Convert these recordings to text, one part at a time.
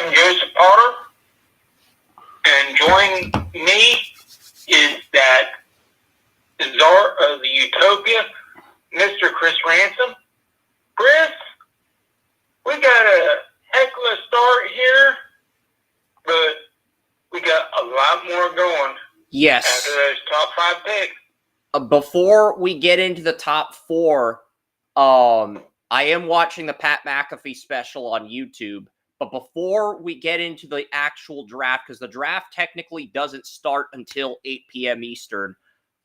Ransom and Joseph Potter, and joining me is that czar of the Utopia, Mr. Chris Ransom. Chris, we got a heck of a start here, but we got a lot more going. Yes. After those top 5 picks. Before we get into the top 4, I am watching the Pat McAfee special on YouTube. But before we get into the actual draft, because the draft technically doesn't start until 8 p.m. Eastern,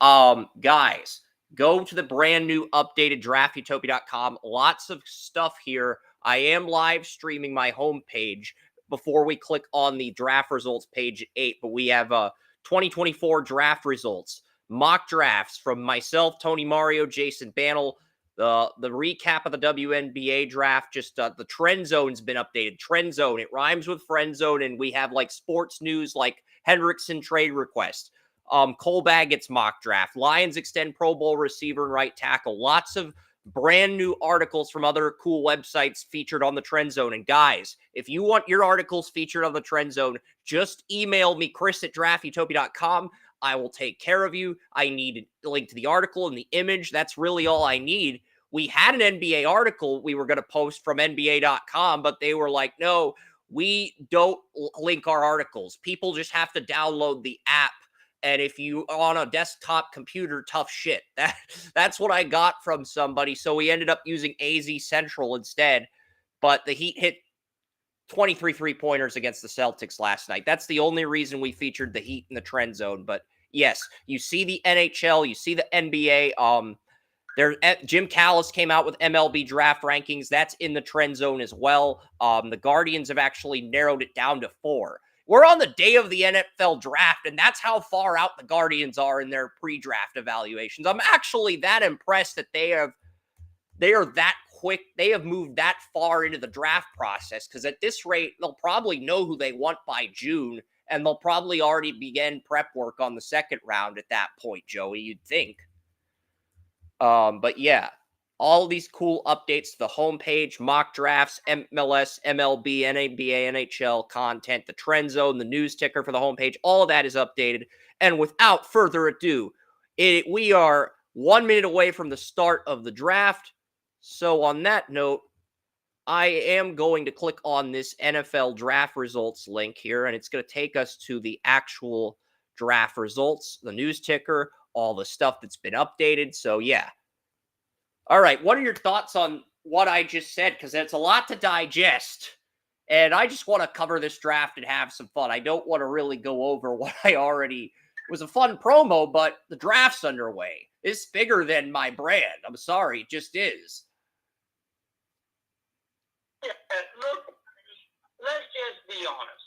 guys, go to the brand new updated draftutopia.com. Lots of stuff here. I am live streaming my homepage before we click on the draft results page at 8, but we have 2024 draft results, mock drafts from myself, Tony Mario, Jason Bannell, the recap of the WNBA draft, just the trend zone's been updated. Trend zone, it rhymes with friend zone, and we have like sports news like Hendrickson trade request. Cole Baggett's mock draft. Lions extend Pro Bowl receiver and right tackle. Lots of brand new articles from other cool websites featured on the Trend Zone. And guys, if you want your articles featured on the Trend Zone, just email me, chris@draftutopia.com. I will take care of you. I need a link to the article and the image. That's really all I need. We had an NBA article we were going to post from NBA.com, but they were like, no, we don't link our articles. People just have to download the app. And if you are on a desktop computer, tough shit. That's what I got from somebody. So we ended up using AZ Central instead. But the Heat hit 23 three-pointers against the Celtics last night. That's the only reason we featured the Heat in the Trend Zone. But yes, you see the NHL, you see the NBA. Jim Callis came out with MLB draft rankings. That's in the Trend Zone as well. The Guardians have actually narrowed it down to 4. We're on the day of the NFL draft, and that's how far out the Guardians are in their pre-draft evaluations. I'm actually that impressed that they are that quick. They have moved that far into the draft process, because at this rate, they'll probably know who they want by June, and they'll probably already begin prep work on the second round at that point, Joey, you'd think. But yeah, all these cool updates to the homepage, mock drafts, MLS, MLB, NBA, NHL content, the Trend Zone, the news ticker for the homepage, all of that is updated. And without further ado, we are 1 minute away from the start of the draft. So on that note, I am going to click on this NFL draft results link here, and it's going to take us to the actual draft results, the news ticker, all the stuff that's been updated. So yeah. All right, what are your thoughts on what I just said? Because it's a lot to digest, and I just want to cover this draft and have some fun. I don't want to really go over what I already... It was a fun promo, but the draft's underway. It's bigger than my brand. I'm sorry, it just is. Yeah, look, let's just be honest.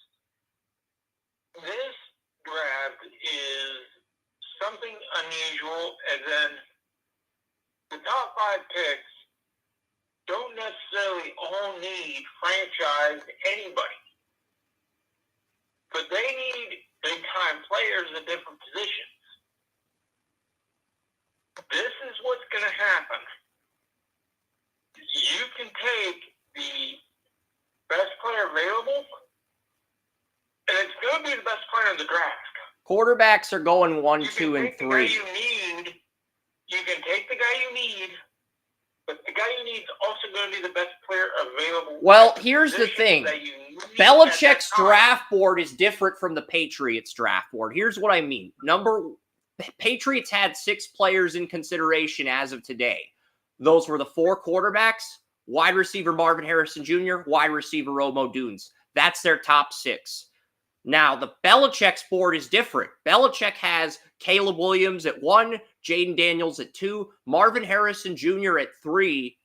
This draft is something unusual, and then the top 5 picks don't necessarily all need franchise anybody. But they need big-time players at different positions. This is what's going to happen. You can take the best player available, and it's going to be the best player in the draft. Quarterbacks are going 1, 2, and 3. You can take the guy you need, but the guy you need is also going to be the best player available. Well, here's the thing. Belichick's draft board is different from the Patriots draft board. Here's what I mean. Patriots had 6 players in consideration as of today. Those were the 4 quarterbacks, wide receiver Marvin Harrison Jr., wide receiver Romo Dunes. That's their top 6. Now, the Belichick's board is different. Belichick has Caleb Williams at 1, Jaden Daniels at 2, Marvin Harrison Jr. at 3,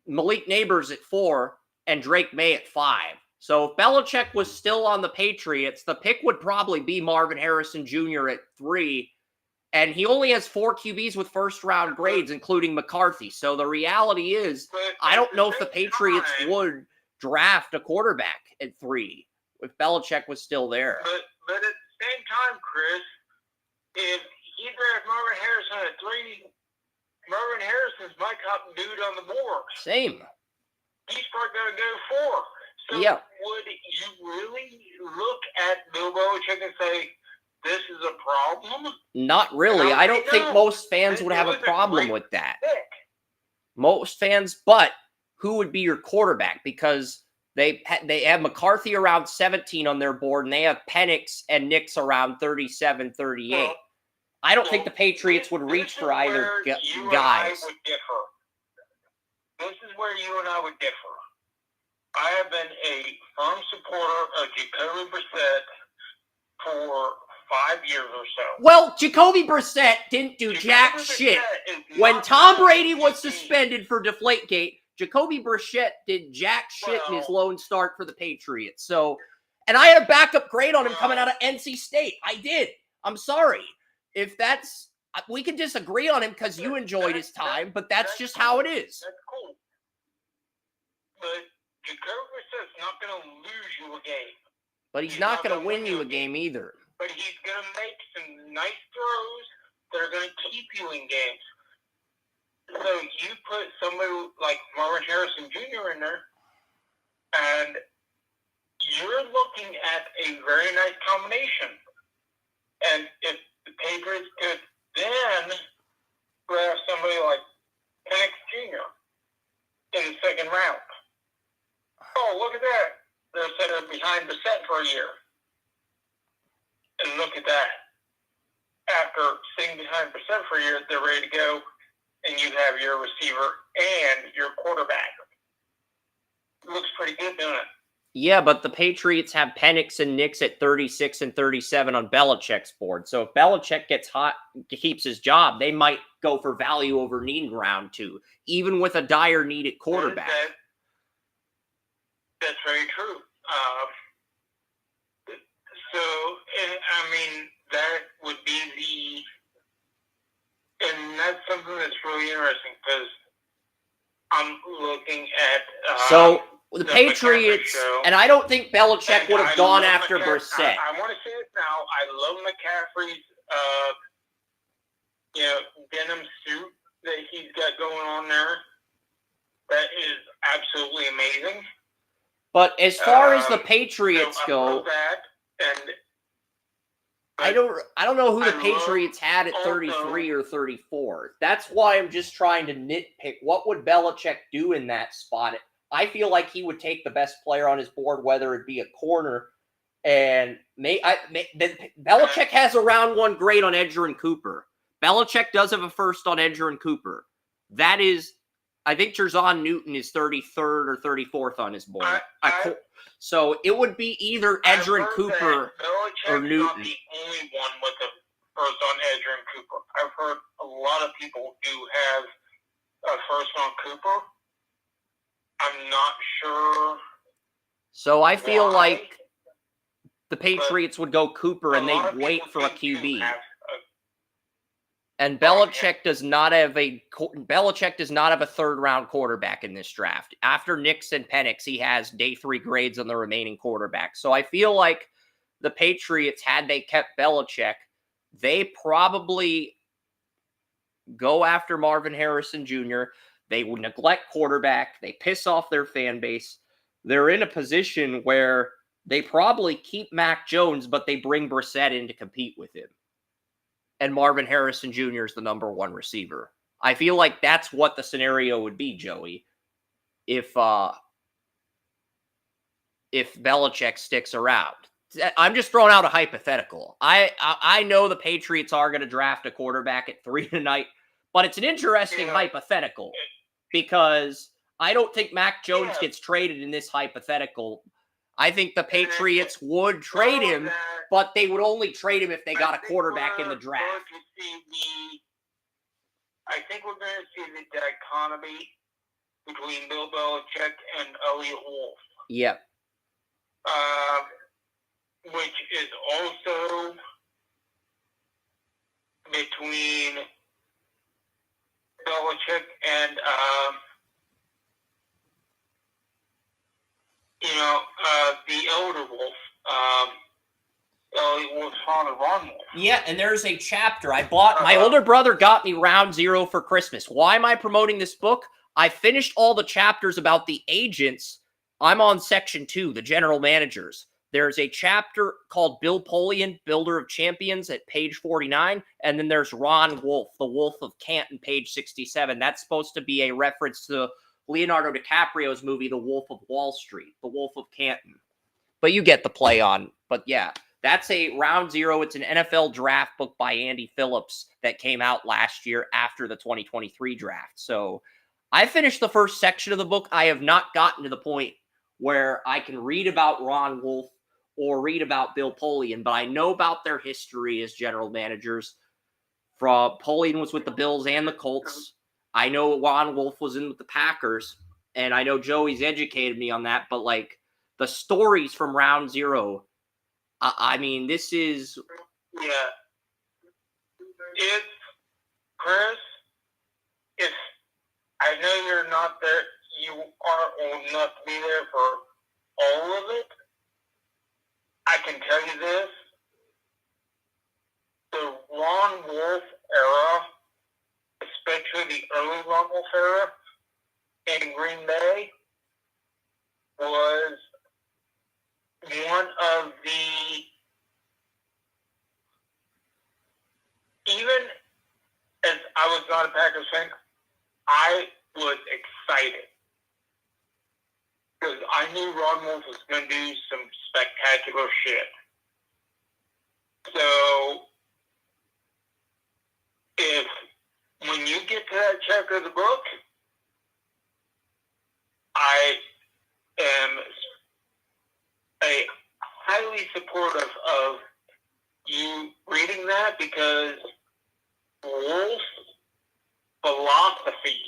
Malik Neighbors at 4, and Drake May at 5. So if Belichick was still on the Patriots, the pick would probably be Marvin Harrison Jr. at 3, and he only has 4 QBs with first-round grades, including McCarthy. So the reality is, I don't know if the Patriots would draft a quarterback at 3. If Belichick was still there. But at the same time, Chris, if he drafts Marvin Harrison at 3, Marvin Harrison's my top dude on the board. Same. He's probably going to go 4. So yeah. would really look at Bill Belichick and say, this is a problem? Not really. I don't think most fans would have a problem with that. Pick. Most fans, but who would be your quarterback? Because they have McCarthy around 17 on their board, and they have Penix and Nix around 37, 38. Well, I don't think the Patriots would reach for either guys. This is where you and I would differ. I have been a firm supporter of Jacoby Brissett for 5 years or so. Well, Jacoby Brissett didn't do jack shit. When Tom Brady was suspended for Deflategate, Jacoby Brissett did jack shit in his lone start for the Patriots. So, and I had a backup grade on him coming out of NC State. I did. I'm sorry. If that's, we can disagree on him because you enjoyed his time, but that's just how it is. That's cool. But Jacoby Brissett's not going to lose you a game. But he's not going to win you a game either. But he's going to make some nice throws that are going to keep you in games. So you put somebody like Marvin Harrison Jr. in there, and you're looking at a very nice combination. And if the Patriots could then grab somebody like Penix Jr. in the second round. Oh, look at that. They're sitting behind the set for a year. And look at that. After sitting behind the set for a year, they're ready to go, and you have your receiver and your quarterback. It looks pretty good, doesn't it? Yeah, but the Patriots have Penix and Nix at 36 and 37 on Belichick's board. So if Belichick gets hot, keeps his job, they might go for value over need in round 2, even with a dire need at quarterback. That's very true. I mean, that would be and that's something that's really interesting because I'm looking at so the Patriots, and I don't think Belichick would have gone after Brissett. I want to say it now. I love McCaffrey's, denim suit that he's got going on there. That is absolutely amazing. But as far as the Patriots go, I don't know who the Patriots had at 33 or 34. That's why I'm just trying to nitpick. What would Belichick do in that spot? I feel like he would take the best player on his board, whether it be a corner. And Belichick has a round 1 grade on Edgerrin Cooper. Belichick does have a first on Edgerrin Cooper. That is, I think Jerzon Newton is 33rd or 34th on his board. So it would be either Edgerrin Cooper or Newton. Not the only one with a first on Edgerrin Cooper. I've heard a lot of people do have a first on Cooper. I'm not sure. So I feel like the Patriots would go Cooper and they'd wait for a QB. And Belichick does not have a third round quarterback in this draft. After Nix and Penix, he has day 3 grades on the remaining quarterbacks. So I feel like the Patriots, had they kept Belichick, they probably go after Marvin Harrison Jr. They would neglect quarterback. They piss off their fan base. They're in a position where they probably keep Mac Jones, but they bring Brissett in to compete with him. And Marvin Harrison Jr. is the number 1 receiver. I feel like that's what the scenario would be, Joey, if Belichick sticks around. I'm just throwing out a hypothetical. I know the Patriots are going to draft a quarterback at 3 tonight, but it's an interesting hypothetical because I don't think Mac Jones gets traded in this hypothetical. I think the Patriots would trade him, but they would only trade him if they got a quarterback in the draft. I think we're going to see the dichotomy between Bill Belichick and Elliott Wolf. Yep. Which is also between Belichick and the elder Wolf, Elliott Wolf's father, Ron Wolf. Yeah, and there's a chapter I bought. My older brother got me Round 0 for Christmas. Why am I promoting this book? I finished all the chapters about the agents. I'm on section 2, the general managers. There's a chapter called Bill Polian, Builder of Champions, at page 49. And then there's Ron Wolf, the Wolf of Canton, page 67. That's supposed to be a reference to Leonardo DiCaprio's movie, The Wolf of Wall Street, The Wolf of Canton. But you get the play on. But yeah, that's a Round Zero. It's an NFL draft book by Andy Phillips that came out last year after the 2023 draft. So I finished the first section of the book. I have not gotten to the point where I can read about Ron Wolf or read about Bill Polian, but I know about their history as general managers. Polian was with the Bills and the Colts. I know Ron Wolf was in with the Packers, and I know Joey's educated me on that, but like the stories from Round Zero, I mean, this is... Yeah. If, Chris, if I know you're not there, you aren't old enough to be there for all of it, I can tell you this. The Ron Wolf era, especially the early Ron Wolf era in Green Bay, was one of the, even as I was not a Packers fan, I was excited. Because I knew Ron Wolf was going to do some spectacular shit. So, when you get to that chapter of the book, I am highly supportive of you reading that, because Wolf's philosophy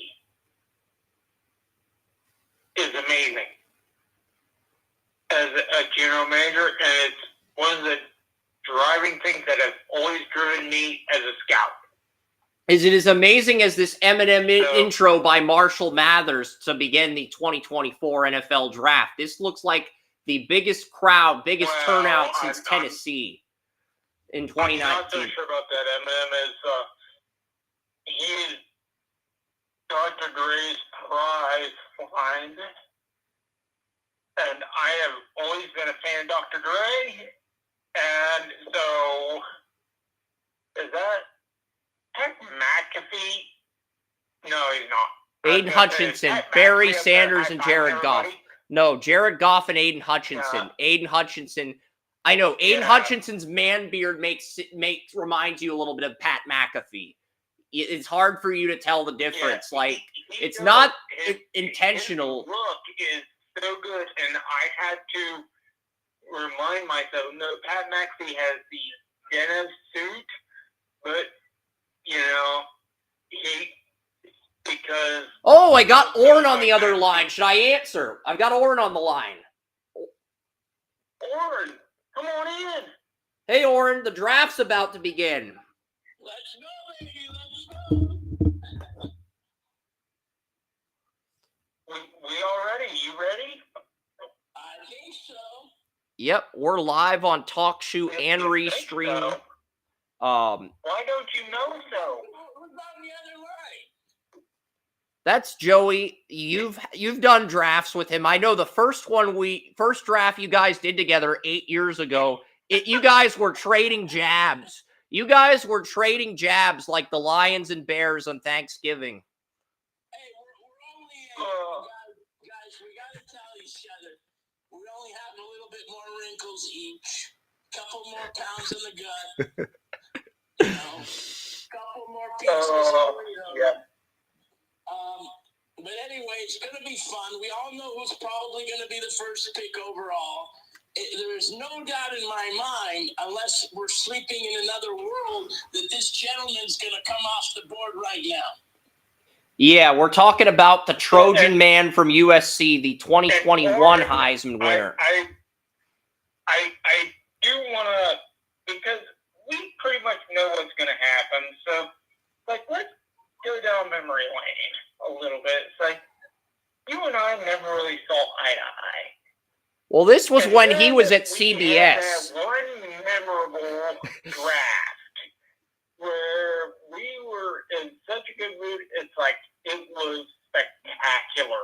is amazing as a general manager, and it's one of the driving things that have always driven me as a scout. Is it as amazing as this Eminem intro by Marshall Mathers to begin the 2024 NFL Draft? This looks like the biggest crowd, biggest turnout since Tennessee in 2019. I'm not so sure about that. Eminem is he's Dr. Dre's prize find, and I have always been a fan of Dr. Dre, and so is that Pat McAfee? No, he's not. Aiden Hutchinson, Barry Sanders, and Jared Goff. No, Jared Goff and Aiden Hutchinson. Aiden Hutchinson. I know Aiden Hutchinson's man beard reminds you a little bit of Pat McAfee. It's hard for you to tell the difference. It's not intentional. His look is so good, and I had to remind myself. No, Pat McAfee has the denim suit, but because... Oh, I got Orrin on the other line. Should I answer? I've got Orrin on the line. Orrin, come on in. Hey, Orrin, the draft's about to begin. Let's go, baby. Let's go. We all ready? You ready? I think so. Yep, we're live on TalkShoe and Restream. So. Why don't you know so? Who's on the other line? That's Joey. You've done drafts with him. I know the first draft you guys did together 8 years ago. You guys were trading jabs. You guys were trading jabs like the Lions and Bears on Thanksgiving. Hey, we're only guys. We gotta tell each other. We only have a little bit more wrinkles each. Couple more pounds in the gut. Couple more pieces. Yeah. But anyway, it's going to be fun. We all know who's probably going to be the first pick overall. There is no doubt in my mind, unless we're sleeping in another world, that this gentleman's going to come off the board right now. Yeah, we're talking about the Trojan man from USC, the 2021 Heisman winner. I do want to, because we pretty much know what's going to happen. So, let's go down memory lane a little bit. It's like, you and I never really saw eye to eye. Well, this was and when he was at CBS. We had that one memorable draft where we were in such a good mood. It's like, it was spectacular.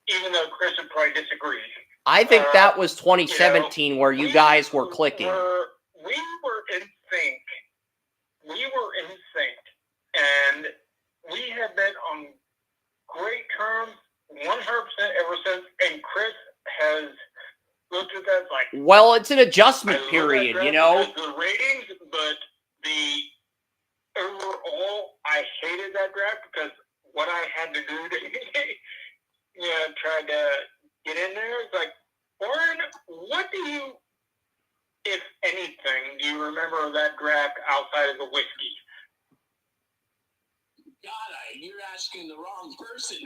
Even though Chris would probably disagree. I think that was 2017 where you guys were clicking. We were in sync. And we have been on great terms 100% ever since. And Chris has looked at that like, well, it's an adjustment period, you know. The ratings, but the overall, I hated that draft because what I had to do to, try to get in there. It's like, Warren, what do you, if anything, do you remember of that draft outside of the whiskey? God, you're asking the wrong person.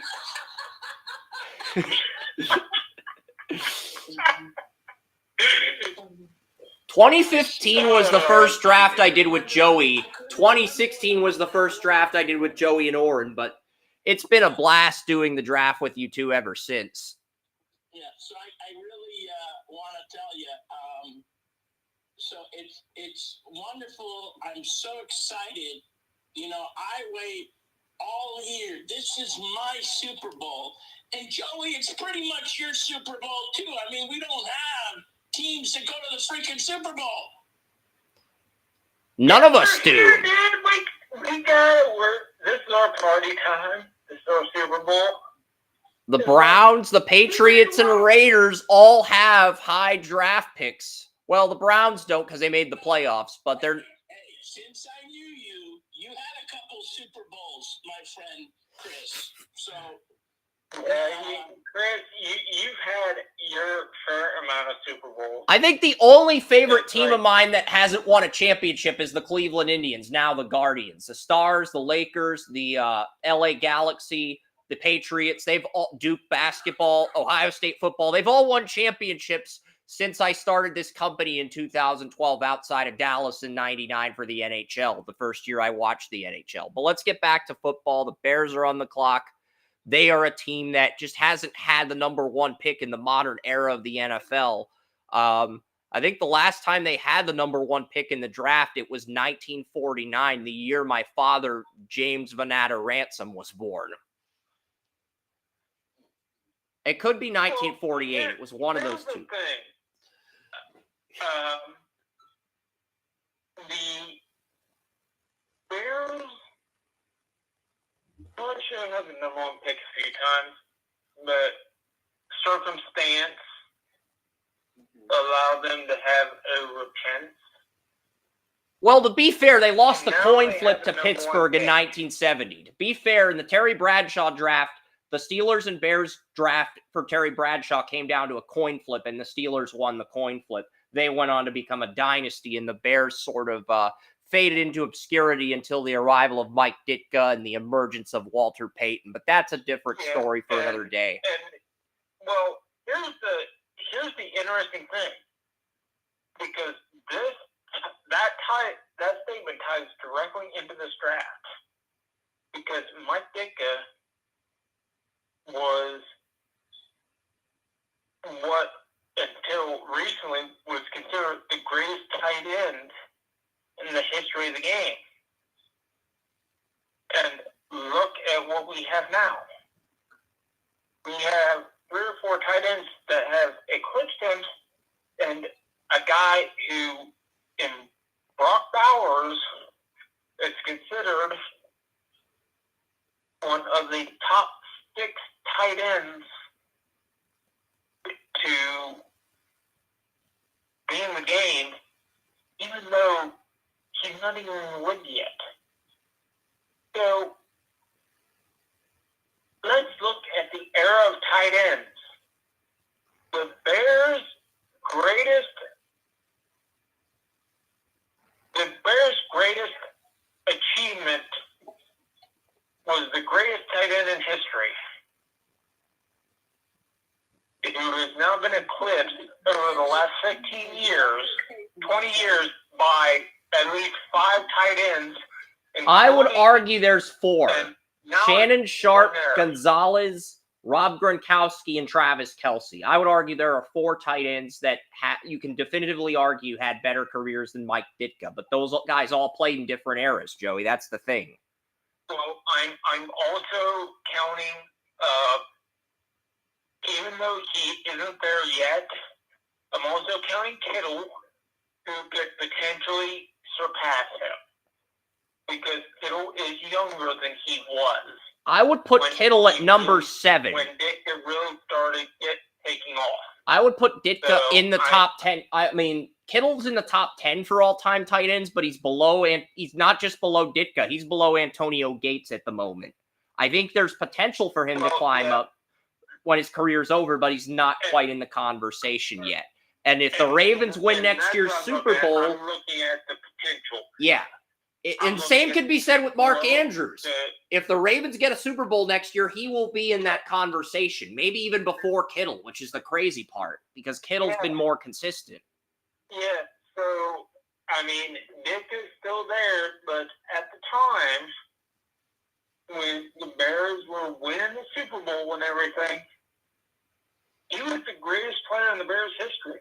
2015 was the first draft I did with Joey. 2016 was the first draft I did with Joey and Oren, but it's been a blast doing the draft with you two ever since. Yeah, so I really want to tell you, so it's wonderful. I'm so excited. I wait all year. This is my Super Bowl. And Joey, it's pretty much your Super Bowl too. I mean, we don't have teams that go to the freaking Super Bowl. None of us do. We got it. This is our party time. This is our Super Bowl. The Browns, the Patriots, and Raiders all have high draft picks. Well, the Browns don't because they made the playoffs, but they're... Hey, since I knew you, you had a couple Super Bowls, my friend Chris. So... Chris, you've had your fair amount of Super Bowls. I think the only favorite team of mine that hasn't won a championship is the Cleveland Indians, now the Guardians. The Stars, the Lakers, the LA Galaxy, the Patriots, they've all, Duke basketball, Ohio State football, they've all won championships since I started this company in 2012 outside of Dallas in 99 for the NHL, the first year I watched the NHL. But let's get back to football. The Bears are on the clock. They are a team that just hasn't had the number one pick in the modern era of the NFL. I think the last time they had the number one pick in the draft, it was 1949, the year my father, James Vannatter Ransom, was born. It could be 1948. It was one of those two. The Bears should have had the number one pick a few times, but circumstance allowed them to have a repent. Well, to be fair, they lost the coin flip to Pittsburgh in 1970. To be fair, in the Terry Bradshaw draft, the Steelers and Bears draft for Terry Bradshaw came down to a coin flip, and the Steelers won the coin flip. They went on to become a dynasty, and the Bears sort of faded into obscurity until the arrival of Mike Ditka and the emergence of Walter Payton. But that's a different story for another day. Well, here's the interesting thing, because that statement ties directly into this draft, because Mike Ditka was what until recently was considered the greatest tight end in the history of the game. And look at what we have now. We have 3 or 4 tight ends that have eclipsed him, and a guy who, in Brock Bowers, is considered one of the top 6 tight ends to be in the game, even though he's not even in the league yet. So, let's look at the era of tight ends. The Bears' greatest achievement was the greatest tight end in history. It has now been eclipsed over the last 15 years, 20 years, by at least 5 tight ends. I would argue there's 4. Shannon Sharp, Gonzalez, Rob Gronkowski, and Travis Kelce. I would argue there are 4 tight ends that you can definitively argue had better careers than Mike Ditka. But those guys all played in different eras, Joey. That's the thing. Well, I'm also counting even though he isn't there yet, I'm also counting Kittle, who could potentially surpass him. Because Kittle is younger than he was. I would put Kittle at number 7. When Ditka really started taking off. I would put Ditka in the top 10. I mean, Kittle's in the top 10 for all-time tight ends, but he's below, and he's not just below Ditka. He's below Antonio Gates at the moment. I think there's potential for him to climb up when his career's over, but he's not quite in the conversation yet. And if the Ravens win next year's Super Bowl, I'm looking at the potential. Yeah. And same could be said with Mark Andrews. If the Ravens get a Super Bowl next year, he will be in that conversation, maybe even before Kittle, which is the crazy part, because Kittle's been more consistent. Yeah, so, I mean, Dick is still there, but at the time, when the Bears were winning the Super Bowl and everything, he was the greatest player in the Bears' history.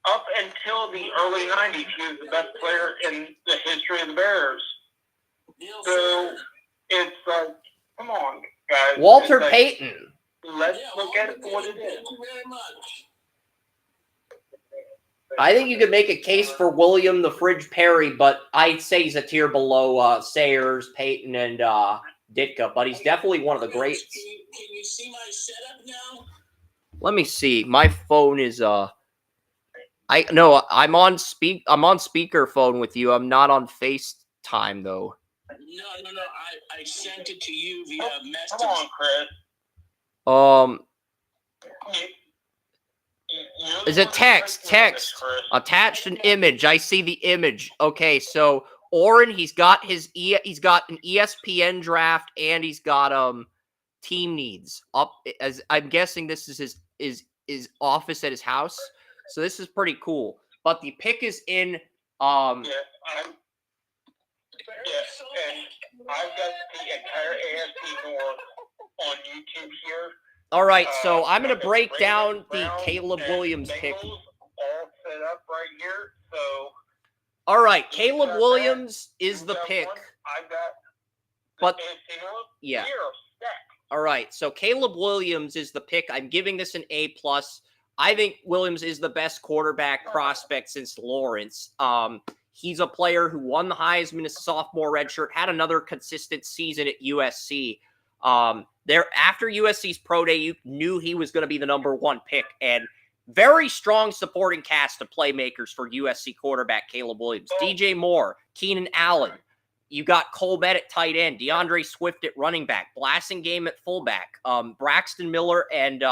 Up until the early 90s, he was the best player in the history of the Bears. So, it's like, come on, guys. Walter Payton. Let's look at it for what it is. Thank you very much. I think you could make a case for William the Fridge Perry, but I'd say he's a tier below Sayers, Payton, and Ditka, but he's definitely one of the greats. Can you see my setup now? Let me see. My phone is I'm on speakerphone with you. I'm not on FaceTime though. No. I sent it to you via message. Come on, Chris. Is it text? Attached an image. I see the image. Okay, so Oren, he's got an ESPN draft and he's got team needs up. As I'm guessing, this is his office at his house. So this is pretty cool. But the pick is in. And I've got the entire AFC North on YouTube here. All right, so I'm going to break down the Caleb Williams pick. All set up right here. So. All right, Caleb Williams is the pick. I've got. But yeah. All right, so Caleb Williams is the pick. I'm giving this an A+. I think Williams is the best quarterback prospect since Lawrence. He's a player who won the Heisman as a sophomore redshirt, had another consistent season at USC. After USC's pro day, you knew he was going to be the number 1 pick, and very strong supporting cast of playmakers for USC quarterback Caleb Williams. DJ Moore, Keenan Allen. You got Cole Met at tight end, DeAndre Swift at running back, Blasingame at fullback. Braxton Miller and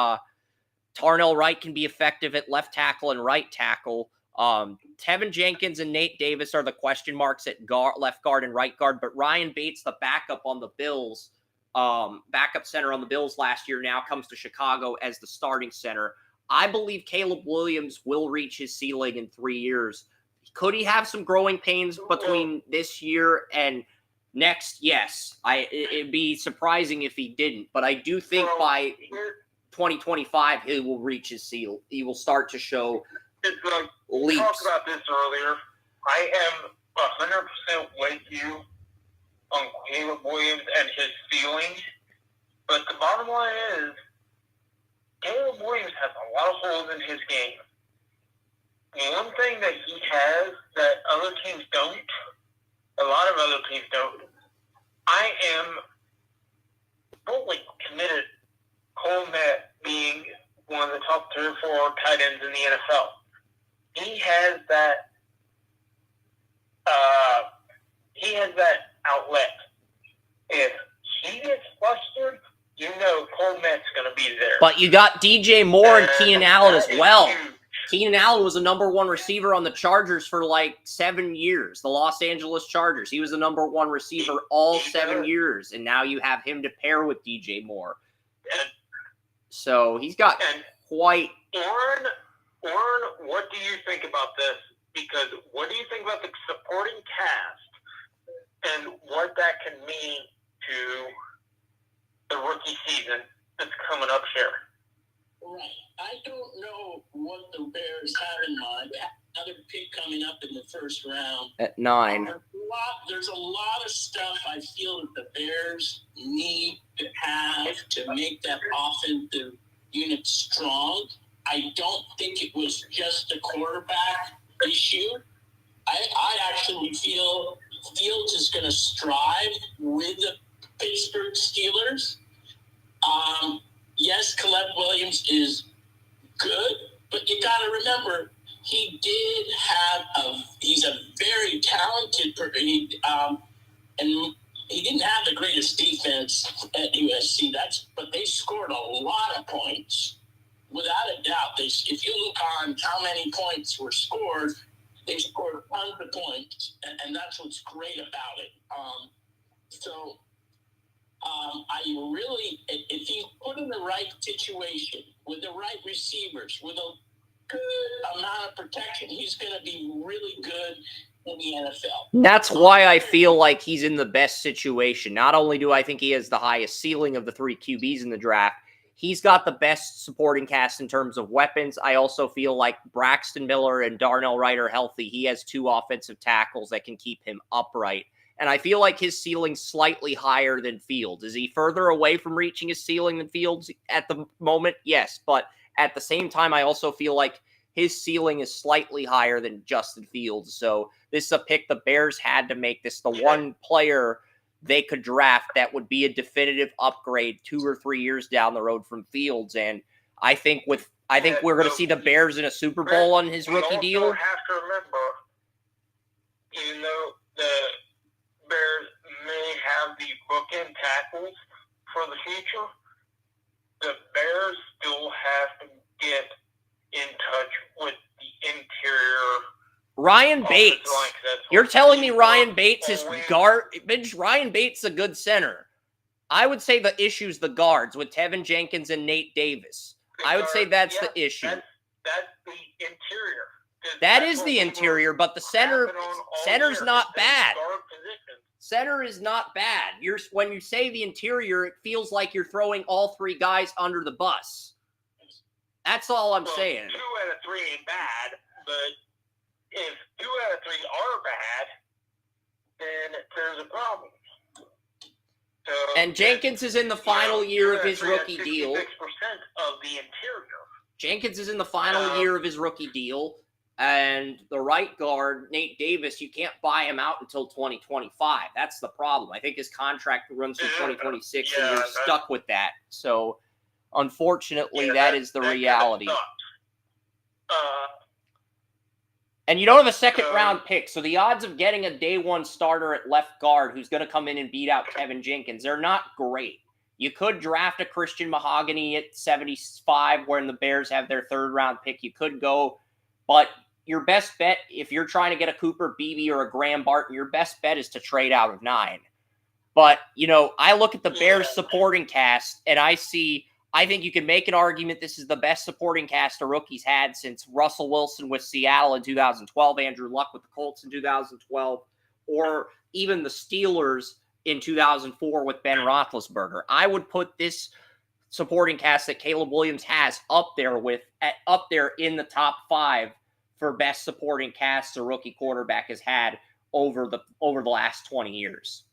Tarnell Wright can be effective at left tackle and right tackle. Tevin Jenkins and Nate Davis are the question marks at left guard and right guard, but Ryan Bates, the backup on the Bills, backup center on the Bills last year, now comes to Chicago as the starting center. I believe Caleb Williams will reach his ceiling in 3 years. Could he have some growing pains between this year and next? Yes. It'd be surprising if he didn't, but I do think by 2025 he will reach his ceiling. He will start to show leaps. We talked about this earlier. I am 100% with you on Caleb Williams and his feelings, but the bottom line is Caleb Williams has a lot of holes in his game. One thing that he has that other teams don't, a lot of other teams don't, I am fully committed Cole Met being one of the top 3 or 4 tight ends in the NFL. He has that outlet. If he gets flustered, you know Cole Met's going to be there. But you got DJ Moore and Keenan Allen as well. Keenan Allen was the number 1 receiver on the Chargers for like 7 years. The Los Angeles Chargers. He was the number 1 receiver all 7 years. And now you have him to pair with DJ Moore. So he's got quite... Warren, what do you think about this? Because what do you think about the supporting cast and what that can mean to the rookie season that's coming up here? Right. I don't know what the Bears have in mind. Another pick coming up in the first round. At 9. Our There's a lot of stuff I feel that the Bears need to have to make that offensive unit strong. I don't think it was just a quarterback issue. I actually feel Fields is going to strive with the Pittsburgh Steelers. Yes, Caleb Williams is good, but you got to remember he's a very talented person, and he didn't have the greatest defense at USC. But they scored a lot of points, without a doubt. If you look on how many points were scored, they scored tons of points, and that's what's great about it. I really, if you put in the right situation with the right receivers, with a good amount of protection, he's going to be really good in the NFL. That's why I feel like he's in the best situation. Not only do I think he has the highest ceiling of the 3 QBs in the draft, he's got the best supporting cast in terms of weapons. I also feel like Braxton Miller and Darnell Wright are healthy. He has 2 offensive tackles that can keep him upright. And I feel like his ceiling's slightly higher than Fields. Is he further away from reaching his ceiling than Fields at the moment? Yes. But at the same time, I also feel like his ceiling is slightly higher than Justin Fields. So this is a pick the Bears had to make. This the one player they could draft that would be a definitive upgrade 2 or 3 years down the road from Fields. And I think we're going to see the Bears in a Super Bowl on his rookie deal. You have to remember, even though the Bears may have the bookend tackles for the future, the Bears still have to get in touch with the interior. Ryan Bates. You're telling me Ryan Bates is garbage? Ryan Bates is a good center. I would say the issue's the guards with Tevin Jenkins and Nate Davis. I would say that's the issue. That's the interior. That is the interior, but the center's not bad. Center is not bad. When you say the interior, it feels like you're throwing all 3 guys under the bus. That's all I'm saying. 2 out of 3 ain't bad, but if 2 out of 3 are bad, then there's a problem. So, and Jenkins is in the final year of his rookie deal. 66% of the interior. Jenkins is in the final year of his rookie deal. And the right guard, Nate Davis, you can't buy him out until 2025. That's the problem. I think his contract runs through 2026, and you're stuck with that. So, unfortunately, that is the reality. And you don't have a second-round pick, so the odds of getting a day-1 starter at left guard who's going to come in and beat out Kevin Jenkins, they're not great. You could draft a Christian Mahogany at 75 when the Bears have their 3rd-round pick. You could go, but your best bet, if you're trying to get a Cooper Beebe or a Graham Barton, your best bet is to trade out of 9. But, I look at the Bears supporting cast, and I think you can make an argument this is the best supporting cast a rookie's had since Russell Wilson with Seattle in 2012, Andrew Luck with the Colts in 2012, or even the Steelers in 2004 with Ben Roethlisberger. I would put this supporting cast that Caleb Williams has up there in the top 5 for best supporting cast a rookie quarterback has had over the last 20 years.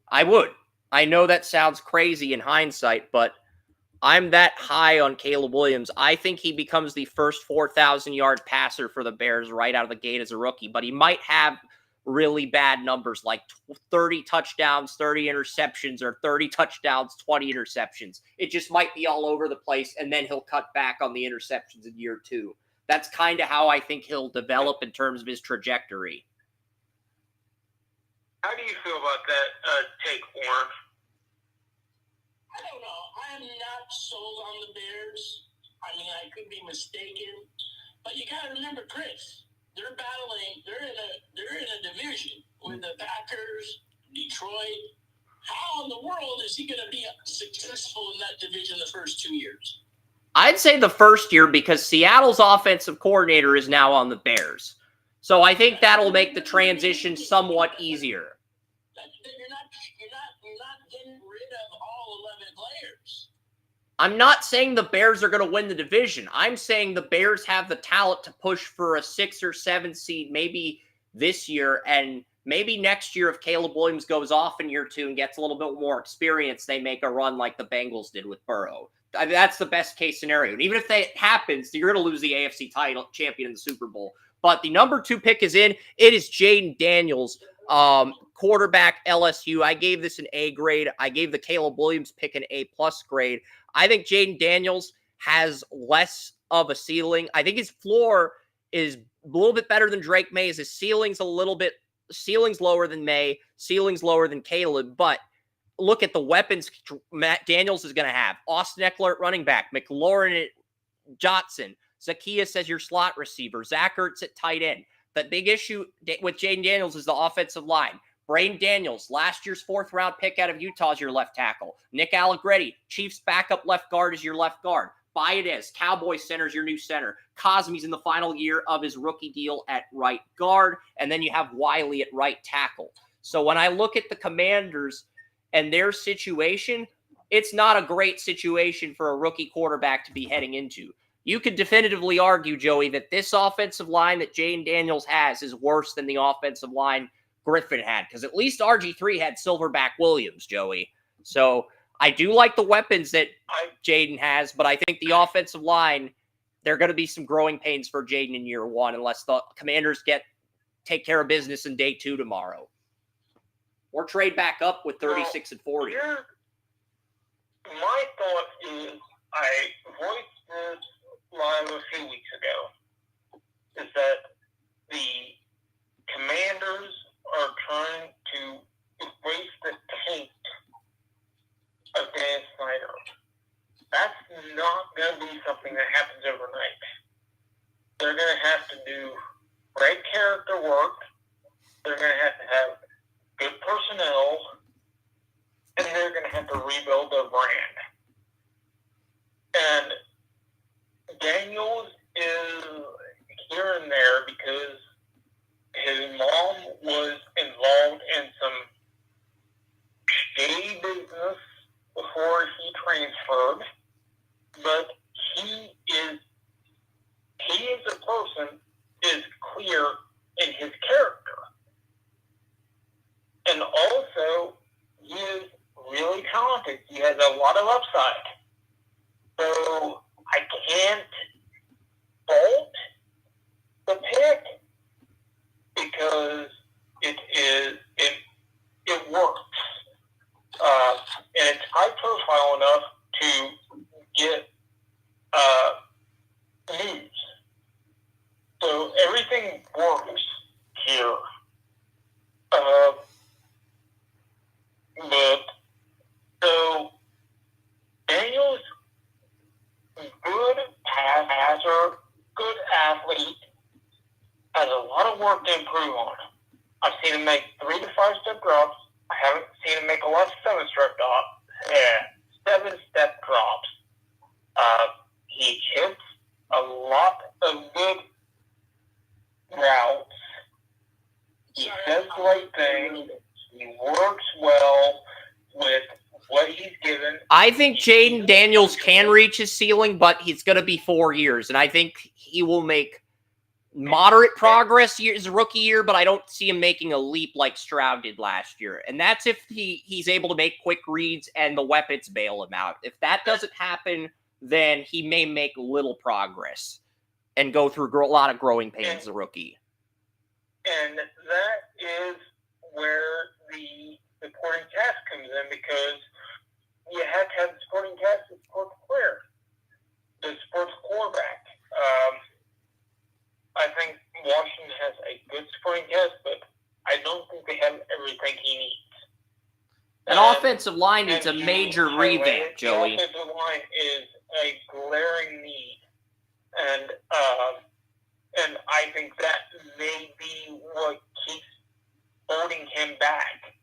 I would. I know that sounds crazy in hindsight, but I'm that high on Caleb Williams. I think he becomes the first 4,000-yard passer for the Bears right out of the gate as a rookie, but he might have really bad numbers like 30 touchdowns, 30 interceptions, or 30 touchdowns, 20 interceptions. It just might be all over the place, and then he'll cut back on the interceptions in year 2. That's kind of how I think he'll develop in terms of his trajectory. How do you feel about that take, Warren? I don't know. I am not sold on the Bears. I mean, I could be mistaken, but you got to remember, Chris. They're battling. They're in a division with the Packers, Detroit. How in the world is he going to be successful in that division the first 2 years? I'd say the first year because Seattle's offensive coordinator is now on the Bears. So I think that'll make the transition somewhat easier. You're not getting rid of all 11 players. I'm not saying the Bears are going to win the division. I'm saying the Bears have the talent to push for a 6 or 7 seed maybe this year and Maybe next year, if Caleb Williams goes off in year 2 and gets a little bit more experience, they make a run like the Bengals did with Burrow. I mean, that's the best case scenario. And even if that happens, you're going to lose the AFC title champion in the Super Bowl. But the number 2 pick is in. It is Jaden Daniels, quarterback, LSU. I gave this an A grade. I gave the Caleb Williams pick an A+ grade. I think Jaden Daniels has less of a ceiling. I think his floor is a little bit better than Drake May's. His ceiling's lower than May, ceiling's lower than Caleb, but look at the weapons Matt Daniels is going to have. Austin Eckler at running back, McLaurin at Johnson, Zacchaeus as your slot receiver, Zach Ertz at tight end. The big issue with Jaden Daniels is the offensive line. Braden Daniels, last year's 4th-round pick out of Utah, is your left tackle. Nick Allegretti, Chiefs backup left guard, is your left guard. Baez, Cowboys center, is your new center. Cosme's in the final year of his rookie deal at right guard. And then you have Wiley at right tackle. So when I look at the Commanders and their situation, it's not a great situation for a rookie quarterback to be heading into. You could definitively argue, Joey, that this offensive line that Jaden Daniels has is worse than the offensive line Griffin had, because at least RG3 had Silverback Williams, Joey. So I do like the weapons that Jaden has, but I think the offensive line, there are going to be some growing pains for Jaden in year 1 unless the Commanders take care of business in day 2 tomorrow. Or trade back up with 36 and 40. My thought is, I voiced this live a few weeks ago, is that the Commanders are trying to erase the taint of Dan Snyder. That's not going to be something that happens overnight. They're going to have to do great character work. They're going to have good personnel, and they're going to have to rebuild their brand. And Daniels is here and there because his mom was involved in some shady business before he transferred, but he is a person is clear in his character. And also, he is really talented. He has a lot of upside. So I can't fault the pick because it works. And it's high profile enough to get news. So everything works here. But so Daniel's good passer, good athlete, has a lot of work to improve on. I've seen him make 3 to 5 step drops. I haven't seen him make a lot of 7-step drops. He hits a lot of good routes. He says the right thing. He works well with what he's given. I think Jaden Daniels can reach his ceiling, but he's going to be 4 years, and I think he will make moderate progress his rookie year, but I don't see him making a leap like Stroud did last year. And that's if he's able to make quick reads and the weapons bail him out. If that doesn't happen, then he may make little progress and go through a lot of growing pains as a rookie. And that is where the supporting cast comes in, because you have to have the supporting cast to support the player, to support the quarterback. I think Washington has a good supporting cast, but I don't think they have everything he needs. An offensive line needs a major revamp, Joey. The offensive line is a glaring need. And I think that may be what keeps holding him back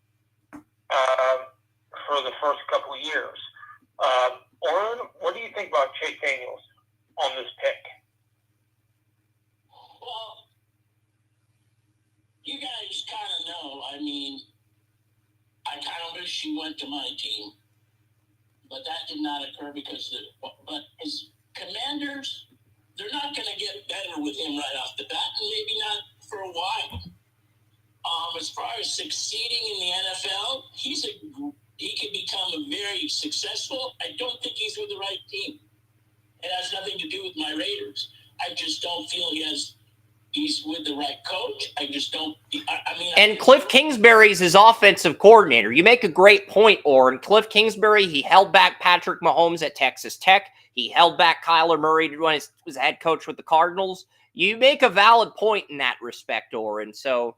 for the first couple of years. Oren, what do you think about Chase Daniels on this pick? Well, you guys kind of know. I mean, I kind of wish he went to my team, but that did not occur because but his Commanders, they're not going to get better with him right off the bat, and maybe not for a while. As far as succeeding in the NFL, he could become very successful. I don't think he's with the right team. It has nothing to do with my Raiders. I just don't feel he's with the right coach. I just don't. And Cliff Kingsbury's his offensive coordinator. You make a great point, Orrin. Cliff Kingsbury, he held back Patrick Mahomes at Texas Tech. He held back Kyler Murray when he was head coach with the Cardinals. You make a valid point in that respect, Orrin. So,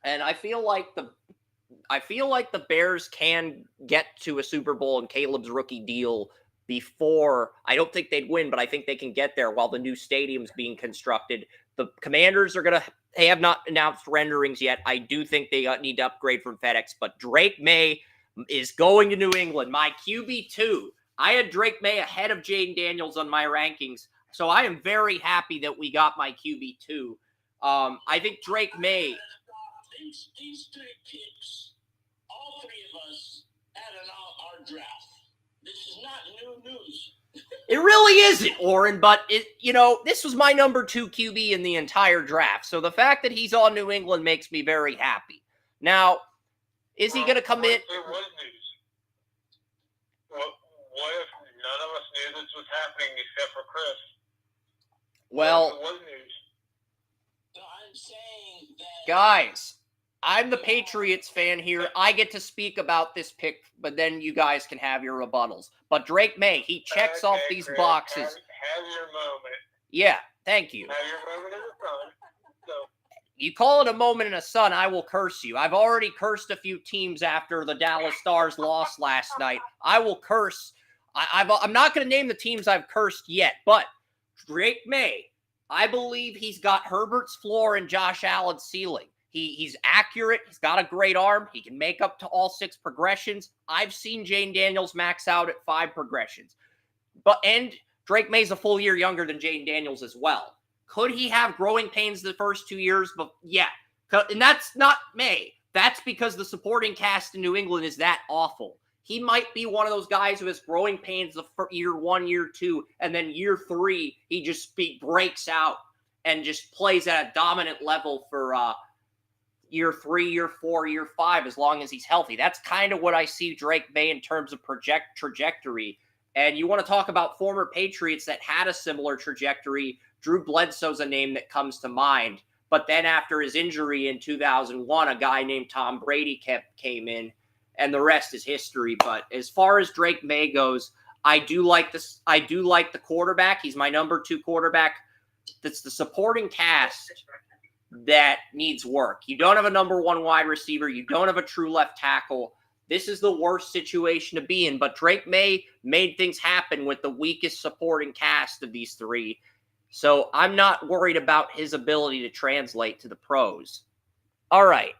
and I feel like the Bears can get to a Super Bowl in Caleb's rookie deal before. I don't think they'd win, but I think they can get there while the new stadium's being constructed. The Commanders they have not announced renderings yet. I do think they need to upgrade from FedEx, but Drake May is going to New England. My QB2. I had Drake May ahead of Jaden Daniels on my rankings, so I am very happy that we got my QB2. I think Drake May. These three picks, all three of us had our draft. This is not new news. It really isn't, Orrin, but this was my number 2 QB in the entire draft. So the fact that he's on New England makes me very happy. Now, is he going to come in? It was news. What if none of us knew this was happening except for Chris? Well, it was news. So I'm saying that, guys, I'm the Patriots fan here. I get to speak about this pick, but then you guys can have your rebuttals. But Drake May, he checks off these Chris, boxes. Have your moment. Yeah, thank you. Have your moment in the sun. So. You call it a moment in the sun, I will curse you. I've already cursed a few teams after the Dallas Stars lost last night. I will curse. I'm not going to name the teams I've cursed yet, but Drake May, I believe he's got Herbert's floor and Josh Allen's ceiling. He's accurate. He's got a great arm. He can make up to all 6 progressions. I've seen Jaden Daniels max out at 5 progressions. And Drake May's a full year younger than Jaden Daniels as well. Could he have growing pains the first 2 years? But yeah. And that's not May. That's because the supporting cast in New England is that awful. He might be one of those guys who has growing pains the year 1, year 2, and then year 3, he just breaks out and just plays at a dominant level for year 3, year 4, year 5, as long as he's healthy. That's kind of what I see Drake May in terms of trajectory. And you want to talk about former Patriots that had a similar trajectory. Drew Bledsoe's a name that comes to mind. But then after his injury in 2001, a guy named Tom Brady came in, and the rest is history. But as far as Drake May goes, I do like this. I do like the quarterback. He's my number 2 quarterback. That's the supporting cast that needs work. You don't have a number 1 wide receiver. You don't have a true left tackle. This is the worst situation to be in. But Drake May made things happen with the weakest supporting cast of these 3. So I'm not worried about his ability to translate to the pros. All right.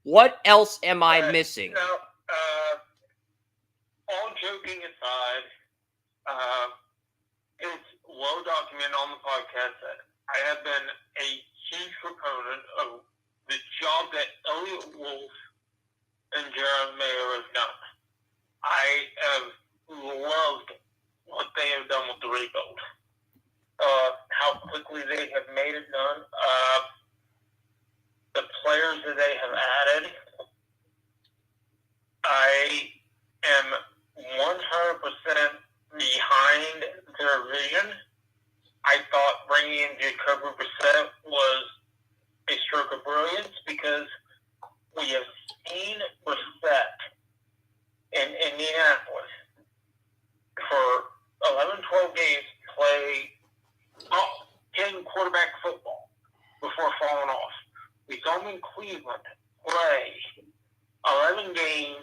What else am I missing? Now, all joking aside, it's well documented on the podcast that I have been a huge proponent of the job that Elliott Wolf and Jeremy Mayer have done. I have loved what they have done with the rebuild. How quickly they have made it done. The players that they have added. I am 100% behind their vision. I thought bringing in Jacoby Brissett was a stroke of brilliance because we have seen Brissett in Indianapolis for 11, 12 games play getting quarterback football before falling off. We saw him in Cleveland play 11 games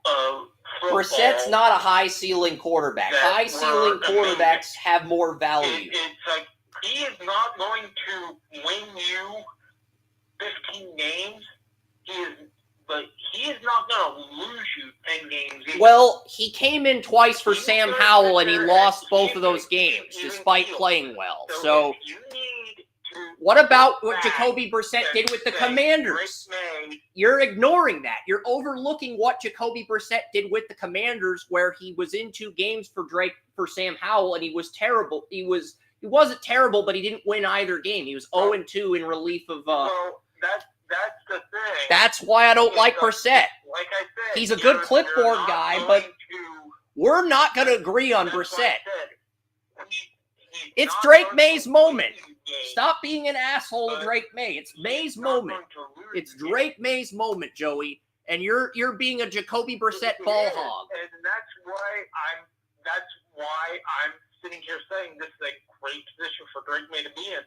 of football. Brissett's not a high-ceiling quarterback. High-ceiling quarterbacks have more value. It's like he is not going to win you 15 games. He is not going to lose you 10 games either. Well, he came in twice for Sam Howell, and he lost both of those games, despite playing well. So, What about what Jacoby Brissett did with the Commanders? You're ignoring that. You're overlooking what Jacoby Brissett did with the Commanders, where he was in 2 games for Sam Howell, and he was terrible. He wasn't terrible, but he didn't win either game. He was 0-2 in relief of. Well, that's the thing. That's why I don't like Brissett. Like I said, he's a good clipboard guy, but we're not going to agree on Brissett. It's Drake May's moment. Stop being an asshole to Drake May. It's May's moment. It's Drake May's moment, Joey. And you're being a Jacoby Brissett ball hog. And that's why I'm sitting here saying this is a great position for Drake May to be in.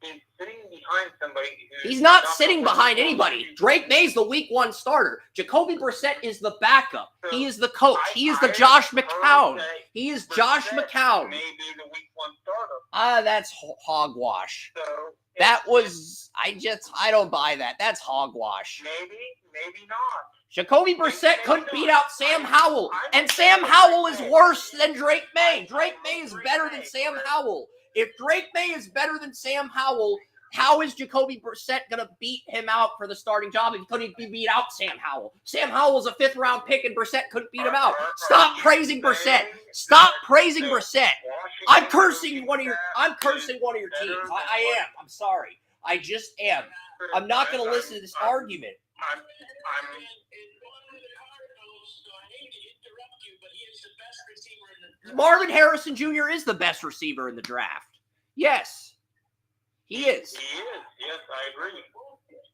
He's sitting behind somebody. He's not sitting behind anybody. Drake May's the week 1 starter. Jacoby Brissett is the backup. He is the coach. He is the Josh McCown. He is Josh McCown. Maybe the week 1 starter. That's hogwash. So That was, I don't buy that. That's hogwash. Maybe not. Jacoby Brissett couldn't beat out Sam Howell. And Sam Howell is worse than Drake May. Drake May is better than Sam Howell. If Drake May is better than Sam Howell, how is Jacoby Brissett going to beat him out for the starting job if he couldn't beat out Sam Howell? Sam Howell was a 5th-round pick, and Brissett couldn't beat him out. Stop praising Brissett. Stop praising Brissett. I'm cursing one of your teams. I am. I'm sorry. I just am. I'm not going to listen to this argument. Marvin Harrison Jr. is the best receiver in the draft. Yes, he is. He is. Yes, I agree.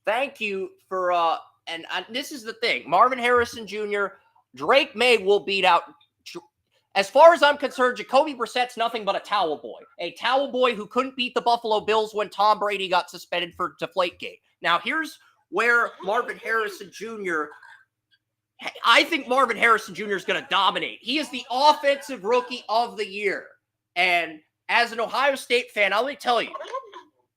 Thank you for and this is the thing. Marvin Harrison Jr., Drake May will beat out. As far as I'm concerned, Jacoby Brissett's nothing but a towel boy. A towel boy who couldn't beat the Buffalo Bills when Tom Brady got suspended for Deflategate. Now, here's where Marvin Harrison Jr. I think Marvin Harrison Jr. is going to dominate. He is the offensive rookie of the year. And as an Ohio State fan, I'll tell you,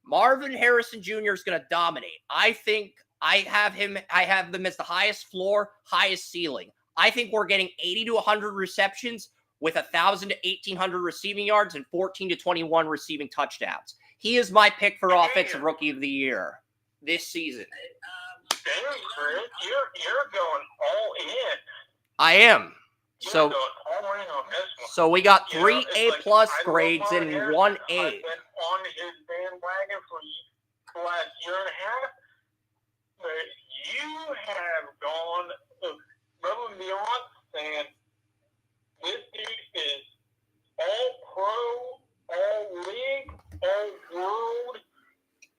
Marvin Harrison Jr. is going to dominate. I think I have them as the highest floor, highest ceiling. I think we're getting 80 to 100 receptions with 1,000 to 1,800 receiving yards and 14 to 21 receiving touchdowns. He is my pick for offensive rookie of the year this season. Damn, Chris, you're going all in. I am. You're So, going all in on this one. so we got You know, 3 it's A+ like, I grades love and Harrison. 1 I've A. been on his bandwagon for the last year and a half, but you have gone above and beyond, saying this dude is all pro, all league, all world,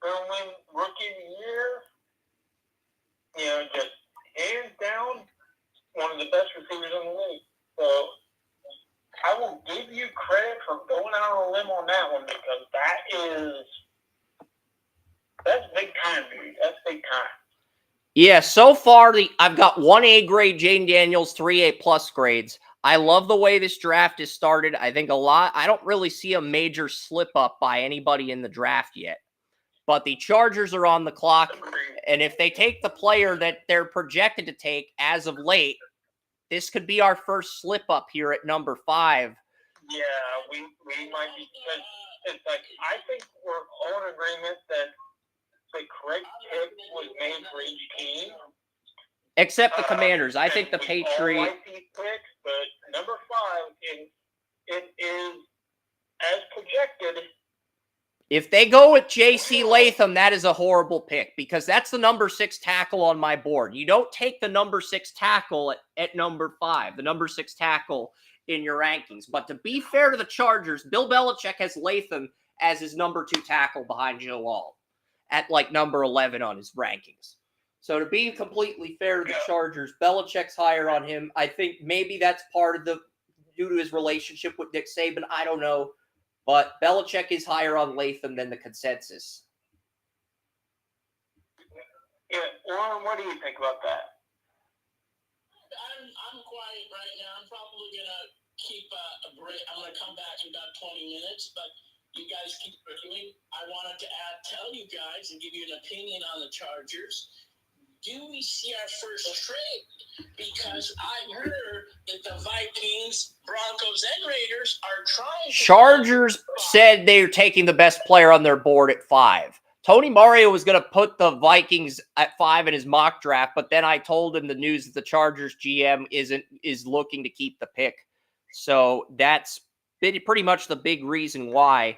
gonna win rookie of the year. You know, just hands down, one of the best receivers in the league. So I will give you credit for going out on a limb on that one, because that's big time, dude. That's big time. Yeah, so far I've got 1 A grade Jaden Daniels, 3 A+ grades. I love the way this draft is started. I think I don't really see a major slip up by anybody in the draft yet. But the Chargers are on the clock, and if they take the player that they're projected to take as of late, this could be our first slip up here at number 5. Yeah, we might be. It's like, I think we're all in agreement that the correct pick was made for each team. Except the Commanders. I think the We all Patriots. like these picks, but number 5, it is as projected. If they go with J.C. Latham, that is a horrible pick because that's the number 6 tackle on my board. You don't take the number 6 tackle at number 5, the number 6 tackle in your rankings. But to be fair to the Chargers, Bill Belichick has Latham as his number 2 tackle behind Joe Alt at like number 11 on his rankings. So to be completely fair to the Chargers, Belichick's higher on him. I think maybe that's part of due to his relationship with Nick Saban. I don't know. But Belichick is higher on Latham than the consensus. Yeah, Lauren, what do you think about that? I'm quiet right now. I'm probably going to keep a break. I'm going to come back in about 20 minutes, but you guys keep arguing. I wanted to tell you guys and give you an opinion on the Chargers. do we see our first trade? Because I heard that the Vikings, Broncos, and Raiders are trying to... Chargers said they're taking the best player on their board at 5. Tony Mario was going to put the Vikings at 5 in his mock draft, but then I told him the news that the Chargers GM is looking to keep the pick. So that's pretty much the big reason why.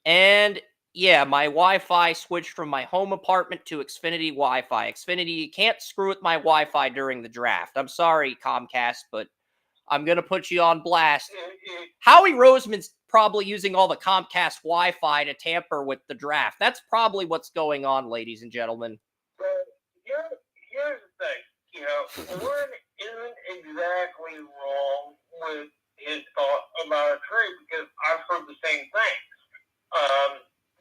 And yeah, my Wi-Fi switched from my home apartment to Xfinity Wi-Fi. Xfinity, you can't screw with my Wi-Fi during the draft. I'm sorry, Comcast, but I'm going to put you on blast. Howie Roseman's probably using all the Comcast Wi-Fi to tamper with the draft. That's probably what's going on, ladies and gentlemen. Here's the thing. You know, Warren isn't exactly wrong with his thought about a trade because I've heard the same thing.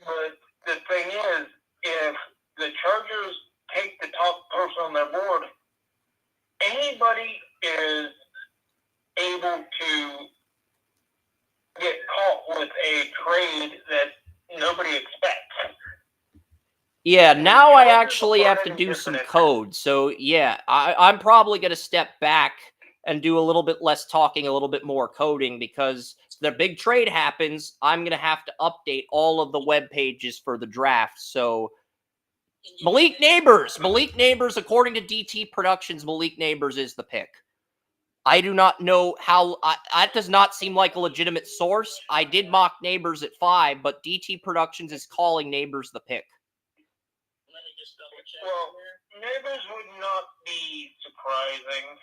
But the thing is, if the Chargers take the top person on their board, anybody is able to get caught with a trade that nobody expects. Yeah, now I actually have to do some code. So yeah, I'm probably going to step back and do a little bit less talking, a little bit more coding, because the big trade happens. I'm going to have to update all of the web pages for the draft. So Malik Neighbors, according to DT Productions, Malik Neighbors is the pick. I do not know how, that does not seem like a legitimate source. I did mock Neighbors at 5, but DT Productions is calling Neighbors the pick. Let me just double check. Well, Neighbors would not be surprising.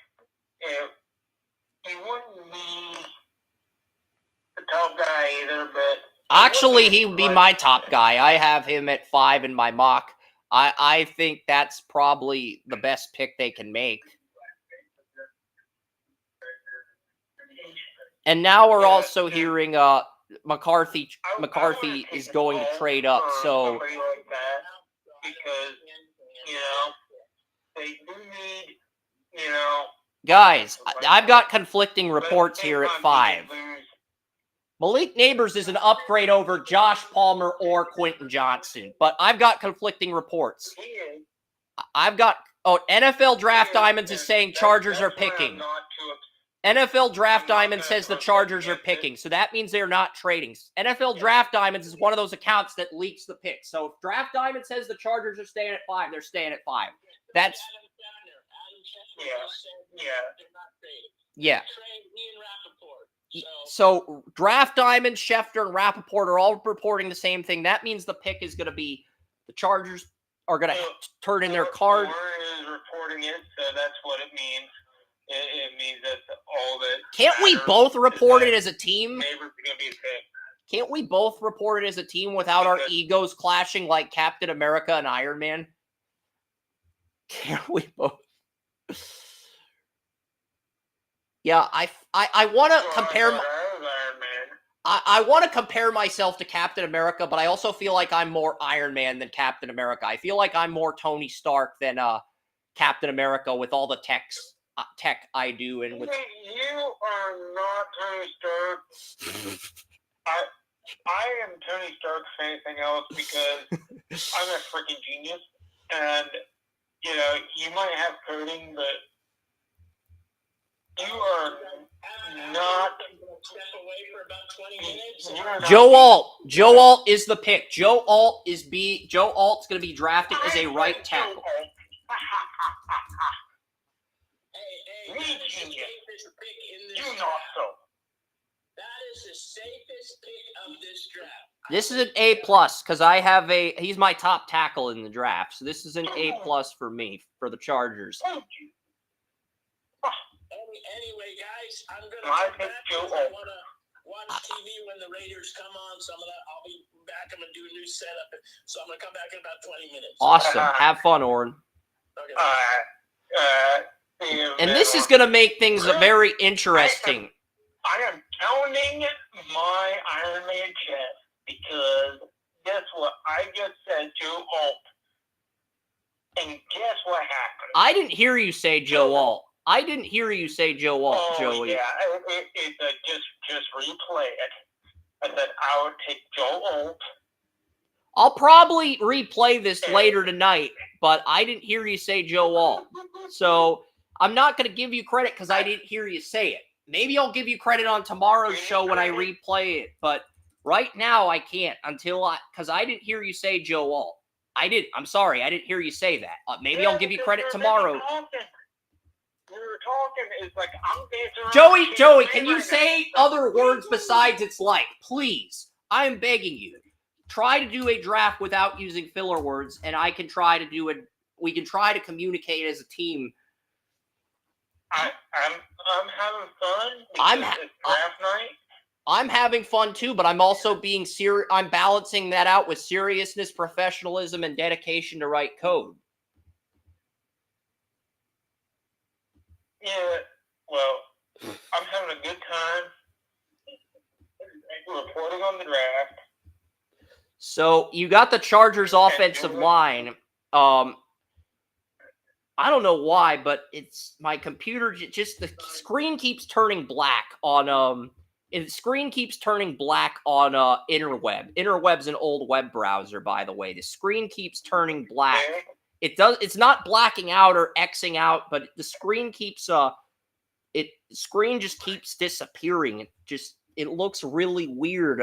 He wouldn't be the top guy either, but... Actually, he would be my top guy. I have him at 5 in my mock. I think that's probably the best pick they can make. And now we're also hearing McCarthy is going to trade up. So somebody like that, because, you know, they do need, you know... Guys, I've got conflicting reports here at 5. Malik Neighbors is an upgrade over Josh Palmer or Quentin Johnson, but I've got conflicting reports. I've got... Oh, NFL Draft Diamonds is saying Chargers are picking. NFL Draft Diamond says the Chargers are picking, so that means they're not trading. NFL Draft Diamonds is one of those accounts that leaks the pick. So if Draft Diamond says the Chargers are staying at 5, they're staying at 5. That's... Yeah. So Draft Diamond, Schefter, and Rappaport are all reporting the same thing. That means the pick is going to be the Chargers are going to turn in their card. Warren is reporting it, so that's what it means. It means that's all that. Can't we both report it as a team? Neighbors are going to be a pick. Can't we both report it as a team without our egos clashing like Captain America and Iron Man? Can't we both? Yeah, I want to compare. I want to compare myself to Captain America, but I also feel like I'm more Iron Man than Captain America. I feel like I'm more Tony Stark than Captain America with all the tech I do, and with you are not Tony Stark. I am Tony Stark for anything else because I'm a freaking genius, and you know you might have coding, but you are not. Step away for about 20 minutes. Joe Alt is the pick. Joe Alt's going to be drafted as a right tackle. Hey, We that is the genius. safest pick in this You draft. not so. That is the safest pick of this draft. This is an A plus because I have he's my top tackle in the draft. So this is an A plus for me for the Chargers. Anyway, guys, I'm gonna I come pick back Joe because I Alt. wanna watch TV when the Raiders come on. So I'll be back. I'm gonna do a new setup. So I'm gonna come back in about 20 minutes. Awesome. Have fun, Oren. Okay. And this is going to make things very interesting. I am counting my Iron Man chest because guess what? I just said Joe Alt. And guess what happened? I didn't hear you say Joe Alt. I didn't hear you say Joe Alt, Joey. Yeah, just replay it. I said I would take Joe Alt. I'll probably replay this later tonight, but I didn't hear you say Joe Alt. So I'm not going to give you credit because I didn't hear you say it. Maybe I'll give you credit on tomorrow's show when I replay it, but right now I can't because I didn't hear you say Joe Alt. I'm sorry, I didn't hear you say that. Maybe I'll give you credit tomorrow. We were talking, it's like I'm dancing. Joey, can you say other words besides it's like? Please. I am begging you. Try to do a draft without using filler words, and I can try to do it. We can try to communicate as a team. I'm having fun because it's draft night. I'm having fun too, but I'm also being serious. I'm balancing that out with seriousness, professionalism, and dedication to write code. Yeah, well, I'm having a good time reporting on the draft. So you got the Chargers offensive line. I don't know why, but it's my computer. Just the screen keeps turning black on the screen keeps turning black on Interweb. Interweb's an old web browser, by the way. The screen keeps turning black. It's not blacking out or Xing out, but the screen keeps screen just keeps disappearing. It looks really weird.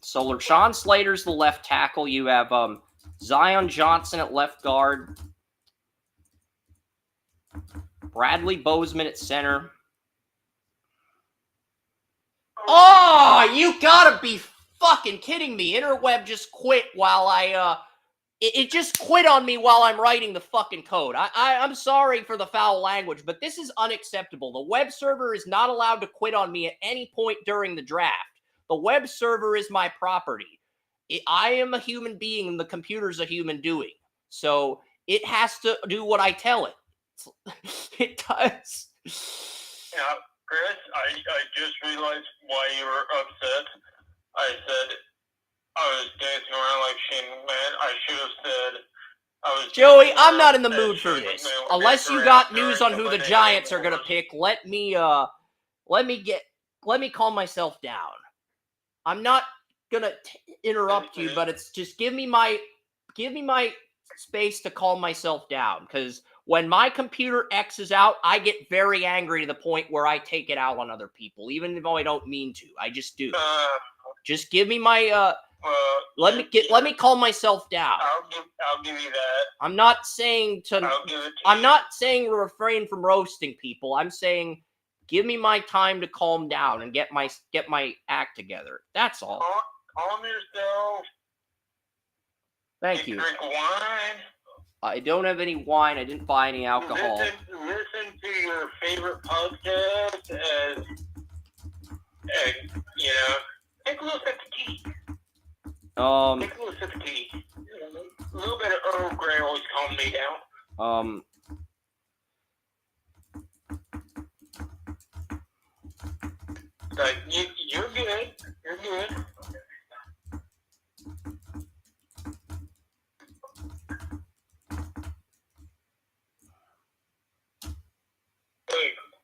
So LaShawn Slater's the left tackle. You have Zion Johnson at left guard. Bradley Bozeman at center. Oh, you gotta be fucking kidding me. Interweb just quit while it just quit on me while I'm writing the fucking code. I'm sorry for the foul language, but this is unacceptable. The web server is not allowed to quit on me at any point during the draft. The web server is my property. I am a human being and the computer's a human doing. So it has to do what I tell it. It does. Yeah, Chris, I just realized why you were upset. I said I was dancing around like Shane McMahon. I should have said I was. Joey, I'm not in the mood for this. Unless you got news on who the Giants are gonna pick, let me calm myself down. I'm not gonna interrupt you, but it's just give me my space to calm myself down, because when my computer X's out, I get very angry to the point where I take it out on other people, even though I don't mean to. I just do. Just give me my let me calm myself down. I'll give you that. I'm not saying to refrain from roasting people. I'm saying give me my time to calm down and get my act together. That's all. Calm yourself. Thank you. Drink wine. I don't have any wine. I didn't buy any alcohol. Listen to your favorite podcast and take a little sip of tea. Take a little sip of tea. A little bit of Earl Grey always calms me down. Like you're good. You're good.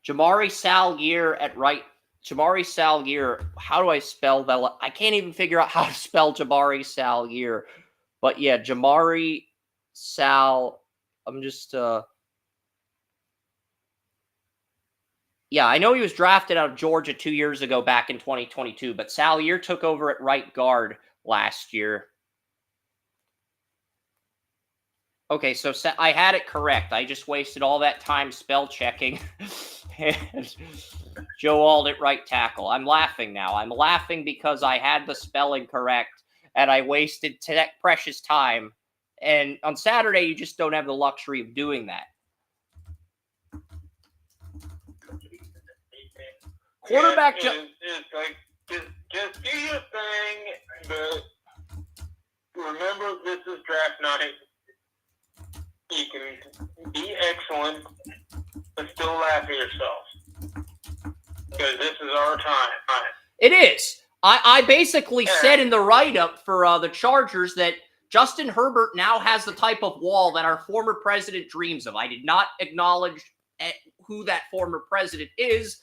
Jamari Salgier at right. Jamari Salgier. How do I spell that? I can't even figure out how to spell Jamari Salgier. But yeah, Jamari Sal. I'm just. Yeah, I know he was drafted out of Georgia 2 years ago back in 2022, but Salgier took over at right guard last year. Okay, so I had it correct. I just wasted all that time spell checking. And Joe Alt at right tackle. I'm laughing now. I'm laughing because I had the spelling correct and I wasted precious time. And on Saturday, you just don't have the luxury of doing that. Quarterback. It's like just do your thing, but remember this is draft night. You can be excellent, but still laugh at yourself. Because this is our time. It is. I basically said in the write-up for the Chargers that Justin Herbert now has the type of wall that our former president dreams of. I did not acknowledge who that former president is,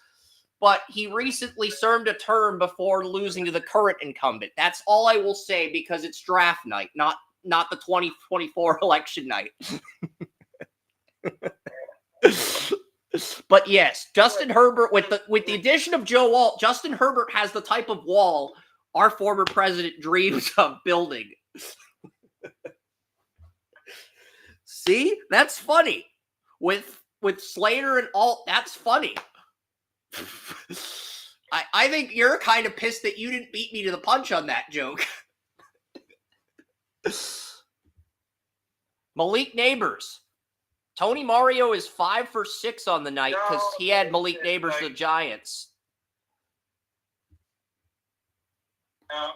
but he recently served a term before losing to the current incumbent. That's all I will say, because it's draft night, not the 2024 election night. But yes, Justin Herbert, with the addition of Joe Alt, Justin Herbert has the type of wall our former president dreams of building. See, that's funny. With Slater and Alt, that's funny. I think you're kind of pissed that you didn't beat me to the punch on that joke. Malik Neighbors. Tony Mario is 5 for 6 on the night because he had Malik Neighbors the Giants. I'm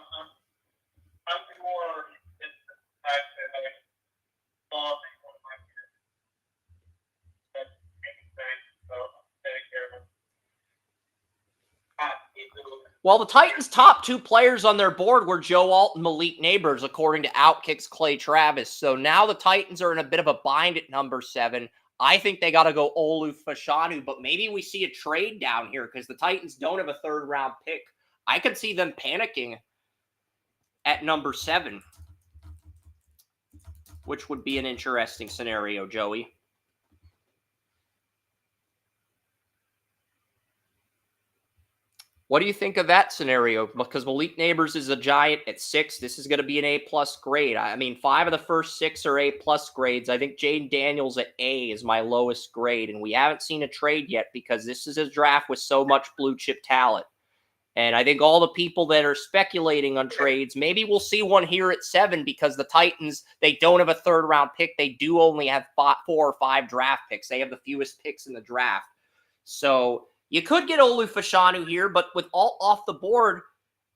more in the fact that I love one of my kids. That's anything, so I'll take care of him. Well, the Titans' top 2 players on their board were Joe Alt and Malik Neighbors, according to Outkick's Clay Travis. So now the Titans are in a bit of a bind at number 7. I think they got to go Olu Fashanu, but maybe we see a trade down here because the Titans don't have a 3rd-round pick. I could see them panicking at number 7, which would be an interesting scenario, Joey. What do you think of that scenario? Because Malik Neighbors is a Giant at 6. This is going to be an A-plus grade. I mean, 5 of the first 6 are A-plus grades. I think Jaden Daniels at A is my lowest grade, and we haven't seen a trade yet because this is a draft with so much blue-chip talent. And I think all the people that are speculating on trades, maybe we'll see one here at 7 because the Titans, they don't have a 3rd-round pick. They do only have 4 or 5 draft picks. They have the fewest picks in the draft. So you could get Olu Fashanu here, but with Alt off the board,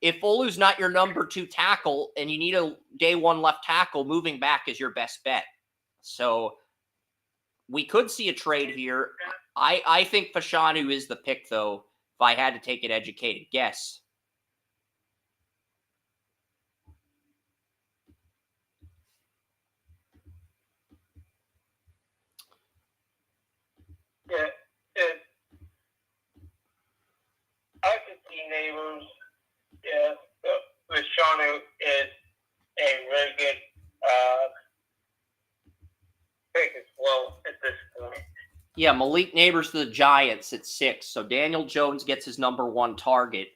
if Olu's not your number 2 tackle and you need a day 1 left tackle, moving back is your best bet. So we could see a trade here. I think Fashanu is the pick, though, if I had to take an educated guess. Yeah, I can see Neighbors. Yeah, Vishanu is a really good pick as well at this point. Yeah, Malik Neighbors to the Giants at 6. So Daniel Jones gets his number 1 target.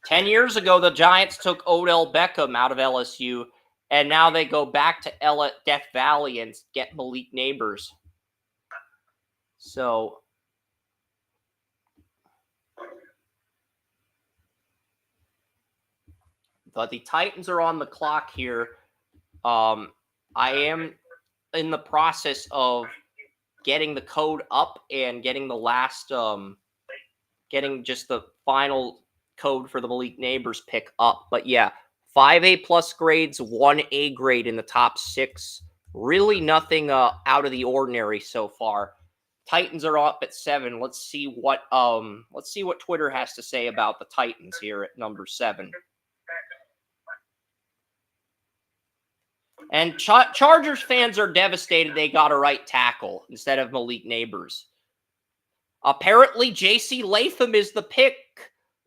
Ten years ago, the Giants took Odell Beckham out of LSU, and now they go back to Death Valley and get Malik Neighbors. So but the Titans are on the clock here. I am in the process of getting the code up and getting the last, getting just the final code for the Malik Neighbors pick up. But yeah, 5 A-plus grades, 1 A grade in the top 6. Really nothing out of the ordinary so far. Titans are up at 7. Let's see what Twitter has to say about the Titans here at number 7. And Chargers fans are devastated they got a right tackle instead of Malik Neighbors. Apparently, J.C. Latham is the pick.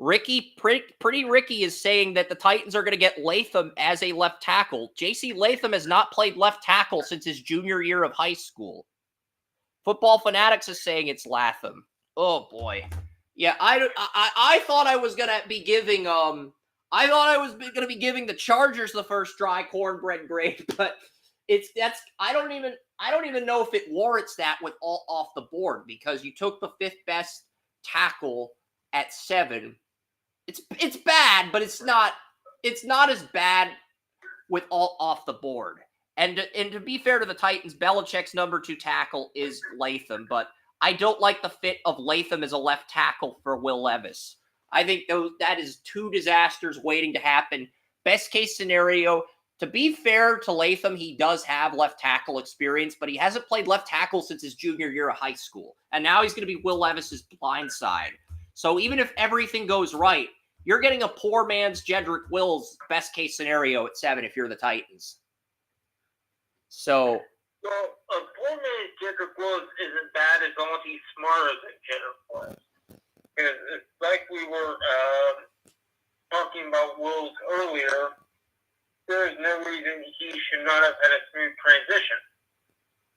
Pretty Ricky is saying that the Titans are going to get Latham as a left tackle. J.C. Latham has not played left tackle since his junior year of high school. Football Fanatics is saying it's Latham. Oh, boy. Yeah, I thought I was going to be giving the Chargers the first dry cornbread grade, but I don't even know if it warrants that with all off the board because you took the 5th best tackle at 7. It's bad, but it's not as bad with all off the board. And to be fair to the Titans, Belichick's number 2 tackle is Latham, but I don't like the fit of Latham as a left tackle for Will Levis. I think that is 2 disasters waiting to happen. Best case scenario, to be fair to Latham, he does have left tackle experience, but he hasn't played left tackle since his junior year of high school. And now he's going to be Will Levis's blind side. So even if everything goes right, you're getting a poor man's Jedrick Wills best case scenario at 7 if you're the Titans. So, well, a poor man's Jedrick Wills isn't bad as long as he's smarter than Jedrick Wills. Because it's like we were talking about Wills earlier, there is no reason he should not have had a smooth transition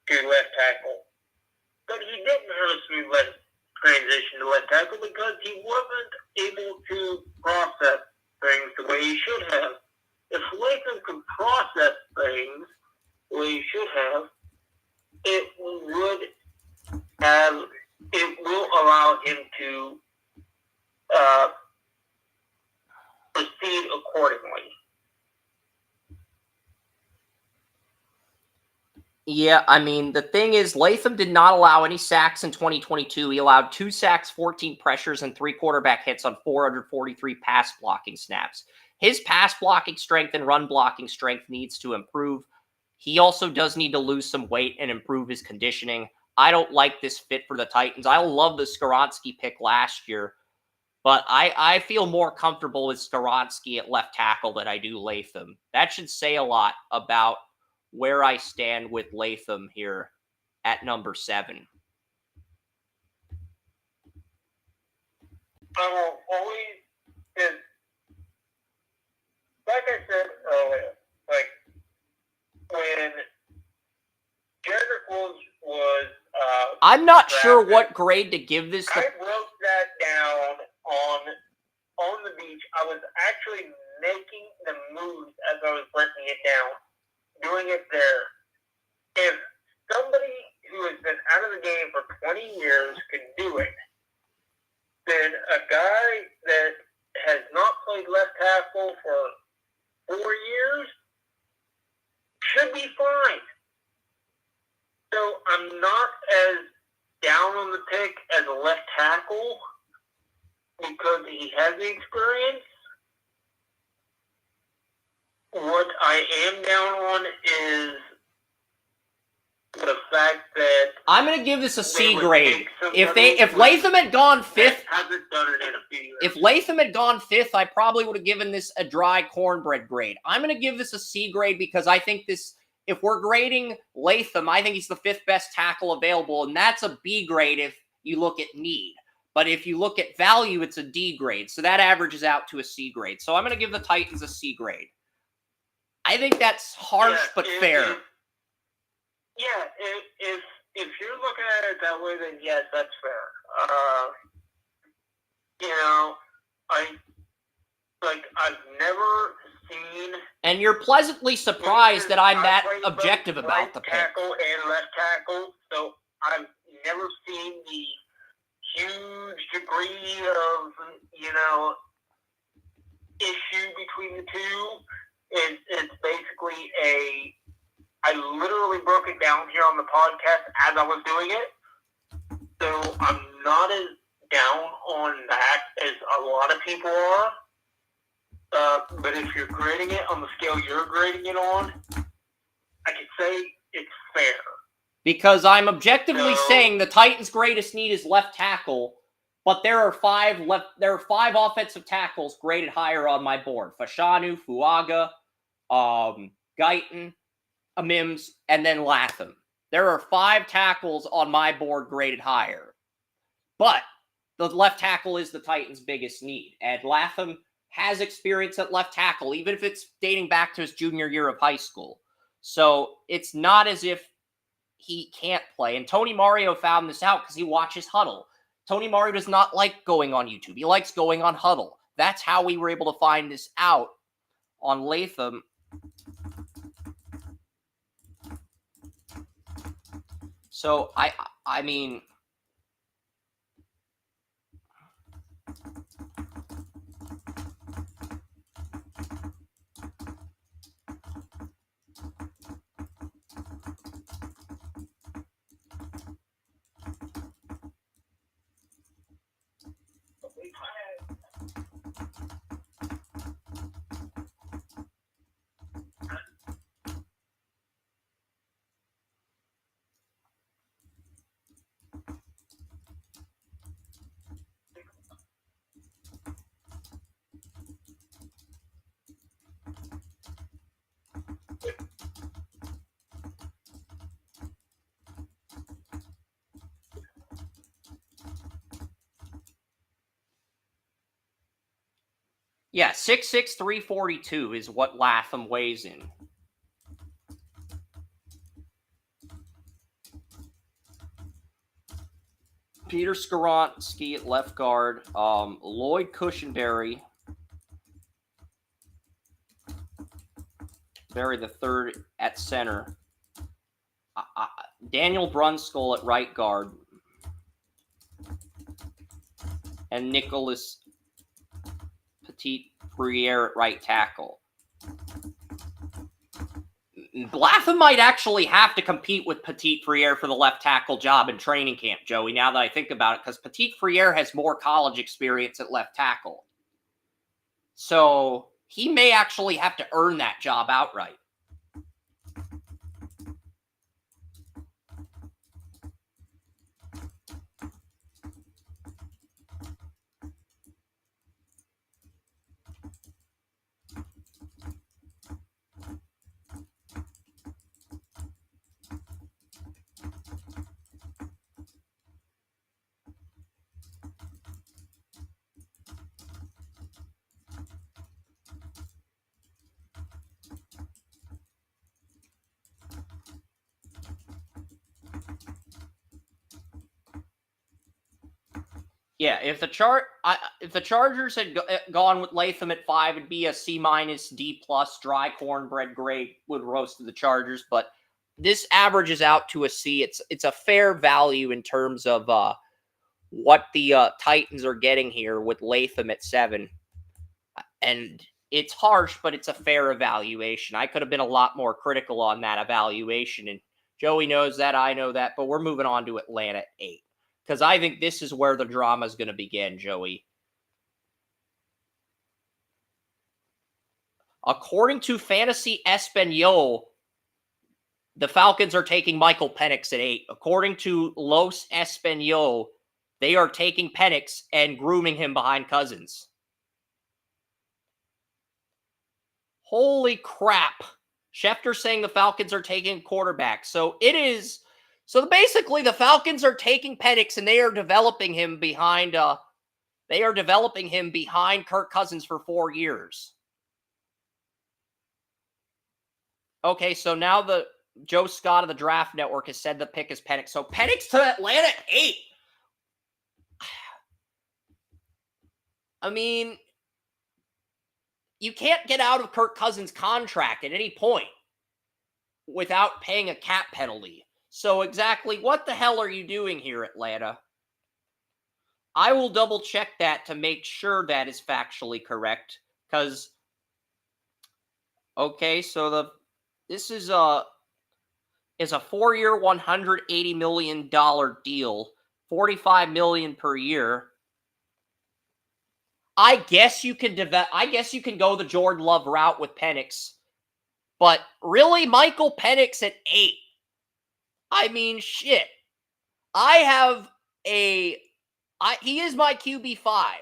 to left tackle. But he didn't have a smooth transition to left tackle because he wasn't able to process things the way he should have. If Latham could process things the way he should have, it will allow him to proceed accordingly. yeah, I mean, the thing is, Latham did not allow any sacks in 2022. He allowed 2 sacks, 14 pressures, and 3 quarterback hits on 443 pass blocking snaps. His pass blocking strength and run blocking strength needs to improve. He also does need to lose some weight and improve his conditioning. I don't like this fit for the Titans. I love the Skoronski pick last year, but I feel more comfortable with Skoronski at left tackle than I do Latham. That should say a lot about where I stand with Latham here at number 7. I will always, like I said earlier, like when Jedrick Wills was I'm not sure drafted, what grade to give this. I wrote that down on the beach. I was actually making the moves as I was writing it down, doing it there. If somebody who has been out of the game for 20 years can do it, then a guy that has not played left tackle for 4 years should be fine. So I'm not as down on the pick as a left tackle because he has the experience. What I am down on is the fact that I'm going to give this a C grade. If Latham had gone 5th, hasn't done it in a few years. if Latham had gone 5th, I probably would have given this a dry cornbread grade. I'm going to give this a C grade because I think this, if we're grading Latham, I think he's the 5th best tackle available, and that's a B grade if you look at need. But if you look at value, it's a D grade. So that averages out to a C grade. So I'm going to give the Titans a C grade. I think that's harsh but fair. If you're looking at it that way, then yes, that's fair. I've never seen. And you're pleasantly surprised that I'm that objective about the pick. Tackle and left tackle, so I've never seen the huge degree of issue between the two. It's basically I literally broke it down here on the podcast as I was doing it. So I'm not as down on that as a lot of people are. But if you're grading it on the scale you're grading it on, I could say it's fair. Because I'm objectively saying the Titans' greatest need is left tackle, but there are 5 offensive tackles graded higher on my board. Fashanu, Fuaga, Guyton, Mims, and then Latham. There are 5 tackles on my board graded higher. But the left tackle is the Titans' biggest need. And Latham has experience at left tackle, even if it's dating back to his junior year of high school. So it's not as if he can't play. And Tony Mario found this out because he watches Huddle. Tony Mario does not like going on YouTube. He likes going on Huddle. That's how we were able to find this out on Latham. So, I mean, Yeah, 6'6", 342 is what Latham weighs in. Peter Skoronski at left guard. Lloyd Cushenberry. Berry the third at center. Daniel Brunskill at right guard. And Nicholas Petit-Priere at right tackle. Latham might actually have to compete with Petit-Priere for the left tackle job in training camp, Joey, now that I think about it, because Petit-Priere has more college experience at left tackle. So he may actually have to earn that job outright. Yeah, if the Chargers had gone with Latham at 5, it'd be a C- D+ dry cornbread grade would roast to the Chargers. But this averages out to a C. It's a fair value in terms of what the Titans are getting here with Latham at 7, and it's harsh, but it's a fair evaluation. I could have been a lot more critical on that evaluation, and Joey knows that, I know that, but we're moving on to Atlanta at 8. Because I think this is where the drama is going to begin, Joey. According to Fantasy Espanol, the Falcons are taking Michael Penix at 8. According to Los Espanol, they are taking Penix and grooming him behind Cousins. Holy crap. Schefter saying the Falcons are taking quarterback. So basically the Falcons are taking Penix and they are developing him behind Kirk Cousins for 4 years. Okay, so now the Joe Scott of the Draft Network has said the pick is Penix. So Penix to Atlanta at 8. I mean, you can't get out of Kirk Cousins' contract at any point without paying a cap penalty. So exactly what the hell are you doing here, Atlanta? I will double check that to make sure that is factually correct. Because, okay, so this is a 4-year, $180 million deal, $45 million per year. I guess you can go the Jordan Love route with Penix, but really, Michael Penix at 8. I mean, shit. He is my QB 5.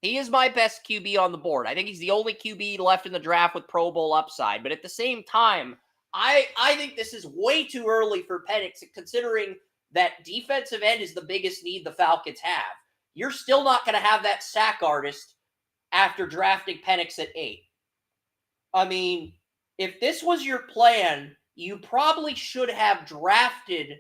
He is my best QB on the board. I think he's the only QB left in the draft with Pro Bowl upside. But at the same time, I think this is way too early for Penix, considering that defensive end is the biggest need the Falcons have. You're still not going to have that sack artist after drafting Penix at 8. I mean, if this was your plan, you probably should have drafted,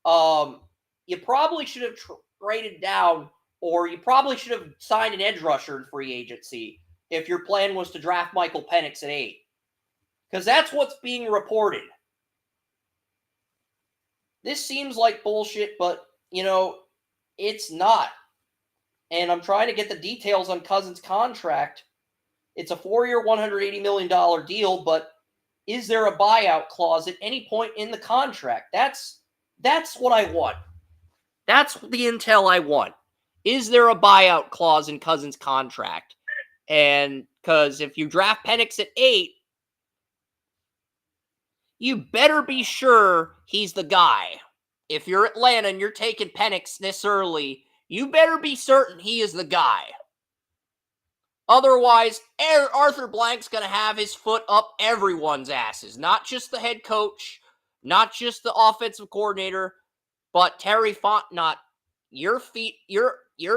you probably should have traded down, or you probably should have signed an edge rusher in free agency if your plan was to draft Michael Penix at 8. Because that's what's being reported. This seems like bullshit, but, it's not. And I'm trying to get the details on Cousins' contract. It's a 4-year, $180 million deal, but is there a buyout clause at any point in the contract? That's what I want. That's the intel I want. Is there a buyout clause in Cousins' contract? And because if you draft Penix at 8, you better be sure he's the guy. If you're Atlanta and you're taking Penix this early, you better be certain he is the guy. Otherwise, Arthur Blank's going to have his foot up everyone's asses. Not just the head coach, not just the offensive coordinator, but Terry Fontenot. You're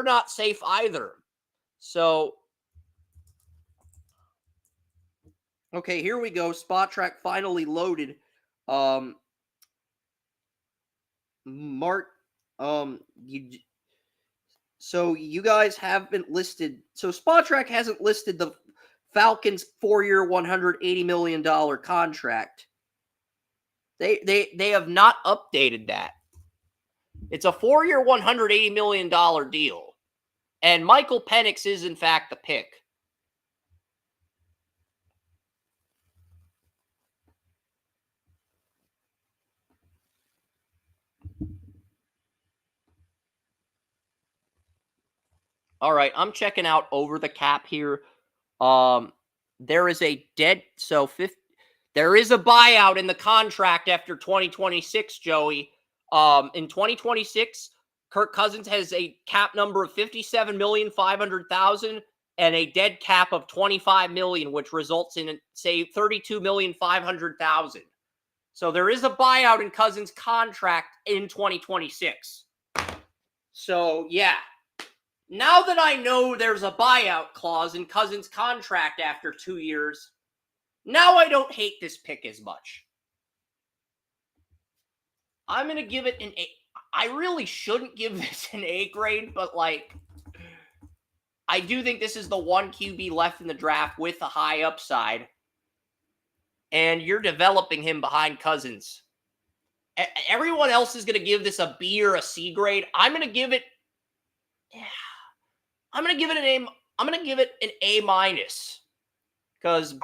not safe either. So, Okay, here we go. Spot Track finally loaded. Mark, so you guys haven't listed. So Spot Track hasn't listed the Falcons' 4-year, $180 million contract. They have not updated that. It's a 4-year, $180 million deal. And Michael Penix is, in fact, the pick. All right, I'm checking out over the cap here. There is a there is a buyout in the contract after 2026, Joey. In 2026, Kirk Cousins has a cap number of $57,500,000 and a dead cap of $25 million, which results in, say, $32,500,000. So there is a buyout in Cousins' contract in 2026. So, yeah. Now that I know there's a buyout clause in Cousins' contract after 2 years, now I don't hate this pick as much. I'm going to give it an A. I really shouldn't give this an A grade, but like, I do think this is the one QB left in the draft with a high upside. And you're developing him behind Cousins. Everyone else is going to give this a B or a C grade. I'm going to give it an A. I'm going to give it an A minus because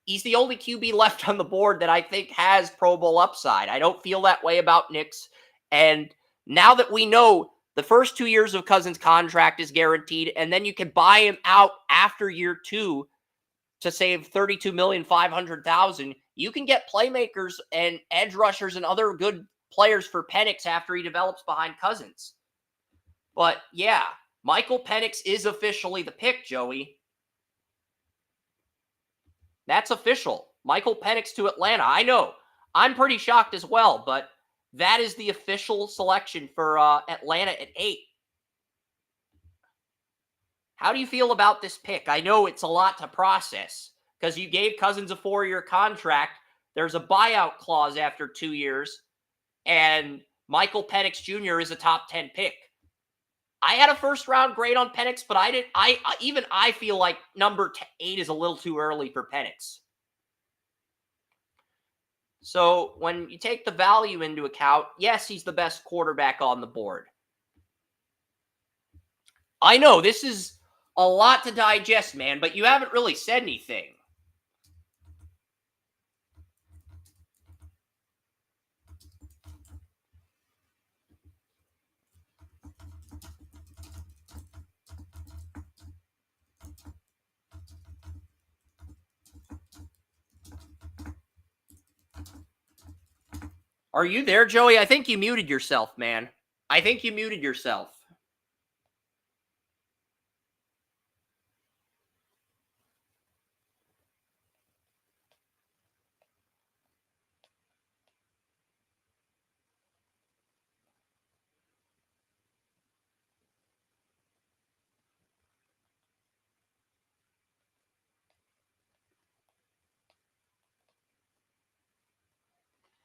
he's the only QB left on the board that I think has Pro Bowl upside. I don't feel that way about Nix. And now that we know the first 2 years of Cousins' contract is guaranteed, and then you can buy him out after year 2 to save $32,500,000, you can get playmakers and edge rushers and other good players for Penix after he develops behind Cousins. But yeah, Michael Penix is officially the pick, Joey. That's official. Michael Penix to Atlanta. I know. I'm pretty shocked as well, but that is the official selection for Atlanta at 8. How do you feel about this pick? I know it's a lot to process because you gave Cousins a 4-year contract. There's a buyout clause after 2 years, and Michael Penix Jr. is a top 10 pick. I had a first-round grade on Penix, but I feel like number 8 is a little too early for Penix. So when you take the value into account, yes, he's the best quarterback on the board. I know, this is a lot to digest, man, but you haven't really said anything. Are you there, Joey? I think you muted yourself, man. I think you muted yourself.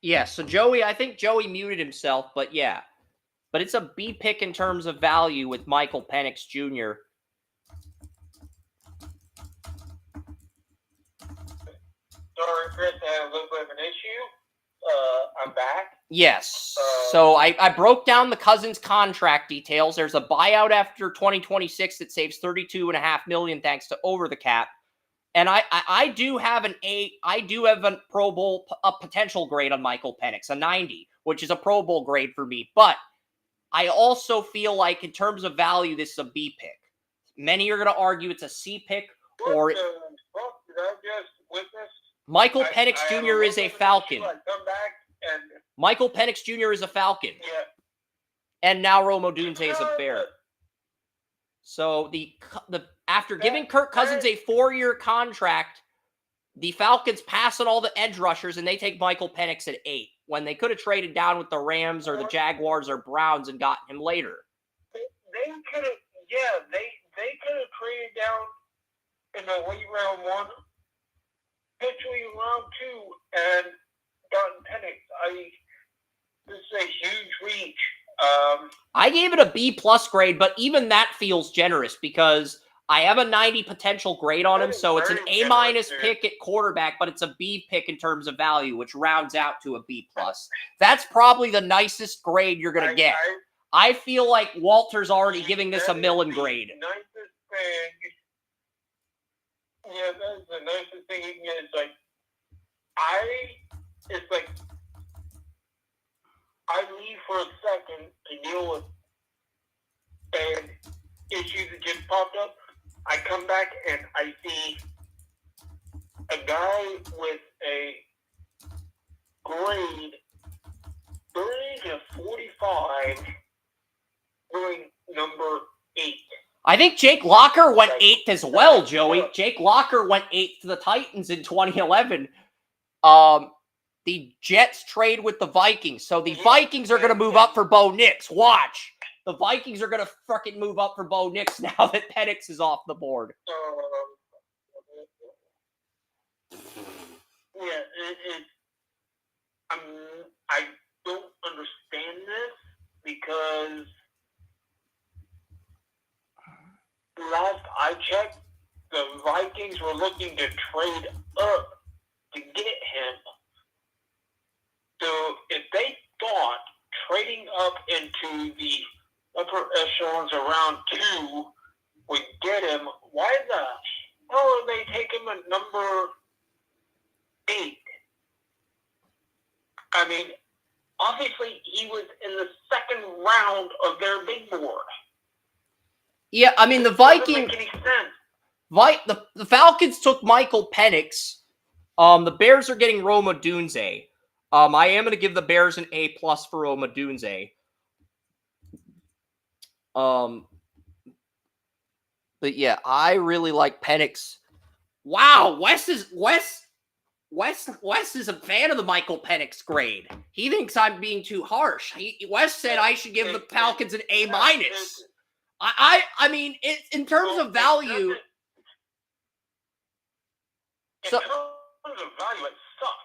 Yeah, so Joey, I think Joey muted himself, but yeah. But it's a B pick in terms of value with Michael Penix Jr. Sorry, Chris, I had a little bit of an issue. I'm back. Yes. So I broke down the Cousins contract details. There's a buyout after 2026 that saves $32.5 million thanks to over the cap. And I do have a Pro Bowl a potential grade on Michael Penix, a 90, which is a Pro Bowl grade for me. But I also feel like in terms of value, this is a B pick. Many are going to argue it's a C pick or. What the fuck did I just witness? Michael Penix Jr. is a Falcon. Come back and Michael Penix Jr. is a Falcon. yeah. And now Rome Odunze is a Bear. So the after giving Kirk Cousins a 4-year contract, the Falcons pass on all the edge rushers and they take Michael Penix at 8 when they could have traded down with the Rams or the Jaguars or Browns and gotten him later. They could have, they could have traded down in the late round 1 potentially round 2 and gotten Penix. This is a huge reach. I gave it a B plus grade, but even that feels generous because I have a 90 potential grade on him, so it's an A minus pick at quarterback, but it's a B pick in terms of value, which rounds out to a B plus. That's probably the nicest grade you're gonna get. I feel like Walter's already giving this a Millen grade. Nicest thing. Yeah, that's the nicest thing you can get. It's like I leave for a second to deal with an issue that just popped up. I come back and I see a guy with a grade 30 to 45 going number 8. I think Jake Locker went 8th as well, Joey. Jake Locker went 8th to the Titans in 2011. The Jets trade with the Vikings, so the Vikings are going to move up for Bo Nix. Watch. The Vikings are going to freaking move up for Bo Nix now that Penix is off the board. Yeah, I don't understand this because last I checked, the Vikings were looking to trade up to get him. So if they thought trading up into the upper echelons around 2 would get him, why the hell would they take him at number 8? I mean, obviously he was in the second round of their big board. Yeah, I mean, the Vikings... Doesn't make any sense. The Falcons took Michael Penix. The Bears are getting Roma Dunze. I am going to give the Bears an A+ for Roma Dunze. But yeah, I really like Penix. Wow, Wes is a fan of the Michael Penix grade. He thinks I'm being too harsh. Wes said I should give the Falcons an A-. I mean, in terms of value. In terms of value, it sucks.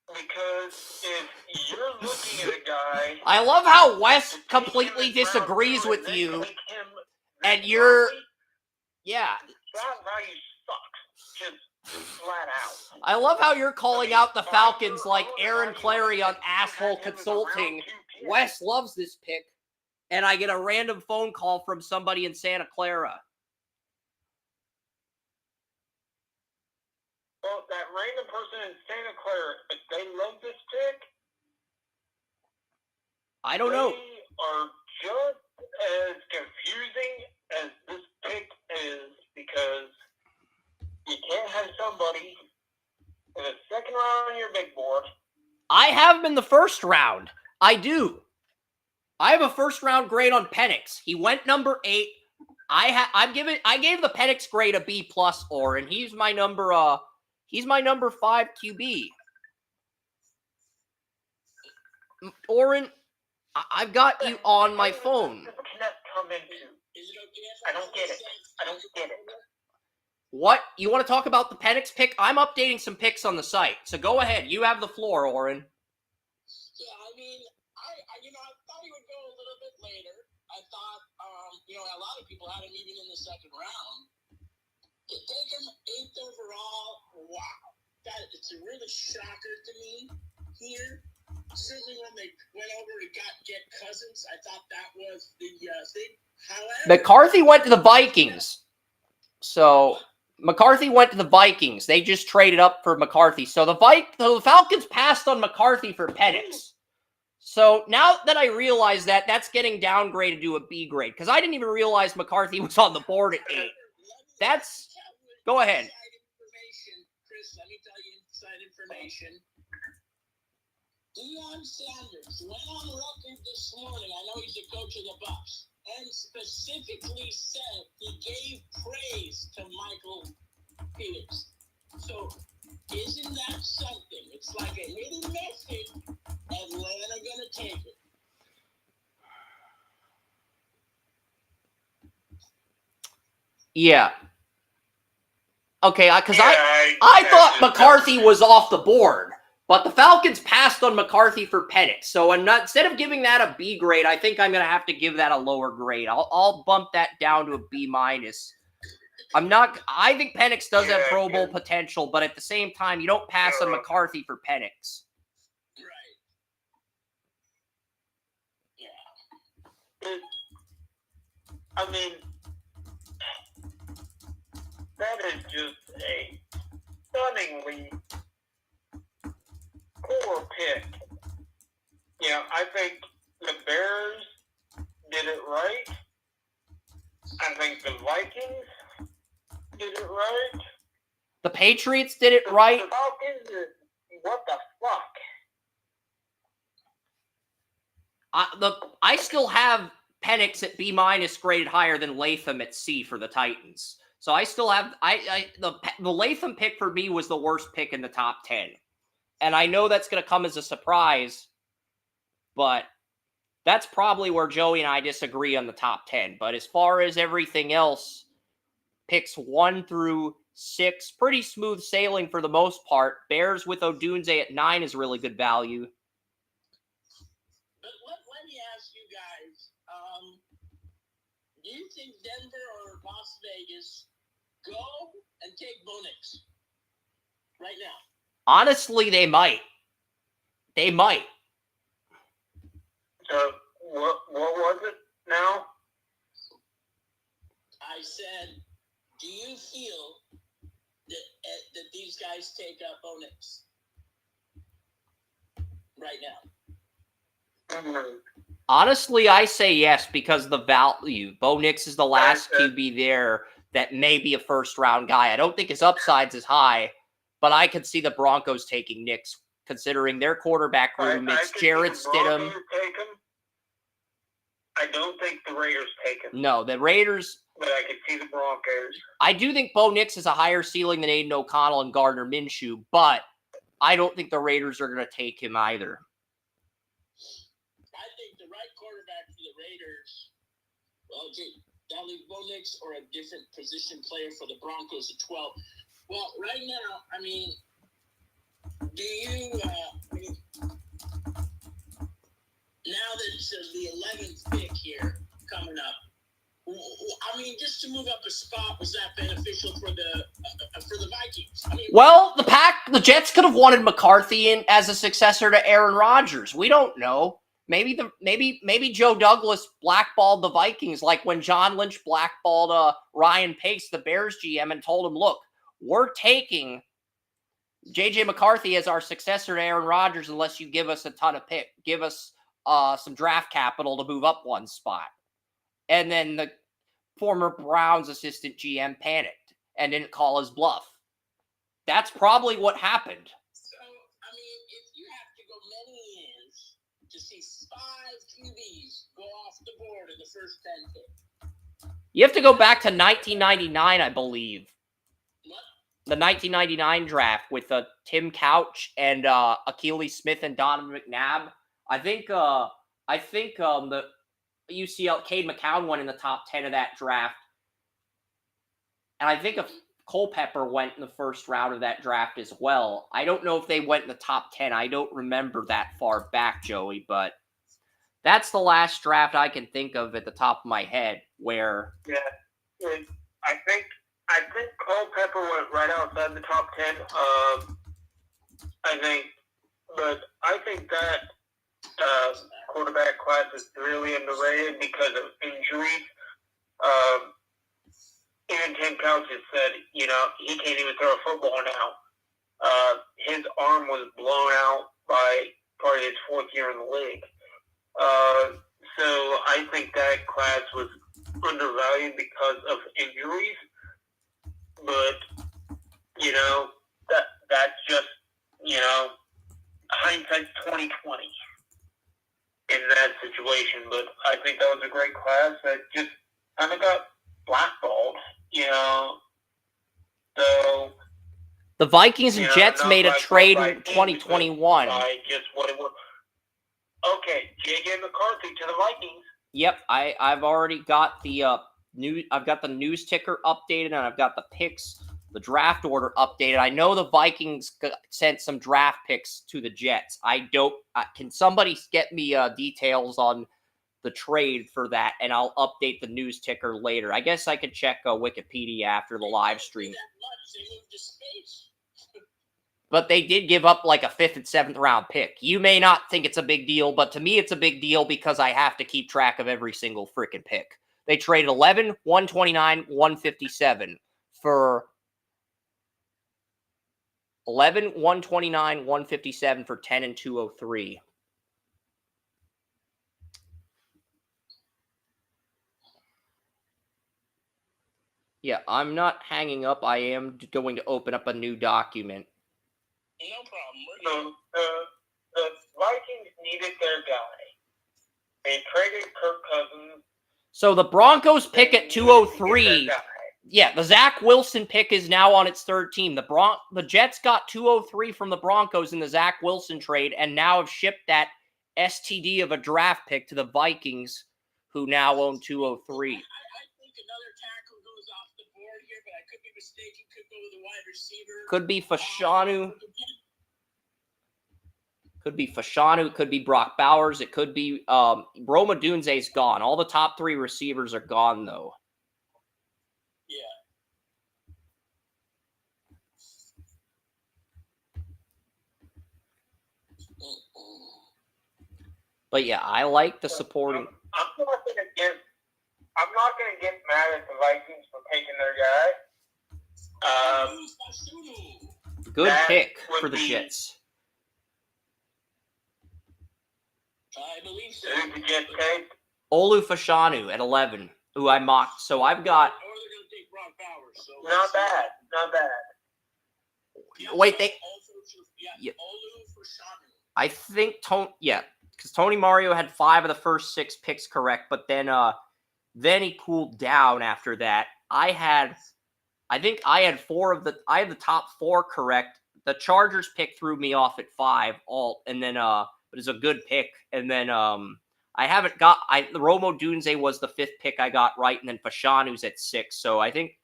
Because if you're looking at a guy... I love how Wes completely disagrees with you. And you're... Yeah. That value sucks. Just flat out. I love how you're calling out the Falcons like Aaron Clary on Asshole Consulting. Wes loves this pick. And I get a random phone call from somebody in Santa Clara. Well, that random person in Santa Clara, if they love this pick, I don't know. They are just as confusing as this pick is because you can't have somebody in the second round on your big board. I have him in the first round. I do. I have a first round grade on Penix. He went number 8. I gave the Penix grade a B+, Oren. He's my number 5 QB. Oren, I've got you on my phone. I don't get it. What? You want to talk about the Penix pick? I'm updating some picks on the site. So go ahead. You have the floor, Oren. Yeah, I mean, I thought he would go a little bit later. I thought, a lot of people had him even in the second round. To take him 8th overall, wow. It's a really shocker to me here. Certainly when they went over to get Cousins, I thought that was the thing. However, McCarthy went to the Vikings. So McCarthy went to the Vikings. They just traded up for McCarthy. So the Falcons passed on McCarthy for Penix. So now that I realize that, that's getting downgraded to a B grade. Because I didn't even realize McCarthy was on the board at 8. That's... Go ahead. Chris, let me tell you inside information. Deion Sanders went on record this morning, I know he's the coach of the Bucs, and specifically said he gave praise to Michael Penix. So, isn't that something? It's like a hidden message. Atlanta gonna take it. Yeah. Okay, because I I thought McCarthy was off the board, but the Falcons passed on McCarthy for Penix. So instead of giving that a B grade, I think I'm going to have to give that a lower grade. I'll bump that down to a B minus. I think Penix does have Pro Bowl potential, but at the same time, you don't pass on McCarthy for Penix. Right. I mean, that is just a stunningly poor pick. Yeah, I think the Bears did it right. I think the Vikings did it right. The Patriots did it right. The Falcons, what the fuck? I still have Penix at B minus graded higher than Latham at C for the Titans. So I still have the Latham pick for me was the worst pick in the top 10. And I know that's going to come as a surprise, but that's probably where Joey and I disagree on the top 10. But as far as everything else, picks 1 through 6, pretty smooth sailing for the most part. Bears with Odunze at 9 is really good value. But let me ask you guys, do you think Denver or Las Vegas go and take Bo Nix right now? Honestly, they might. They might. So, what was it now? I said, do you feel that these guys take up Bo Nix right now? Mm-hmm. Honestly, I say yes because the value. Bo Nix is the last QB there that may be a first-round guy. I don't think his upside's as high, but I could see the Broncos taking Nix, considering their quarterback room. It's Jarrett Stidham. I don't think the Raiders take him. No, the Raiders. But I could see the Broncos. I do think Bo Nix has a higher ceiling than Aiden O'Connell and Gardner Minshew, but I don't think the Raiders are going to take him either. I think the right quarterback for the Raiders, that'll leave Bo Nix or a different position player for the Broncos at 12. Well, right now, I mean, do you, now that it's the 11th pick here coming up, I mean, just to move up a spot, was that beneficial for the Vikings? I mean, well, the Jets could have wanted McCarthy in as a successor to Aaron Rodgers. We don't know. Maybe Joe Douglas blackballed the Vikings like when John Lynch blackballed Ryan Pace, the Bears GM, and told him, "Look, we're taking JJ McCarthy as our successor to Aaron Rodgers unless you give us a ton of give us some draft capital to move up one spot." And then the former Browns assistant GM panicked and didn't call his bluff. That's probably what happened. So, I mean, if you have to go many years to see 5 QBs go off the board in the first 10 picks. You have to go back to 1999, I believe. What? The 1999 draft with Tim Couch and Achilles Smith and Donovan McNabb. I think the UCL Cade McCown went in the top 10 of that draft. And I think Culpepper went in the first round of that draft as well. I don't know if they went in the top 10. I don't remember that far back, Joey, but that's the last draft I can think of at the top of my head where... Yeah, I think Culpepper went right outside the top 10. I think that quarterback class is really underrated because of injuries. Even Tim Couch has said, he can't even throw a football now. His arm was blown out by part of his 4th year in the league. So I think that class was undervalued because of injuries. But, that's just, hindsight's 20/20 in that situation. But I think that was a great class that just kind of got blackballed, So the Vikings and Jets made a trade in 2021. Just what it was. Okay, JJ McCarthy to the Vikings. Yep, I've already got the I've got the news ticker updated and I've got the picks the draft order updated. I know the Vikings sent some draft picks to the Jets. I don't. Can somebody get me details on the trade for that, and I'll update the news ticker later. I guess I could check Wikipedia after the live stream. But they did give up like a 5th and 7th round pick. You may not think it's a big deal, but to me it's a big deal because I have to keep track of every single freaking pick. They traded 11, 129, 157 for 11, 129, 157 for 10 and 203. Yeah, I'm not hanging up. I am going to open up a new document. No problem. The Vikings needed their guy. They traded Kirk Cousins. So the Broncos pick at 203. Yeah, the Zach Wilson pick is now on its third team. The Jets got 203 from the Broncos in the Zach Wilson trade and now have shipped that STD of a draft pick to the Vikings, who now own 203. I think another tackle goes off the board here, but I could be mistaken. Could go with a wide receiver. Could be Fashanu. Could be Fashanu. Could be Brock Bowers. It could be Rome Odunze's gone. All the top 3 receivers are gone, though. Yeah. But yeah, I like the supporting. I'm not gonna get mad at the Vikings for taking their guy. Good pick for the Jets. I believe so. Who's the Jets take? Olu Fashanu at 11, who I mocked. So I've got. Or they're going to take Brock Bowers. So Not bad. Not bad. Wait, they. Yeah. Olu Fashanu. I think because Tony Mario had 5 of the first 6 picks correct, but then he cooled down after that. I think I had the top 4 correct. The Chargers pick threw me off at 5 and then but it's a good pick. And then I haven't got Romo Dunze was the 5th pick I got right, and then Fashanu's at 6. So I think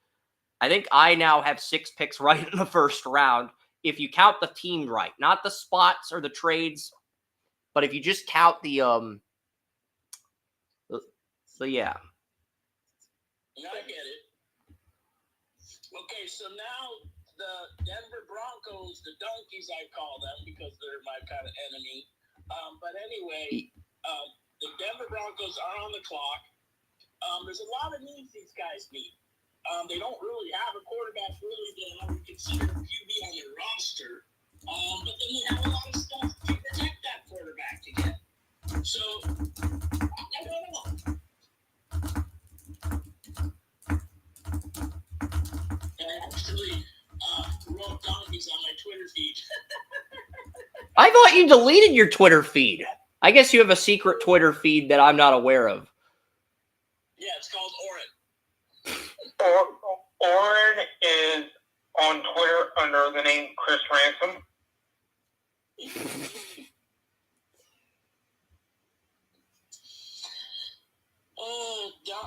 I now have 6 picks right in the first round. If you count the team right, not the spots or the trades, but if you just count the yeah. Yeah, I get it. Okay, so now the Denver Broncos, the donkeys I call them because they're my kind of enemy. But anyway, the Denver Broncos are on the clock. There's a lot of needs these guys need. They don't really have a quarterback really that I would consider a QB on their roster. But then they have a lot of stuff to protect that quarterback to get. So, I don't know. I actually wrote donkeys on my Twitter feed. I thought you deleted your Twitter feed. I guess you have a secret Twitter feed that I'm not aware of. Yeah, it's called Oren. Oren is on Twitter under the name Chris Ransom.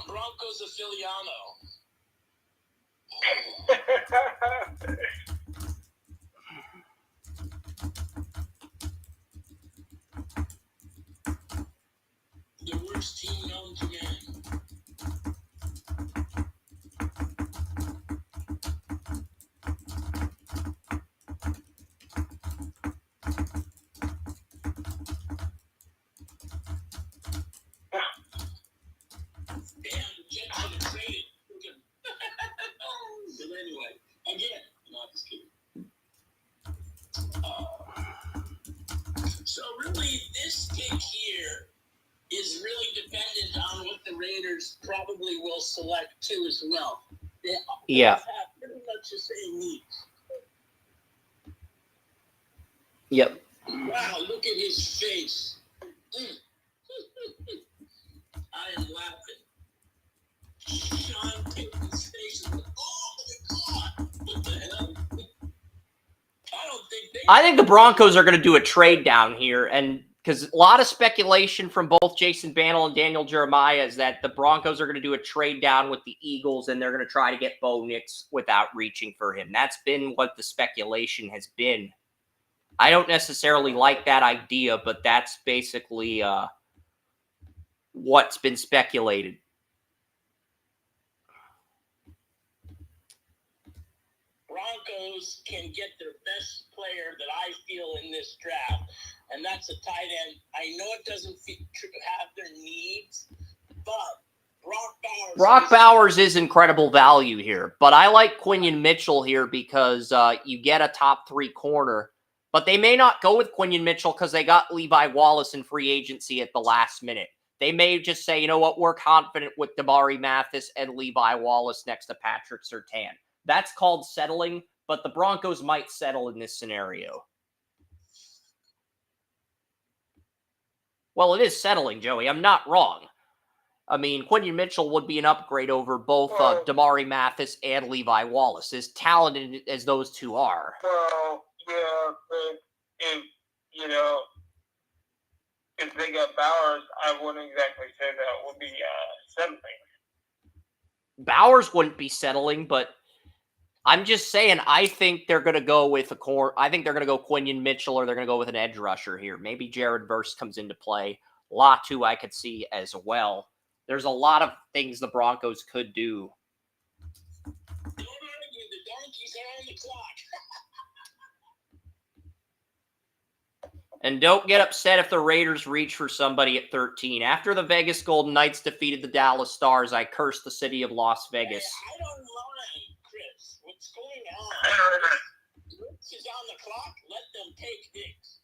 Broncos Affiliano. The worst team known to man. So really, this pick here is really dependent on what the Raiders probably will select too as well. They Yeah. have pretty much the same needs. Yep. Wow, look at his face. I am laughing. Sean Payton's face is like, oh my God, what the hell? I don't think I think the Broncos are going to do a trade down here, and because a lot of speculation from both Jason Bannell and Daniel Jeremiah is that the Broncos are going to do a trade down with the Eagles and they're going to try to get Bo Nix without reaching for him. That's been what the speculation has been. I don't necessarily like that idea, but that's basically what's been speculated. Broncos can get their best player that I feel in this draft, and that's a tight end. I know it doesn't have their needs, but Brock Bowers is incredible value here, but I like Quinion Mitchell here because you get a top 3 corner, but they may not go with Quinion Mitchell because they got Levi Wallace in free agency at the last minute. They may just say, you know what, we're confident with Damari Mathis and Levi Wallace next to Patrick Surtain. That's called settling, but the Broncos might settle in this scenario. Well, it is settling, Joey. I'm not wrong. I mean, Quinion Mitchell would be an upgrade over both Damari Mathis and Levi Wallace, as talented as those two are. Well, yeah, but if they got Bowers, I wouldn't exactly say that would be settling. Bowers wouldn't be settling, but I'm just saying, I think they're going to go with I think they're going to go Quinion Mitchell, or they're going to go with an edge rusher here. Maybe Jared Verse comes into play. Latu I could see as well. There's a lot of things the Broncos could do. Don't argue. The donkeys are on the clock. And don't get upset if the Raiders reach for somebody at 13. After the Vegas Golden Knights defeated the Dallas Stars, I cursed the city of Las Vegas. Hey, I don't mind, Chris. What's going on? Nix is on the clock. Let them take Nix.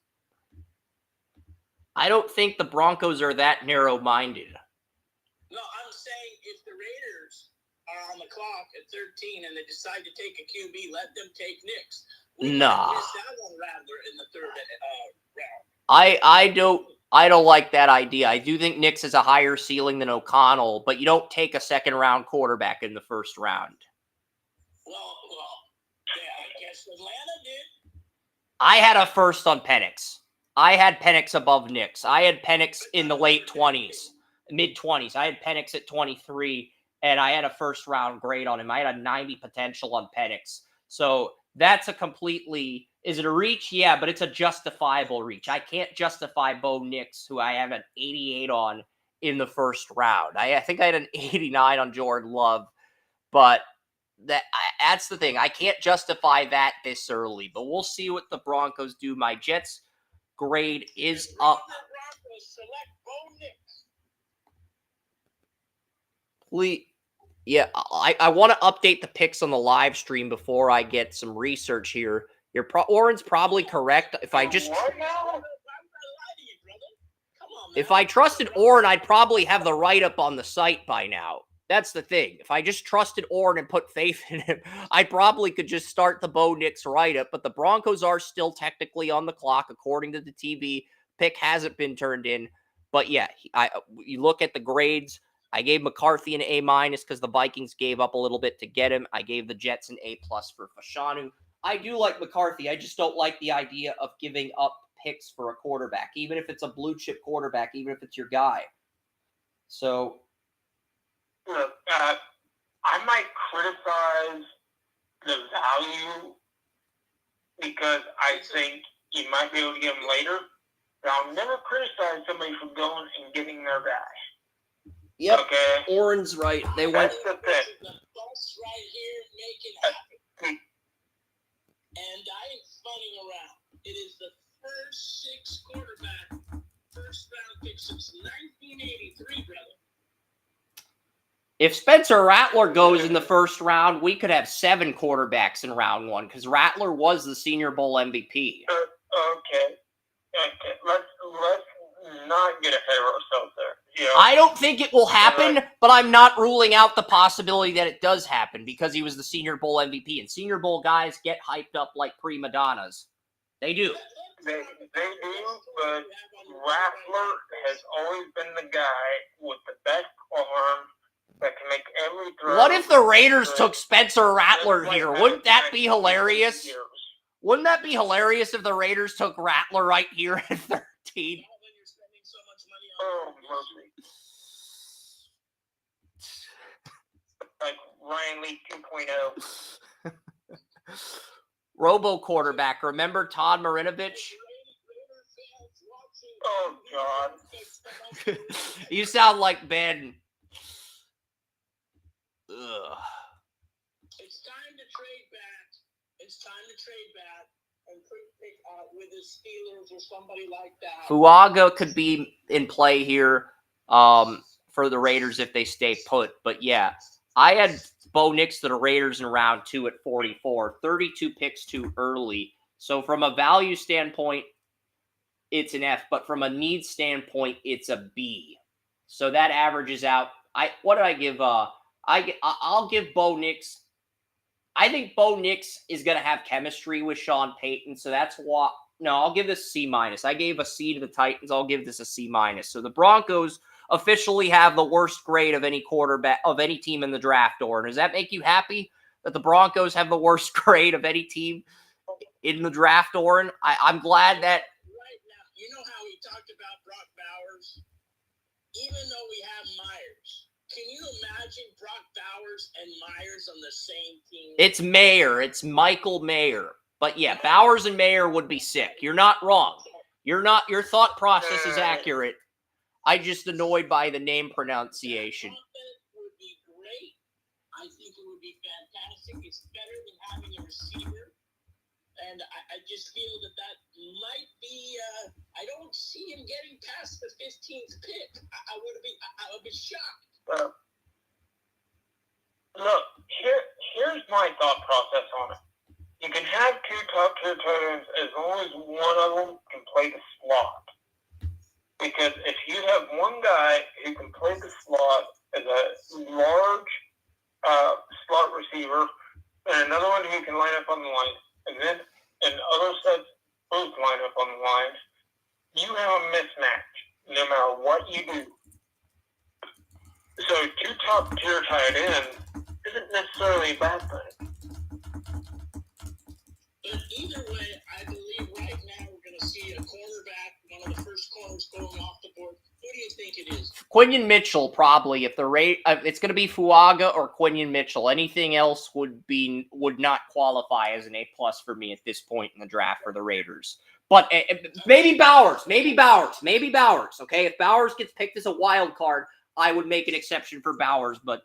I don't think the Broncos are that narrow-minded. No, I'm saying if the Raiders are on the clock at 13 and they decide to take a QB, let them take Nix. Nah. Miss out on Rattler in the third round. I don't like that idea. I do think Nix has a higher ceiling than O'Connell, but you don't take a second-round quarterback in the first round. Well, yeah, I guess Atlanta did. I had a first on Penix. I had Penix above Nix. I had Penix in the late 20s, mid-20s. I had Penix at 23, and I had a first-round grade on him. I had a 90 potential on Penix. So that's a completely... Is it a reach? Yeah, but it's a justifiable reach. I can't justify Bo Nix, who I have an 88 on in the first round. I think I had an 89 on Jordan Love, but that's the thing. I can't justify that this early, but we'll see what the Broncos do. My Jets grade is up. Please. Yeah, I want to update the picks on the live stream before I get some research here. Oren's probably correct. If I trusted Oren, I'd probably have the write-up on the site by now. That's the thing. If I just trusted Oren and put faith in him, I probably could just start the Bo Nix write-up. But the Broncos are still technically on the clock, according to the TV. Pick hasn't been turned in. But yeah, you look at the grades. I gave McCarthy an A- because the Vikings gave up a little bit to get him. I gave the Jets an A+ for Fashanu. I do like McCarthy. I just don't like the idea of giving up picks for a quarterback, even if it's a blue chip quarterback, even if it's your guy. So, look, I might criticize the value because I think you might be able to get him later, but I'll never criticize somebody for going and getting their guy. Yep. Okay. Oren's right. They went. That's the thing. The boss right here, make it happen. And I ain't funning around. It is the first 6 quarterback first round pick since 1983, brother. If Spencer Rattler goes in the first round, we could have 7 quarterbacks in round 1 because Rattler was the Senior Bowl MVP. Okay. Let's not get ahead of ourselves there. You know? I don't think it will happen, but I'm not ruling out the possibility that it does happen because he was the Senior Bowl MVP, and Senior Bowl guys get hyped up like prima donnas. They do. They do, but Rattler has always been the guy with the best arm that can make every throw. What if the Raiders took Spencer Rattler here? Wouldn't that be hilarious? Wouldn't that be hilarious if the Raiders took Rattler right here at 13? Oh, mercy. Like Ryan Lee 2.0. Robo quarterback. Remember Todd Marinovich? Oh, God. You sound like Ben. Ugh. It's time to trade back. It's time to trade back and pick with the Steelers or somebody like that. Fuaga could be in play here for the Raiders if they stay put. But yeah, I had Bo Nix to the Raiders in round 2 at 44. 32 picks too early. So from a value standpoint, it's an F. But from a need standpoint, it's a B. So that averages out. What did I give? I'll give Bo Nix. I think Bo Nix is going to have chemistry with Sean Payton. So that's why. No, I'll give this C-. I gave a C to the Titans. I'll give this a C-. So the Broncos officially have the worst grade of any quarterback of any team in the draft. Or does that make you happy that the Broncos have the worst grade of any team in the draft, Oren? I'm glad that. Right now, you know how we talked about Brock Bowers? Even though we have Myers, can you imagine Brock Bowers and Myers on the same team? It's Mayer. It's Michael Mayer. But yeah, Bowers and Mayer would be sick. You're not wrong. Your thought process is accurate. I just annoyed by the name pronunciation. That would be great. I think it would be fantastic. It's better than having a receiver. And I just feel that might be. I don't see him getting past the 15th pick. I would be shocked. Look, here's my thought process on it. You can have two top tier tight ends as long as one of them can play the slot. Because if you have one guy who can play the slot as a large slot receiver, and another one who can line up on the line, and then other sets both line up on the lines, you have a mismatch no matter what you do. So two top tier tight ends isn't necessarily a bad thing. But either way, I believe right now we're going to see a cornerback, one of the first corners going off the board. Who do you think it is? Quinion Mitchell, probably. If the rate, it's going to be Fuaga or Quinion Mitchell. Anything else would not qualify as an A+ for me at this point in the draft for the Raiders. But maybe Bowers. Okay, if Bowers gets picked as a wild card, I would make an exception for Bowers. But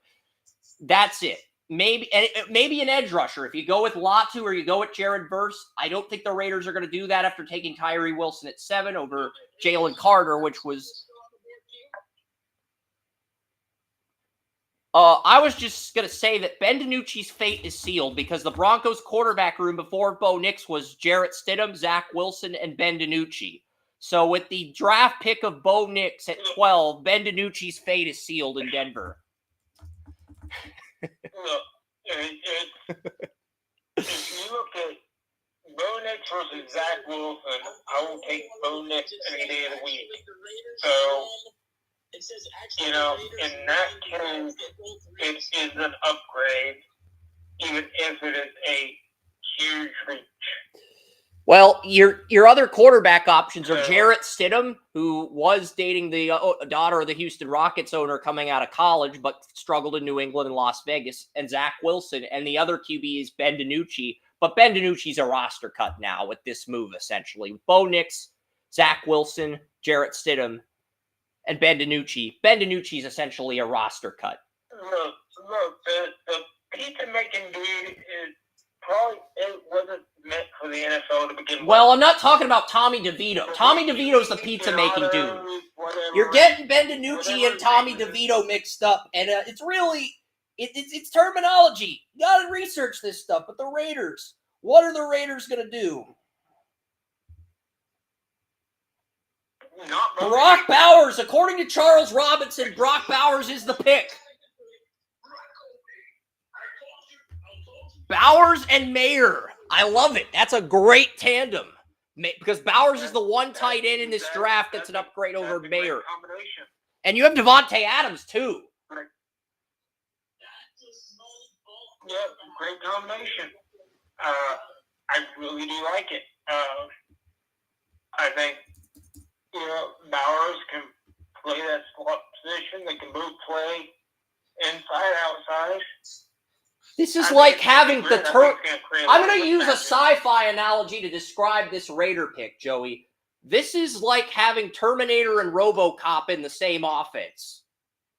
that's it. Maybe an edge rusher. If you go with Latu or you go with Jared Verse, I don't think the Raiders are going to do that after taking Tyree Wilson at 7 over Jalen Carter, which was. I was just going to say that Ben DiNucci's fate is sealed because the Broncos quarterback room before Bo Nix was Jarrett Stidham, Zach Wilson, and Ben DiNucci. So with the draft pick of Bo Nix at 12, Ben DiNucci's fate is sealed in Denver. Look, if you look at Bo Nix versus Zach Wilson, I will take Bo Nix any day of the week. So, in that case, it is an upgrade, even if it is a huge reach. Well, your other quarterback options are Jarrett Stidham, who was dating the daughter of the Houston Rockets owner coming out of college, but struggled in New England and Las Vegas, and Zach Wilson. And the other QB is Ben DiNucci. But Ben DiNucci's a roster cut now with this move, essentially. Bo Nix, Zach Wilson, Jarrett Stidham, and Ben DiNucci. Ben DiNucci's essentially a roster cut. Look, the pizza-making dude is probably it wasn't meant for the NFL to begin with. Well, I'm not talking about Tommy DeVito. Tommy DeVito's the pizza-making dude. You're getting Ben DiNucci and Tommy DeVito mixed up, and it's really it's terminology. You got to research this stuff. But the Raiders, what are the Raiders going to do? Brock Bowers, according to Charles Robinson, Brock Bowers is the pick. Bowers and Mayer. I love it. That's a great tandem. Because Bowers is the one tight end in this draft that's an upgrade over Mayer. And you have Devontae Adams, too. Yeah, great combination. I really do like it. I think, Bowers can play that slot position. They can both play inside, outside. This is I like think it's gonna be having the great. I think turn. it's gonna create I'm lot going of to use a matches. sci-fi analogy to describe this Raider pick, Joey. This is like having Terminator and RoboCop in the same offense.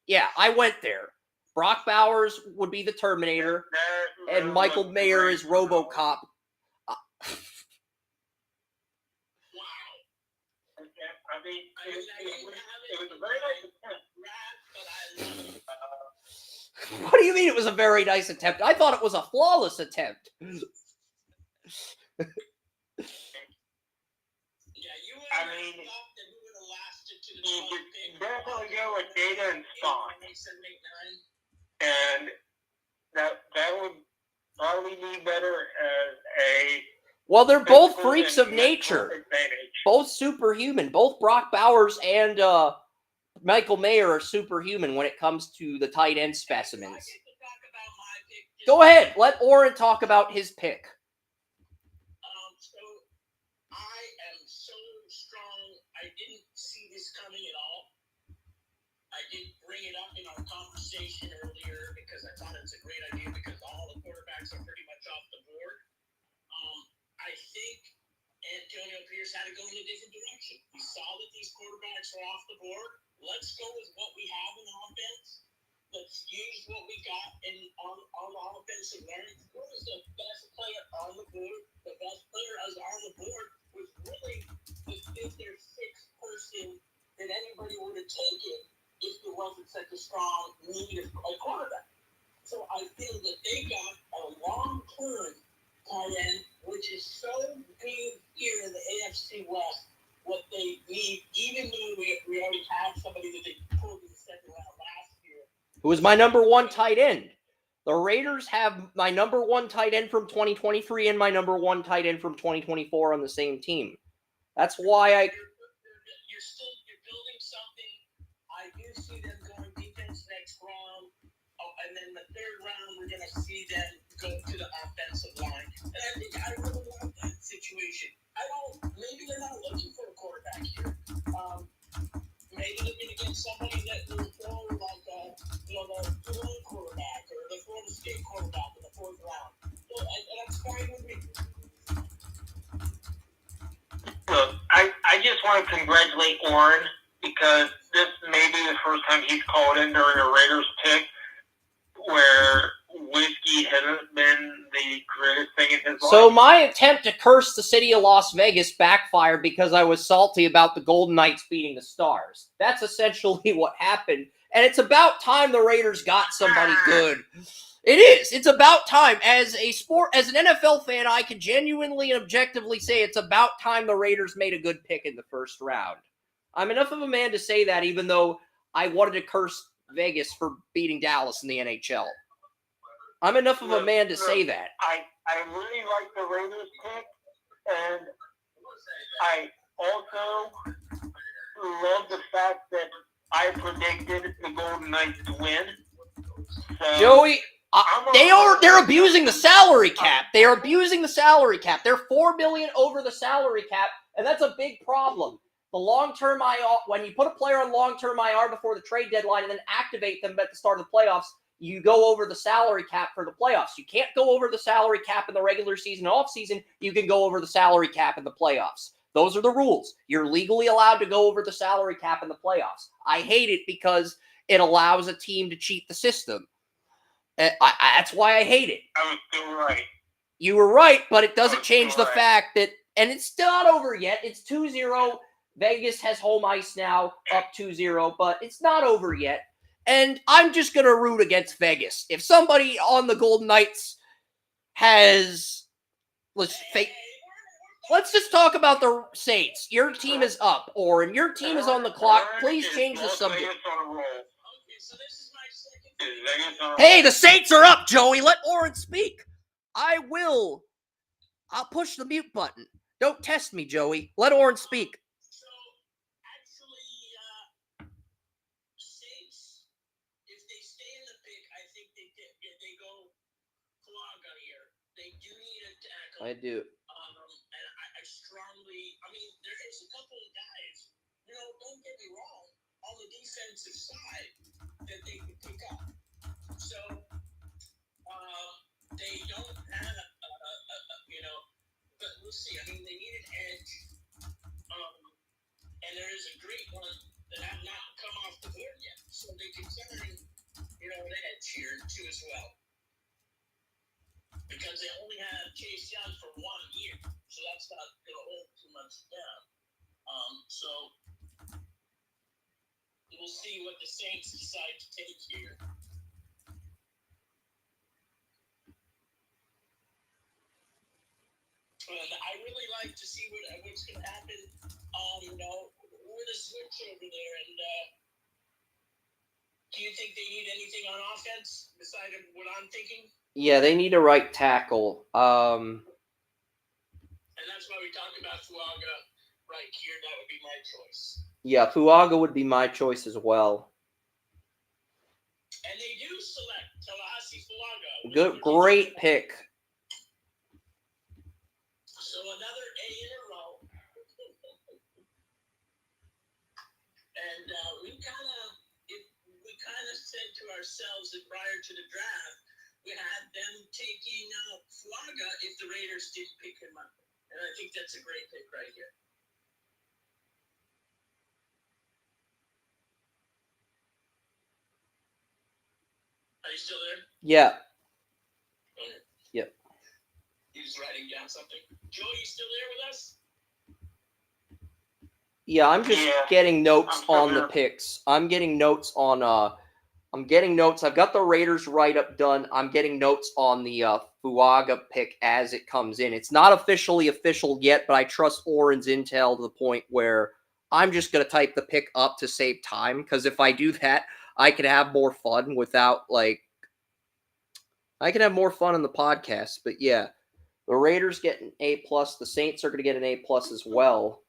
Yeah, I went there. Brock Bowers would be the Terminator, That and really Michael looks Mayer great is for them. RoboCop. I mean, it was a very nice attempt. What do you mean it was a very nice attempt? I thought it was a flawless attempt. Yeah, you would I have mean, thought that we would have lasted to the You 12th could pick. definitely go with Data and Spawn, 8, 7, 8, 9. and that would probably be better as a Well, they're both physical freaks and of mental nature. advantage. Both superhuman. Both Brock Bowers and Michael Mayer are superhuman when it comes to the tight end specimens. I get to talk about my pick. Go ahead. Let Oren talk about his pick. So I am so strong. I didn't see this coming at all. I did bring it up in our conversation earlier because I thought it's a great idea because all the quarterbacks are pretty much off the board. I think Antonio Pierce had to go in a different direction. We saw that these quarterbacks are off the board. Let's go with what we have in offense. Let's use what we got on the offensive line. Who was the best player on the board? The best player as on the board was really the fifth or sixth person that anybody would have taken if there wasn't such a strong need of a quarterback. So I feel that they got a long-term tight end, which is so big here in the AFC West, what they need, even though we already have somebody that they pulled in the second round last year. Who was my number one tight end. The Raiders have my number one tight end from 2023 and my number one tight end from 2024 on the same team. That's why You're building something. I do see them going defense next round. And then the third round, we're going to see them go to the offensive line. And I think I really like that situation. Maybe they're not looking for a quarterback here. Maybe they're going to get somebody that will throw like the Tulane quarterback or the Florida State quarterback in the fourth round. So, and that's fine with me. Look, I just want to congratulate Oren because this may be the first time he's called in during a Raiders pick where whiskey hasn't been the greatest thing in his life. So my attempt to curse the city of Las Vegas backfired because I was salty about the Golden Knights beating the Stars. That's essentially what happened. And it's about time the Raiders got somebody good. It is. It's about time. As an NFL fan, I can genuinely and objectively say it's about time the Raiders made a good pick in the first round. I'm enough of a man to say that, even though I wanted to curse Vegas for beating Dallas in the NHL. I'm enough of a man to say that. I really like the Raiders pick, and I also love the fact that I predicted the Golden Knights to win. So Joey, they're abusing the salary cap. They are abusing the salary cap. They're $4 million over the salary cap, and that's a big problem. The long-term IR, when you put a player on long-term IR before the trade deadline and then activate them at the start of the playoffs, you go over the salary cap for the playoffs. You can't go over the salary cap in the regular season and off-season. You can go over the salary cap in the playoffs. Those are the rules. You're legally allowed to go over the salary cap in the playoffs. I hate it because it allows a team to cheat the system. That's why I hate it. I was still right. You were right, but it doesn't change the fact that, and it's still not over yet. It's 2-0. Vegas has home ice now, up 2-0, but it's not over yet. And I'm just going to root against Vegas. If somebody on the Golden Knights has... Let's just talk about the Saints. Your team is up, Oren. Your team is on the clock. Please change the subject. Hey, the Saints are up, Joey. Let Oren speak. I'll push the mute button. Don't test me, Joey. Let Oren speak. So, actually, Saints, if they stay in the pick, I think they go Kalaga here. They do need a tackle. I do. And I strongly, there is a couple of guys, don't get me wrong, on the defensive side that they can pick up. So they don't have, but we'll see. I mean, they need an edge, and there is a great one that have not come off the board yet. So they can turn, an edge here too as well, because they only have Chase Young for 1 year, so that's not going to hold too much down. So we'll see what the Saints decide to take here. And I really like to see what's going to happen, with a switch over there. And do you think they need anything on offense besides what I'm thinking? Yeah, they need a right tackle. And that's why we talked about Fuaga right here. That would be my choice. Yeah, Fuaga would be my choice as well. And they do select Tallahassee Fuaga. Good, great pick. So another A in a row. And we kind of said to ourselves that prior to the draft, we had them taking Fuaga if the Raiders didn't pick him up. And I think that's a great pick right here. Are you still there? Yeah. Okay. Yep. He's writing down something. Joe, you still there with us? Yeah, I'm just getting notes on the picks. I'm getting notes on I've got the Raiders write-up done. I'm getting notes on the Fuaga pick as it comes in. It's not official yet, but I trust Oren's intel to the point where I'm just going to type the pick up to save time, because if I do that, I can have more fun without, I can have more fun on the podcast. But yeah, the Raiders get an A+. The Saints are going to get an A+ as well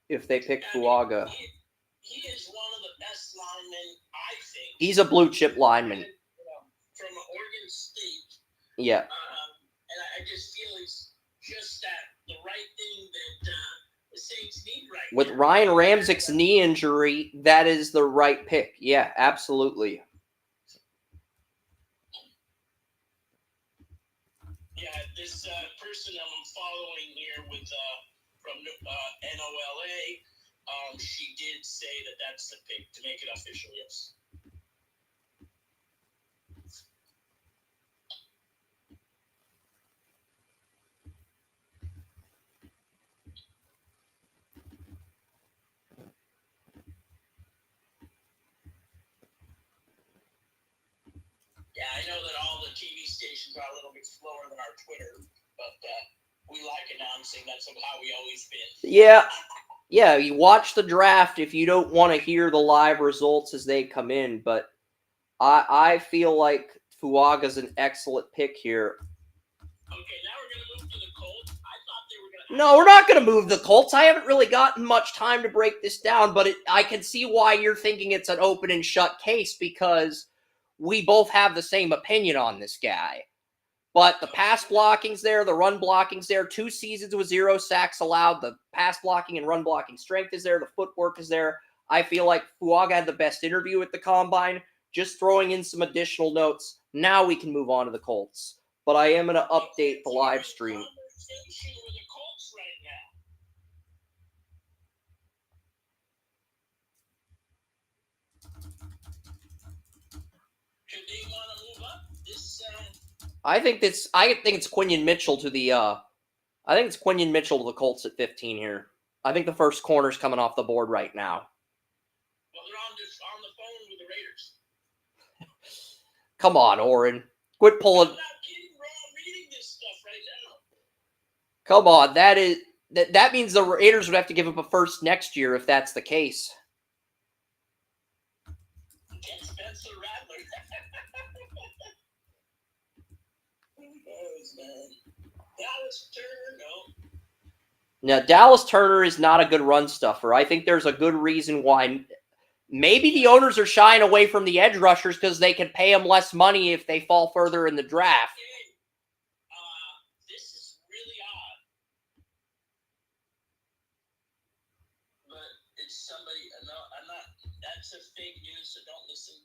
if they pick Fuaga. He is one of the best linemen, I think. He's a blue chip lineman. From Oregon State. Yeah. And I just feel it's just the right thing that the Saints need right now. With Ryan Ramczyk's knee injury, that is the right pick. Yeah, absolutely. Yeah, this person I'm following here with from NOLA, she did say that that's the pick to make it official, yes. Yeah, I know that all the TV stations are a little bit slower than our Twitter, but we like announcing. That's how we always been. Yeah. Yeah, you watch the draft if you don't want to hear the live results as they come in, but I feel like Fuaga's an excellent pick here. Okay, now we're going to move to the Colts. I thought they were going to... No, we're not going to move the Colts. I haven't really gotten much time to break this down, but I can see why you're thinking it's an open and shut case, because we both have the same opinion on this guy. But the pass blocking's there, the run blocking's there, 2 seasons with 0 sacks allowed, the pass blocking and run blocking strength is there, the footwork is there. I feel like Fuaga had the best interview at the Combine. Just throwing in some additional notes. Now we can move on to the Colts. But I am going to update the live stream. Conversation with the Colts right now. Should they want to move up this? I think it's Quinion Mitchell to the Colts at 15 here. I think the first corner's coming off the board right now. Well, they're on the phone with the Raiders. Come on, Oren. Quit pulling. I'm not kidding, bro. I'm reading this stuff right now. Come on, that means the Raiders would have to give up a first next year if that's the case. Get Spencer Rattler. Dallas Turner, no. Now, Dallas Turner is not a good run stuffer. I think there's a good reason why. Maybe the owners are shying away from the edge rushers because they can pay them less money if they fall further in the draft. This is really odd. But it's somebody, no, I'm not, that's a fake news, so don't listen.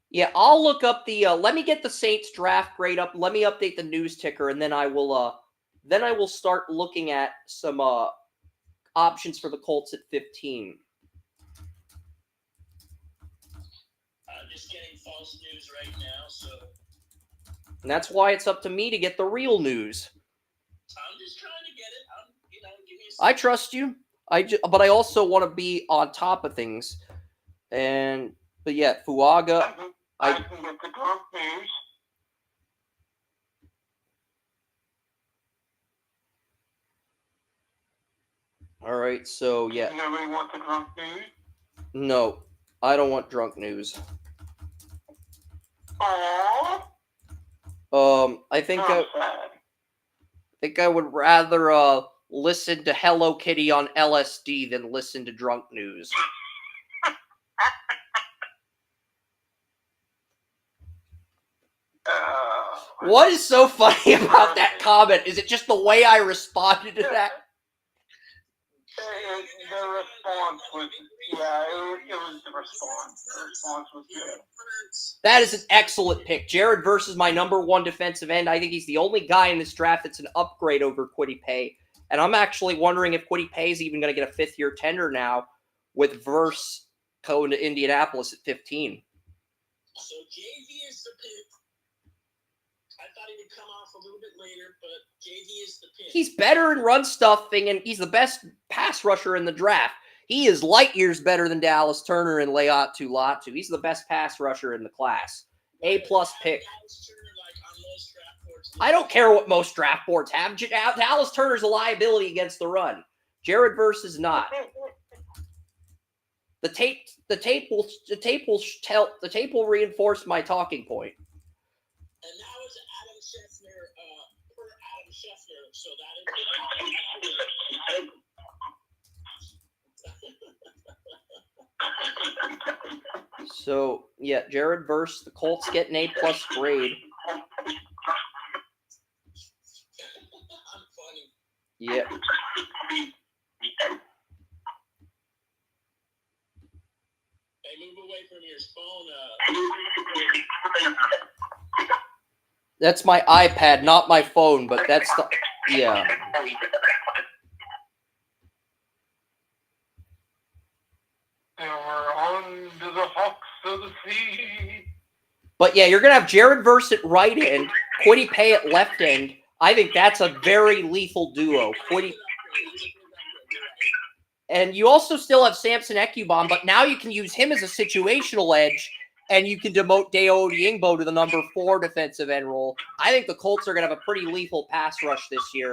Yeah, I'll look up the. Let me get the Saints draft grade up. Let me update the news ticker, and then I will. Then I will start looking at some options for the Colts at 15. I'm just getting false news right now, so And that's why it's up to me to get the real news. I'm just trying to get it. Give me a I trust you. But I also want to be on top of things. But yeah, Fuaga. I can get the drunk news. All right, so yeah. Does nobody want the drunk news? No, I don't want drunk news. Aww. I think I'm sad. I would rather listen to Hello Kitty on LSD than listen to drunk news. What is so funny about that comment? Is it just the way I responded to that? The response was, yeah, it was the response. The response was good. That is an excellent pick. Jared versus my number one defensive end. I think he's the only guy in this draft that's an upgrade over Kwity Paye. And I'm actually wondering if Kwity Paye is even going to get a fifth-year tender now with Verse going to Indianapolis at 15. So JV is the pick. I thought he would come off a little bit later, but JV is the pick. He's better in run stuffing, and he's the best pass rusher in the draft. He is light years better than Dallas Turner and Laiatu Latu. He's the best pass rusher in the class. A-plus pick. I don't care what most draft boards have. Dallas Turner's a liability against the run. Jared Verse is not. The tape will reinforce my talking point. And that was Adam Scheffner, per Adam Scheffner, so that is... So, yeah, Jared Verse, the Colts get an A-plus grade. I'm funny. Yeah. Hey, move away from your phone. That's my iPad, not my phone, but that's the... Yeah. And we're on to the Hawks of the Sea. But yeah, you're going to have Jared Verse at right end, Kwity Paye at left end. I think that's a very lethal duo. And you also still have Samson Ekubom, but now you can use him as a situational edge, and you can demote Deo Odiengbo to the number 4 defensive end role. I think the Colts are going to have a pretty lethal pass rush this year.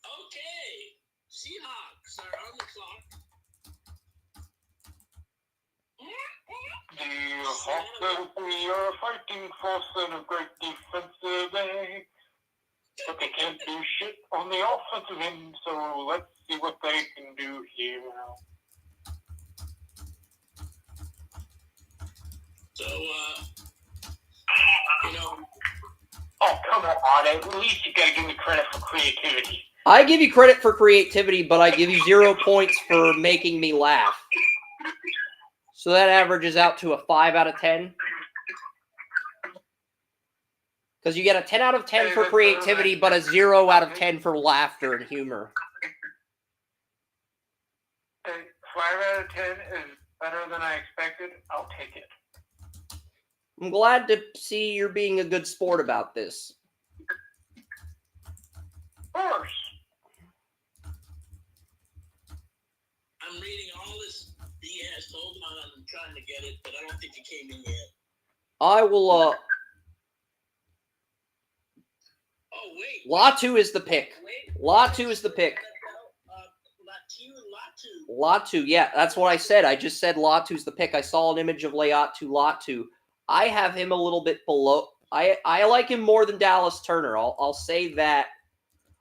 Okay. Seahawks are on the clock. The Hawks are fighting for a great defensive end, but they can't do shit on the offensive end, so let's see what they can do here now. So, Oh, come on. At least you gotta give me credit for creativity. I give you credit for creativity, but I give you 0 points for making me laugh. So that averages out to a 5 out of 10. Because you get a 10 out of 10 for creativity, but a 0 out of 10 for laughter and humor. 5 out of 10 is better than I expected. I'll take it. I'm glad to see you're being a good sport about this. Of course. I'm reading all this BS. Hold on, I'm trying to get it, but I don't think it came in yet. I will, Oh, wait. Latu is the pick. Latu is the pick. Latu, yeah, that's what I said. I just said Latu's the pick. I saw an image of Laiatu Latu. I have him a little bit below. I like him more than Dallas Turner. I'll say that.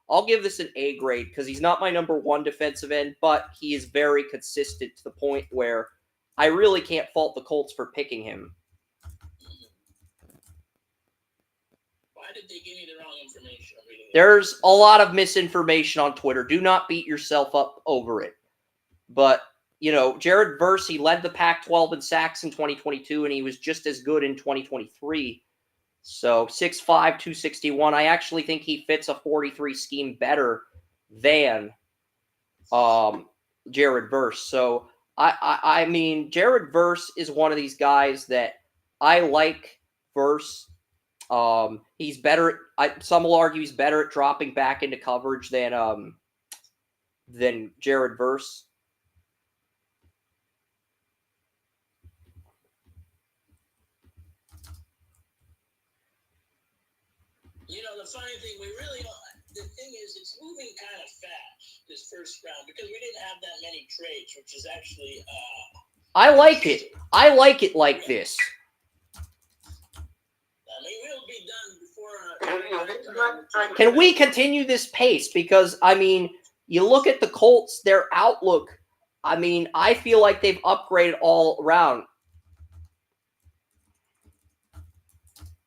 I'll give this an A grade because he's not my number 1 defensive end, but he is very consistent to the point where I really can't fault the Colts for picking him. Why did they give me the wrong information? There's a lot of misinformation on Twitter. Do not beat yourself up over it. But Jared Verse, he led the Pac-12 in sacks in 2022, and he was just as good in 2023. So 6'5", 261. I actually think he fits a 43 scheme better than Jared Verse. So I mean, Jared Verse is one of these guys that I like. Verse. He's better. Some will argue he's better at dropping back into coverage than Jared Verse. The funny thing, the thing is, it's moving kind of fast, this first round, because we didn't have that many trades, which is actually, I like it. I like it like this. I mean, we'll be done before. Can we continue this pace? Because, I mean, you look at the Colts, their outlook, I mean, I feel like they've upgraded all around.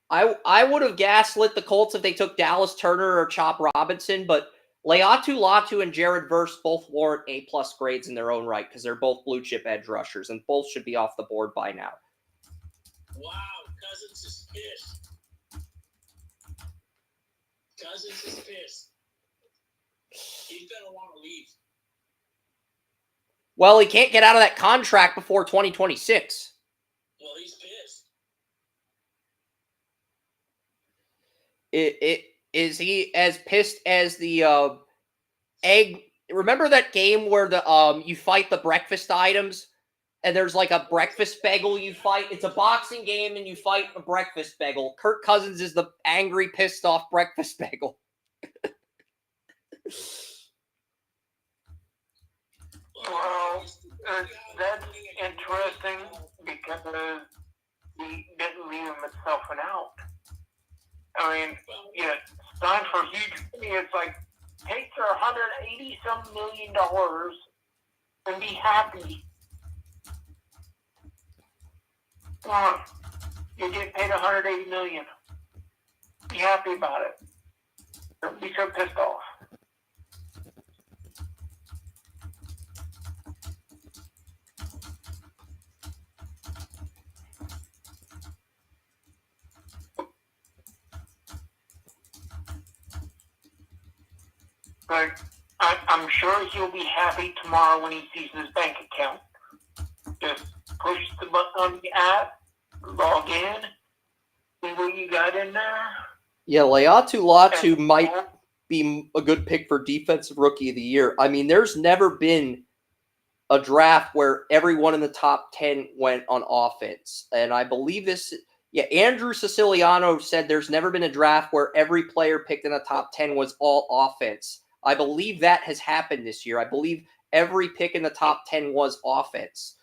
I would have gaslit the Colts if they took Dallas Turner or Chop Robinson, but Latu and Jared Verse both warrant A-plus grades in their own right because they're both blue-chip edge rushers, and both should be off the board by now. Wow, Cousins is pissed. He's going to want to leave. Well, he can't get out of that contract before 2026. Well, he's pissed. Is he as pissed as the egg? Remember that game where the you fight the breakfast items, and there's like a breakfast bagel you fight? It's a boxing game, and you fight a breakfast bagel. Kirk Cousins is the angry, pissed off breakfast bagel. Well, that's interesting because he didn't leave himself an out. I mean, signed for a huge money. It's like, take your $180-some million and be happy. Come on. You get paid $180 million. Be happy about it. Don't be so pissed off. But I'm sure he'll be happy tomorrow when he sees his bank account. Just push the button on the app, log in, see what you got in there. Yeah, Latu might be a good pick for Defensive Rookie of the Year. I mean, there's never been a draft where everyone in the top 10 went on offense. And I believe this... Yeah, Andrew Siciliano said there's never been a draft where every player picked in the top 10 was all offense. I believe that has happened this year. I believe every pick in the top 10 was offense.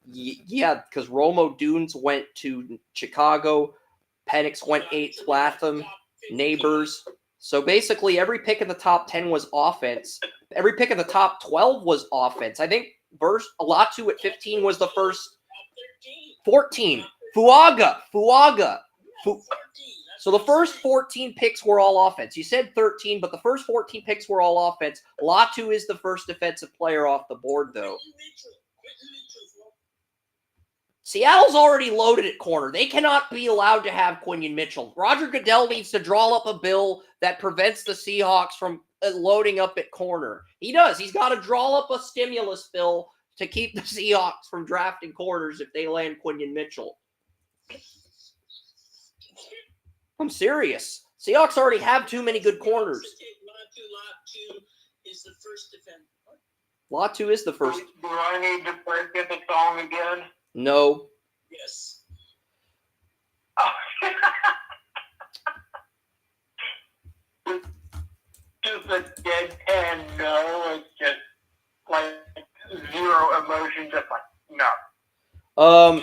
Yeah, because Romo Dunes went to Chicago. Penix went 8th, Latham, Neighbors. So basically every pick in the top 10 was offense. Every pick in the top 12 was offense. I think Latu at 15 was the first. 14. Fuaga. So the first 14 picks were all offense. You said 13, but the first 14 picks were all offense. Latu is the first defensive player off the board, though. Seattle's already loaded at corner. They cannot be allowed to have Quinion Mitchell. Roger Goodell needs to draw up a bill that prevents the Seahawks from loading up at corner. He does. He's got to draw up a stimulus bill to keep the Seahawks from drafting corners if they land Quinion Mitchell. I'm serious. Seahawks already have too many good corners. Latu is the first defender. Latu is the first. Do I need to break in the song again? No. Yes. Just a deadpan no. It's just like zero emotion. Just like no. No.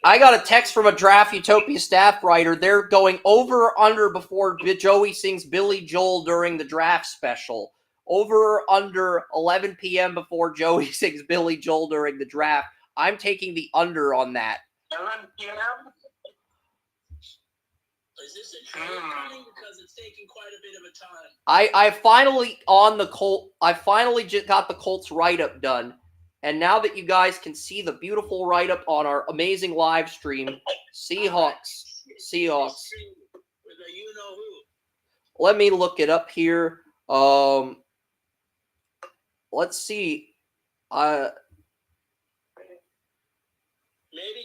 I got a text from a Draft Utopia staff writer. They're going over or under before Joey sings Billy Joel during the draft special. Over or under 11 p.m. before Joey sings Billy Joel during the draft. I'm taking the under on that. 11 p.m.? Is this a trade coming? Because it's taking quite a bit of a time. I finally just got the Colts write-up done. And now that you guys can see the beautiful write-up on our amazing live stream, Seahawks. With a you-know-who. Let me look it up here. Let's see. Maybe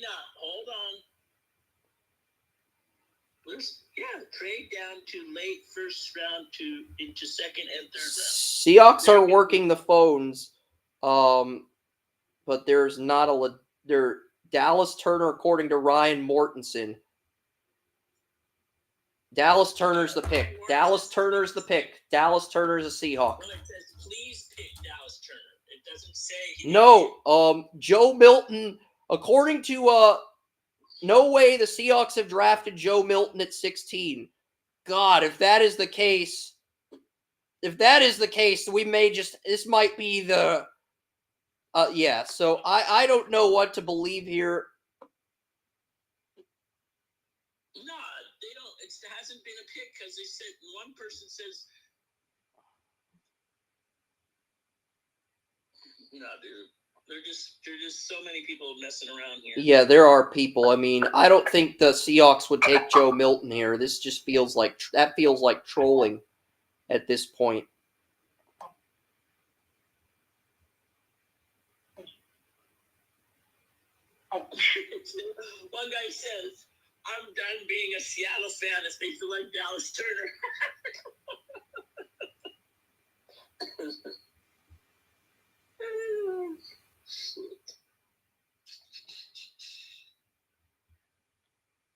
not. Hold on. Trade down to late first round into second and third round. Seahawks are working the phones, but there's not there. Dallas Turner, according to Ryan Mortensen. Dallas Turner's the pick. Dallas Turner's the pick. Dallas Turner's a Seahawk. Well, it says, please pick Dallas Turner. It doesn't say. No, Joe Milton, according to no way the Seahawks have drafted Joe Milton at 16. God, if that is the case, we may this might be the, yeah. So I don't know what to believe here. No, they don't. It hasn't been a pick because they said one person says, no, dude. There's just so many people messing around here. Yeah, there are people. I mean, I don't think the Seahawks would take Joe Milton here. This just feels like trolling at this point. One guy says, "I'm done being a Seattle fan if they select Dallas Turner."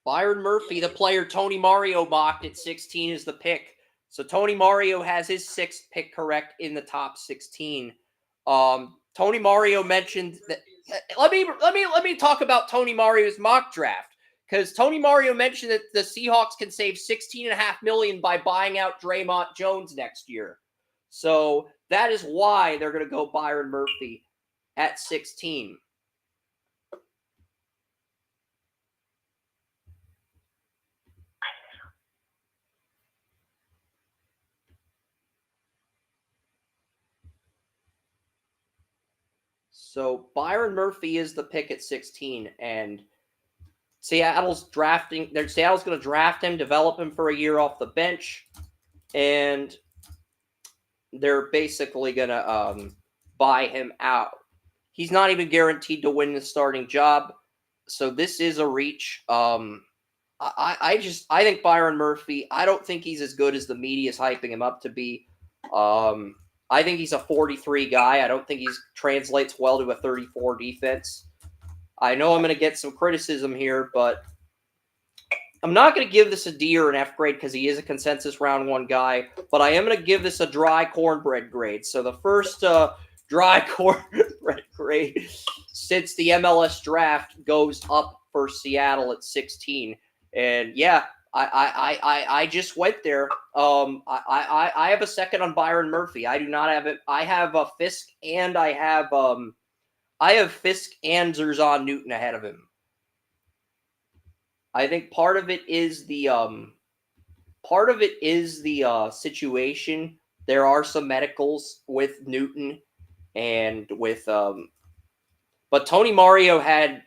Byron Murphy, the player Tony Mario mocked at 16, is the pick. So Tony Mario has his 6th pick correct in the top 16. Tony Mario mentioned that. Let me talk about Tony Mario's mock draft, because Tony Mario mentioned that the Seahawks can save $16.5 million by buying out Draymond Jones next year. So that is why they're going to go Byron Murphy at 16. So Byron Murphy is the pick at 16, and Seattle's going to draft him, develop him for a year off the bench, and they're basically going to buy him out. He's not even guaranteed to win the starting job, so this is a reach. I think Byron Murphy, I don't think he's as good as the media is hyping him up to be. I think he's a 43 guy. I don't think he translates well to a 34 defense. I know I'm going to get some criticism here, but I'm not going to give this a D or an F grade because he is a consensus round 1 guy, but I am going to give this a dry cornbread grade. So the first dry cornbread grade since the MLS draft goes up for Seattle at 16. And yeah, I just went there. I have a second on Byron Murphy. I do not have it. I have a Fisk and I have Fisk and Zerzan Newton ahead of him. I think part of it is the situation. There are some medicals with Newton and with but Tony Mario had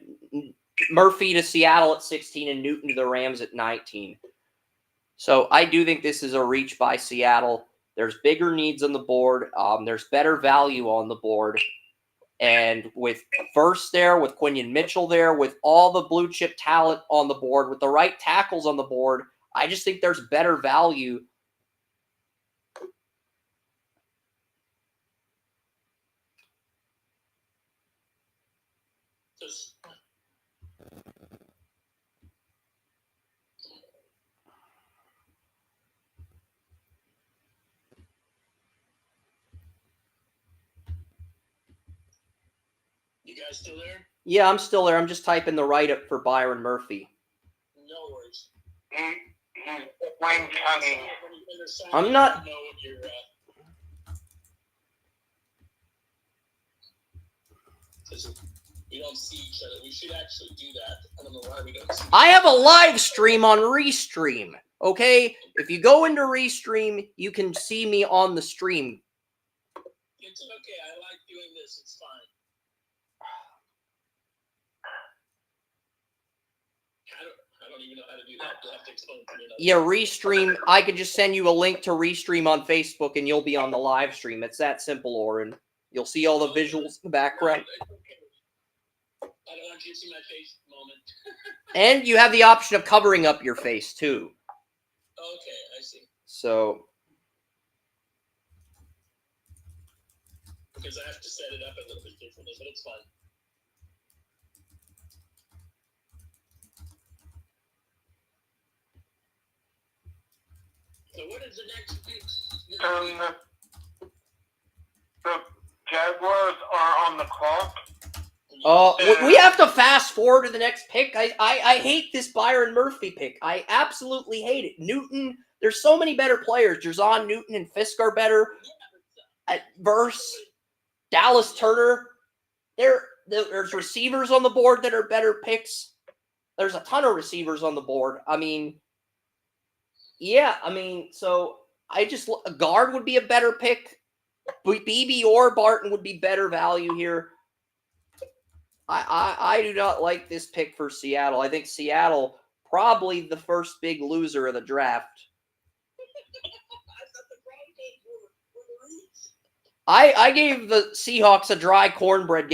Murphy to Seattle at 16 and Newton to the Rams at 19. So I do think this is a reach by Seattle. There's bigger needs on the board. There's better value on the board. And with first there, with Quinion Mitchell there, with all the blue chip talent on the board, with the right tackles on the board, I just think there's better value. You guys still there? Yeah, I'm still there. I'm just typing the write-up for Byron Murphy. No worries. I'm not. We don't see each other. We should actually do that. I don't know why we don't see I have a live stream on Restream. Okay, if you go into Restream, you can see me on the stream. It's okay. I like doing this. It's fine. I don't even know how to do that. You'll have to explain it to me. Yeah, Restream. I could just send you a link to Restream on Facebook, and you'll be on the live stream. It's that simple, Oren. You'll see all the visuals in the background. I don't want you to see my face at the moment. And you have the option of covering up your face, too. Okay, I see. So, Because I have to set it up a little bit differently, but it's fine. So what is the next pick? The Jaguars are on the clock. we have to fast forward to the next pick. I hate this Byron Murphy pick. I absolutely hate it. Newton, there's so many better players. Jerzon Newton and Fisk are better. Verse, Dallas Turner. There's receivers on the board that are better picks. There's a ton of receivers on the board. I mean, yeah, so a guard would be a better pick. BB or Barton would be better value here. I do not like this pick for Seattle. I think Seattle probably the first big loser of the draft. I gave the Seahawks a dry cornbread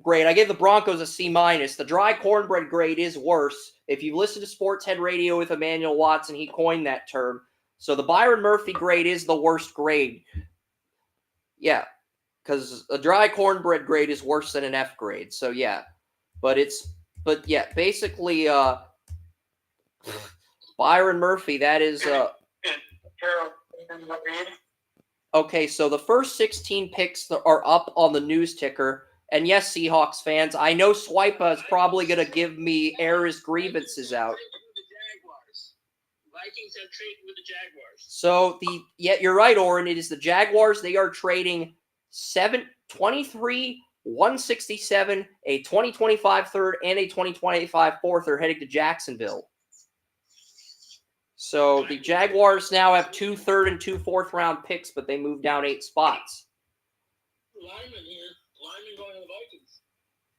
grade. I gave the Broncos a C-. The dry cornbread grade is worse. If you listen to Sports Head Radio with Emmanuel Watson, he coined that term. So the Byron Murphy grade is the worst grade. Yeah, because a dry cornbread grade is worse than an F grade. So yeah, basically, Byron Murphy. That is okay. So the first 16 picks are up on the news ticker. And yes, Seahawks fans, I know Swipa is probably going to give me air his grievances out. Vikings have traded with the Jaguars. So you're right, Oren. It is the Jaguars. They are trading 23, 167, a 2025 third, and a 2025 fourth. They're heading to Jacksonville. So the Jaguars now have 2 third and 2 fourth round picks, but they moved down 8 spots. Lineman here. Lineman going to the Vikings.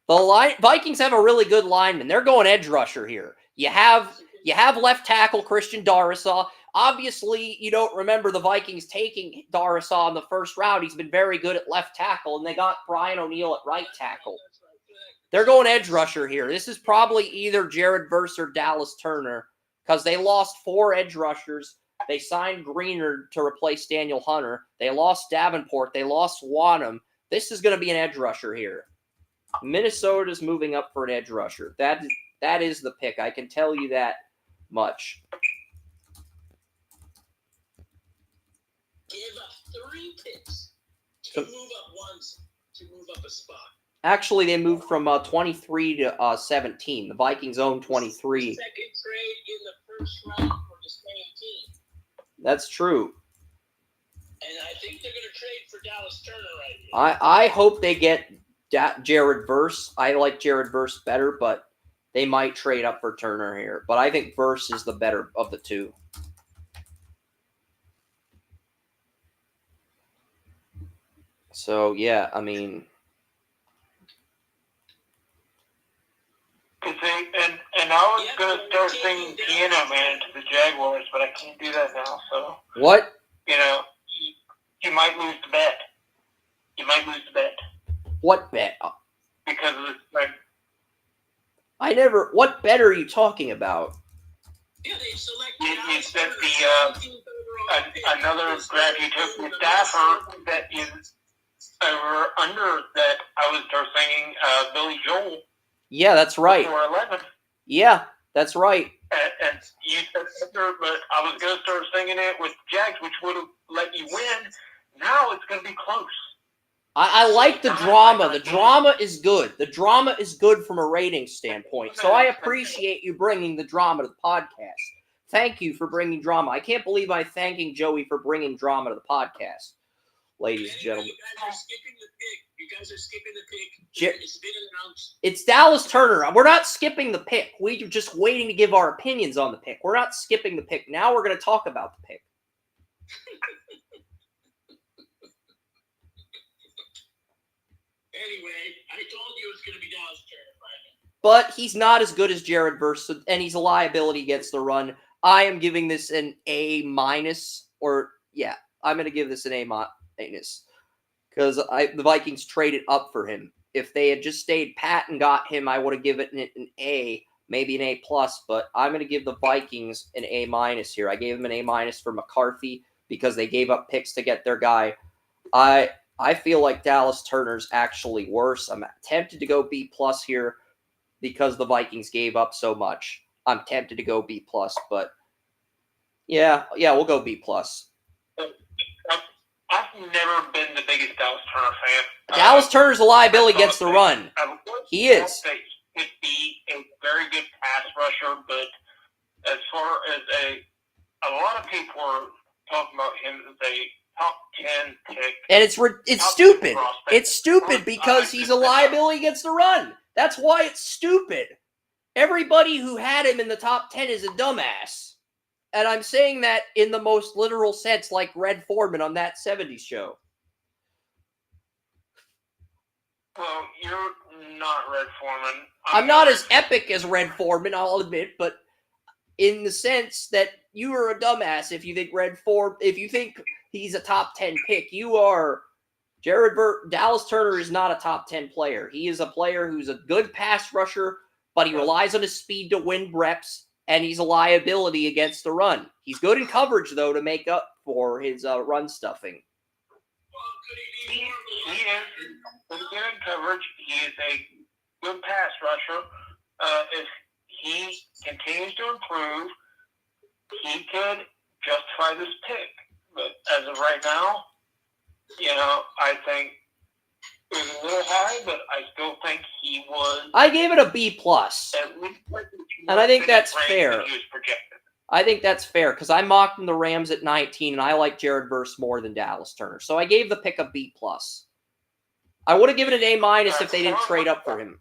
The Vikings have a really good lineman. They're going edge rusher here. You have left tackle Christian Darrisaw. Obviously, you don't remember the Vikings taking Darrisaw in the first round. He's been very good at left tackle, and they got Brian O'Neill at right tackle. They're going edge rusher here. This is probably either Jared Verse or Dallas Turner because they lost 4 edge rushers. They signed Greener to replace Daniel Hunter. They lost Davenport. They lost Wanham. This is going to be an edge rusher here. Minnesota's moving up for an edge rusher. That is the pick. I can tell you that much. Give up 3 picks to move up a spot. Actually, they moved from 23 to 17. The Vikings own 23. Second trade in the first round for the same team. That's true. And I think they're going to trade for Dallas Turner right here. I hope they get Jared Verse. I like Jared Verse better, but they might trade up for Turner here. But I think Verse is the better of the two. So, yeah, I mean... And I was going to start singing Piano Man to the Jaguars, but I can't do that now, so... What? You might lose the bet. What bet? Because of this... What bet are you talking about? Yeah, they selected... You said another grad Utopia staffer that is under that I was start singing Billy Joel. Yeah, that's right. For 11. Yeah, that's right. And you said under, but I was going to start singing it with Jags, which would have let you win. Now it's going to be close. I like the drama. The drama is good. The drama is good from a rating standpoint. So I appreciate you bringing the drama to the podcast. Thank you for bringing drama. I can't believe I'm thanking Joey for bringing drama to the podcast, ladies and gentlemen. You guys are skipping the pick. You guys are skipping the pick. Jer- It's been announced. It's Dallas Turner. We're not skipping the pick. We're just waiting to give our opinions on the pick. We're not skipping the pick. Now we're going to talk about the pick. Anyway, I told you it's going to be Dallas Turner, Friday. But he's not as good as Jared Verse, and he's a liability against the run. I am giving this an A-, or yeah, I'm going to give this an A-, because the Vikings traded up for him. If they had just stayed pat and got him, I would have given it an A, maybe an A+, but I'm going to give the Vikings an A- here. I gave them an A- for McCarthy because they gave up picks to get their guy. I feel like Dallas Turner's actually worse. I'm tempted to go B+ here because the Vikings gave up so much. I'm tempted to go B+, but yeah, we'll go B+. I've never been the biggest Dallas Turner fan. Dallas Turner's a liability against the run. He is. He could be a very good pass rusher, but as far as a lot of people are talking about him as a top 10 pick. And it's stupid. It's stupid because he's a liability against the run. That's why it's stupid. Everybody who had him in the top 10 is a dumbass. And I'm saying that in the most literal sense, like Red Foreman on that 70s show. Well, you're not Red Foreman. I'm not as epic as Red Foreman, I'll admit, but in the sense that you are a dumbass if you think if you think he's a top 10 pick. You are Dallas Turner is not a top 10 player. He is a player who's a good pass rusher, but he relies on his speed to win reps. And he's a liability against the run. He's good in coverage, though, to make up for his run stuffing. He is good in coverage. He is a good pass rusher. If he continues to improve, he could justify this pick. But as of right now, I think it was a little high, but I still think he was. I gave it a B+. And I think that's fair. I think that's fair because I mocked him the Rams at 19, and I like Jared Verse more than Dallas Turner. So I gave the pick a B+. I would have given it an A- if they didn't trade up for him.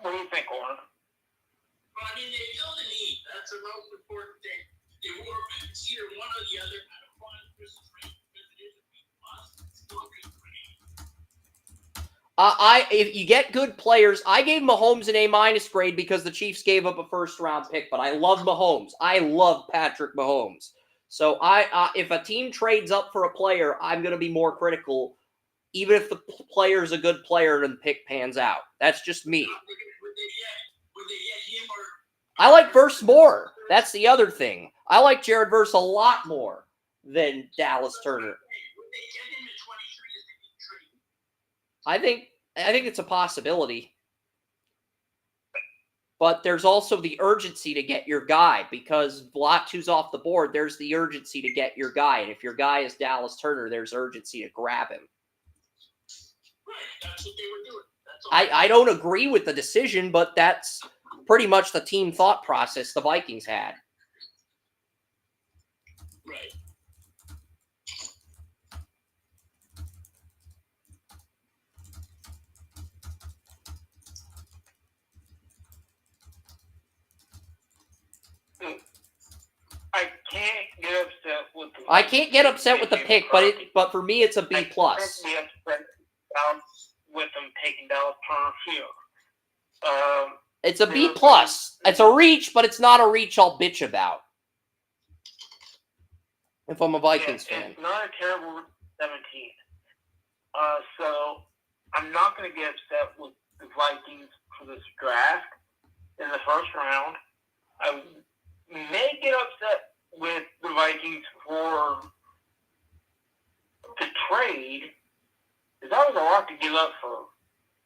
What do you think, Warren? Well, I mean, they filled a need. That's the most important thing. It's either one or the other. I don't want to disagree because it is a B+. It's still a good grade. If you get good players, I gave Mahomes an A- grade because the Chiefs gave up a first-round pick, but I love Mahomes. I love Patrick Mahomes. So if a team trades up for a player, I'm going to be more critical, even if the player is a good player and the pick pans out. That's just me. Would they get him or? I like Verse more. That's the other thing. I like Jared Verse a lot more than Dallas Turner. Would they get him at 23 as they trade? I think it's a possibility. But there's also the urgency to get your guy because Vlatu's off the board. There's the urgency to get your guy. And if your guy is Dallas Turner, there's urgency to grab him. Right. That's what they were doing. I don't agree with the decision, but that's pretty much the team thought process the Vikings had. Right. I can't get upset with the pick, but for me it's a B+. I can't be upset with them taking Dallas Turner here. It's a B+. It's a reach, but it's not a reach I'll bitch about. If I'm a Vikings fan. It's not a terrible 17. So I'm not going to get upset with the Vikings for this draft in the first round. I may get upset with the Vikings for the trade, because that was a lot to give up for.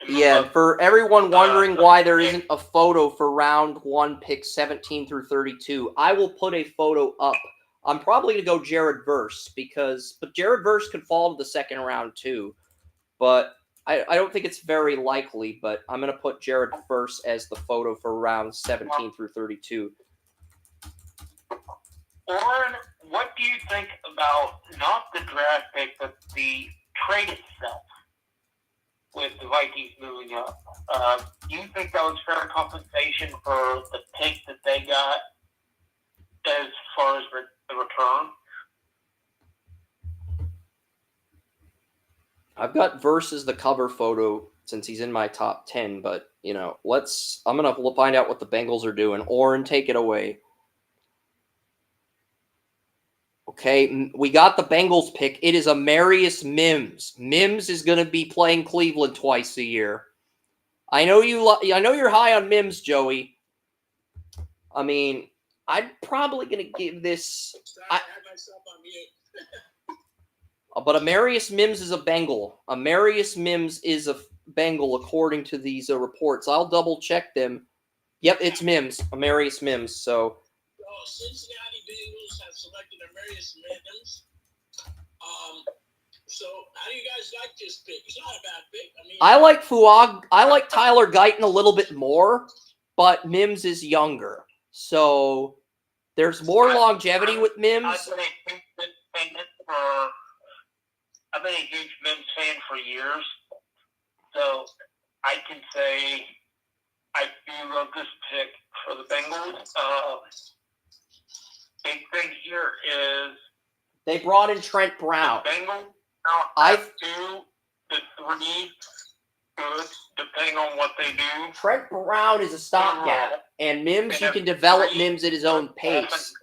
Yeah, for everyone wondering why there isn't a photo for round 1, picks 17 through 32, I will put a photo up. I'm probably going to go Jared Verse, but Jared Verse could fall to the second round too. But I don't think it's very likely, but I'm going to put Jared Verse as the photo for round 17 through 32. Warren, what do you think about not the draft pick, but the trade itself with the Vikings moving up? Do you think that was fair compensation for the pick that they got as far as the return? I've got versus the cover photo since he's in my top 10, but, I'm going to find out what the Bengals are doing. Oren, take it away. Okay, we got the Bengals pick. It is Amarius Mims. Mims is going to be playing Cleveland twice a year. I know you're high on Mims, Joey. I mean, I'm probably going to give this. I had myself on mute. But Amarius Mims is a Bengal. Amarius Mims is a Bengal, according to these reports. I'll double check them. Yep, it's Mims. Amarius Mims. So. Cincinnati Bengals have selected Amarius Mims. So how do you guys like this pick? It's not a bad pick. I like Fuag. I like Tyler Guyton a little bit more, but Mims is younger. So there's more longevity with Mims. I've been a huge Mims fan for years, so I can say I do love this pick for the Bengals. Big thing here is they brought in Trent Brown. The Bengals now have 2 to 3 good, depending on what they do. Trent Brown is a stopgap, and Mims, you can develop Mims at his own pace.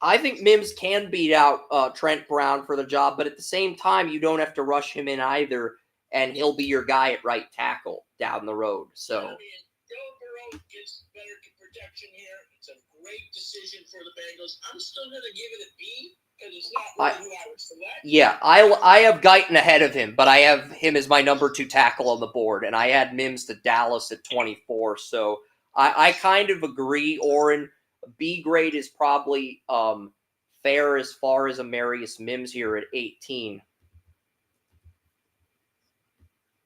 I think Mims can beat out Trent Brown for the job, but at the same time, you don't have to rush him in either, and he'll be your guy at right tackle down the road. So, Joe Burrow gets better protection here. It's a great decision for the Bengals. I'm still going to give it a B because it's not really who I would select. Yeah, I have Guyton ahead of him, but I have him as my number 2 tackle on the board, and I had Mims to Dallas at 24. So I kind of agree, Oren. B grade is probably fair as far as Amarius Mims here at 18.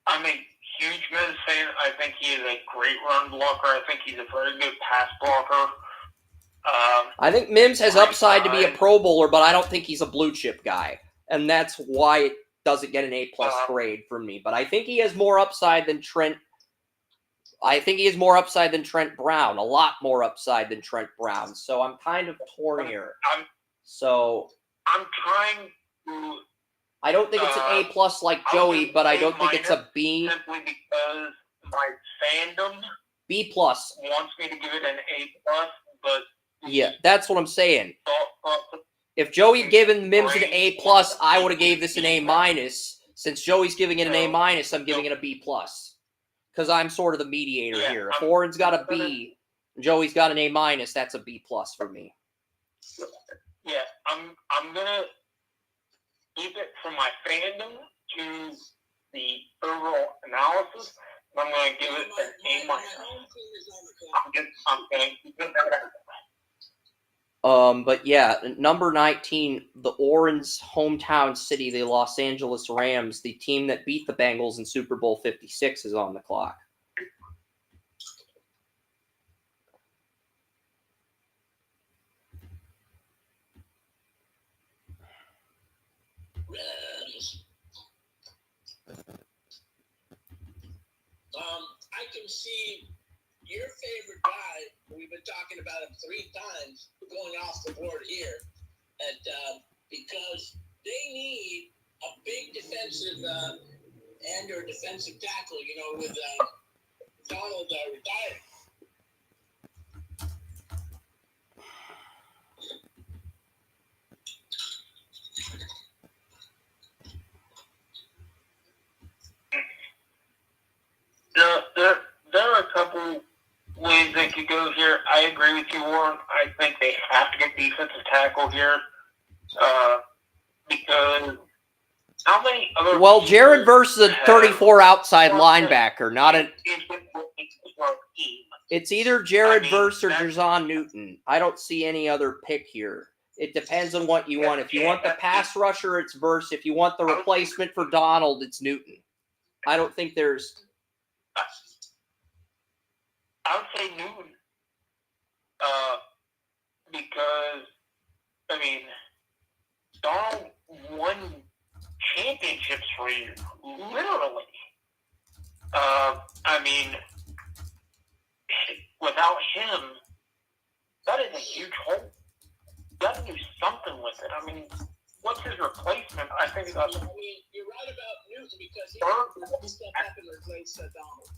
I'm a huge Mims fan. I think he is a great run blocker. I think he's a very good pass blocker. I think Mims has upside to be a Pro Bowler, but I don't think he's a blue chip guy, and that's why it doesn't get an A+ grade from me. But I think he has more upside than Trent. I think he has more upside than Trent Brown, a lot more upside than Trent Brown. So I'm kind of torn here. I'm trying to. I don't think it's an A+ like Joey, but I don't think it's a B. Simply because my fandom B+. Wants me to give it an A+, but yeah, that's what I'm saying. If Joey had given Mims an A+, I would have gave this an A-. Since Joey's giving it an A-, I'm giving it a B+. Because I'm sort of the mediator here. If Oren's got a B, Joey's got an A-, that's a B+ for me. Yeah, I'm gonna keep it from my fandom to the overall analysis. I'm gonna give it an A-. I'm gonna keep it that. But yeah, number 19, the Oran's hometown city, the Los Angeles Rams, the team that beat the Bengals in Super Bowl 56, is on the clock. Rams. I can see your favorite guy. We've been talking about him 3 times going off the board here, and because they need a big defensive end or defensive tackle, with Donald retired. There are a couple ways they could go here. I agree with you, Warren. I think they have to get defensive tackle here because how many other Jared versus a 34 outside linebacker, not an. It's either Jared Verse or Jerzon Newton. I don't see any other pick here. It depends on what you want. If you want the pass rusher, it's Verse. If you want the replacement for Donald, it's Newton. I don't think there's. I would say Newton because I mean, Donald won championships for you, literally. I mean, without him, that is a huge hole. You got to do something with it. I mean, what's his replacement? I think that's. I mean, you're right about Newton because he had to step up and replace Donald.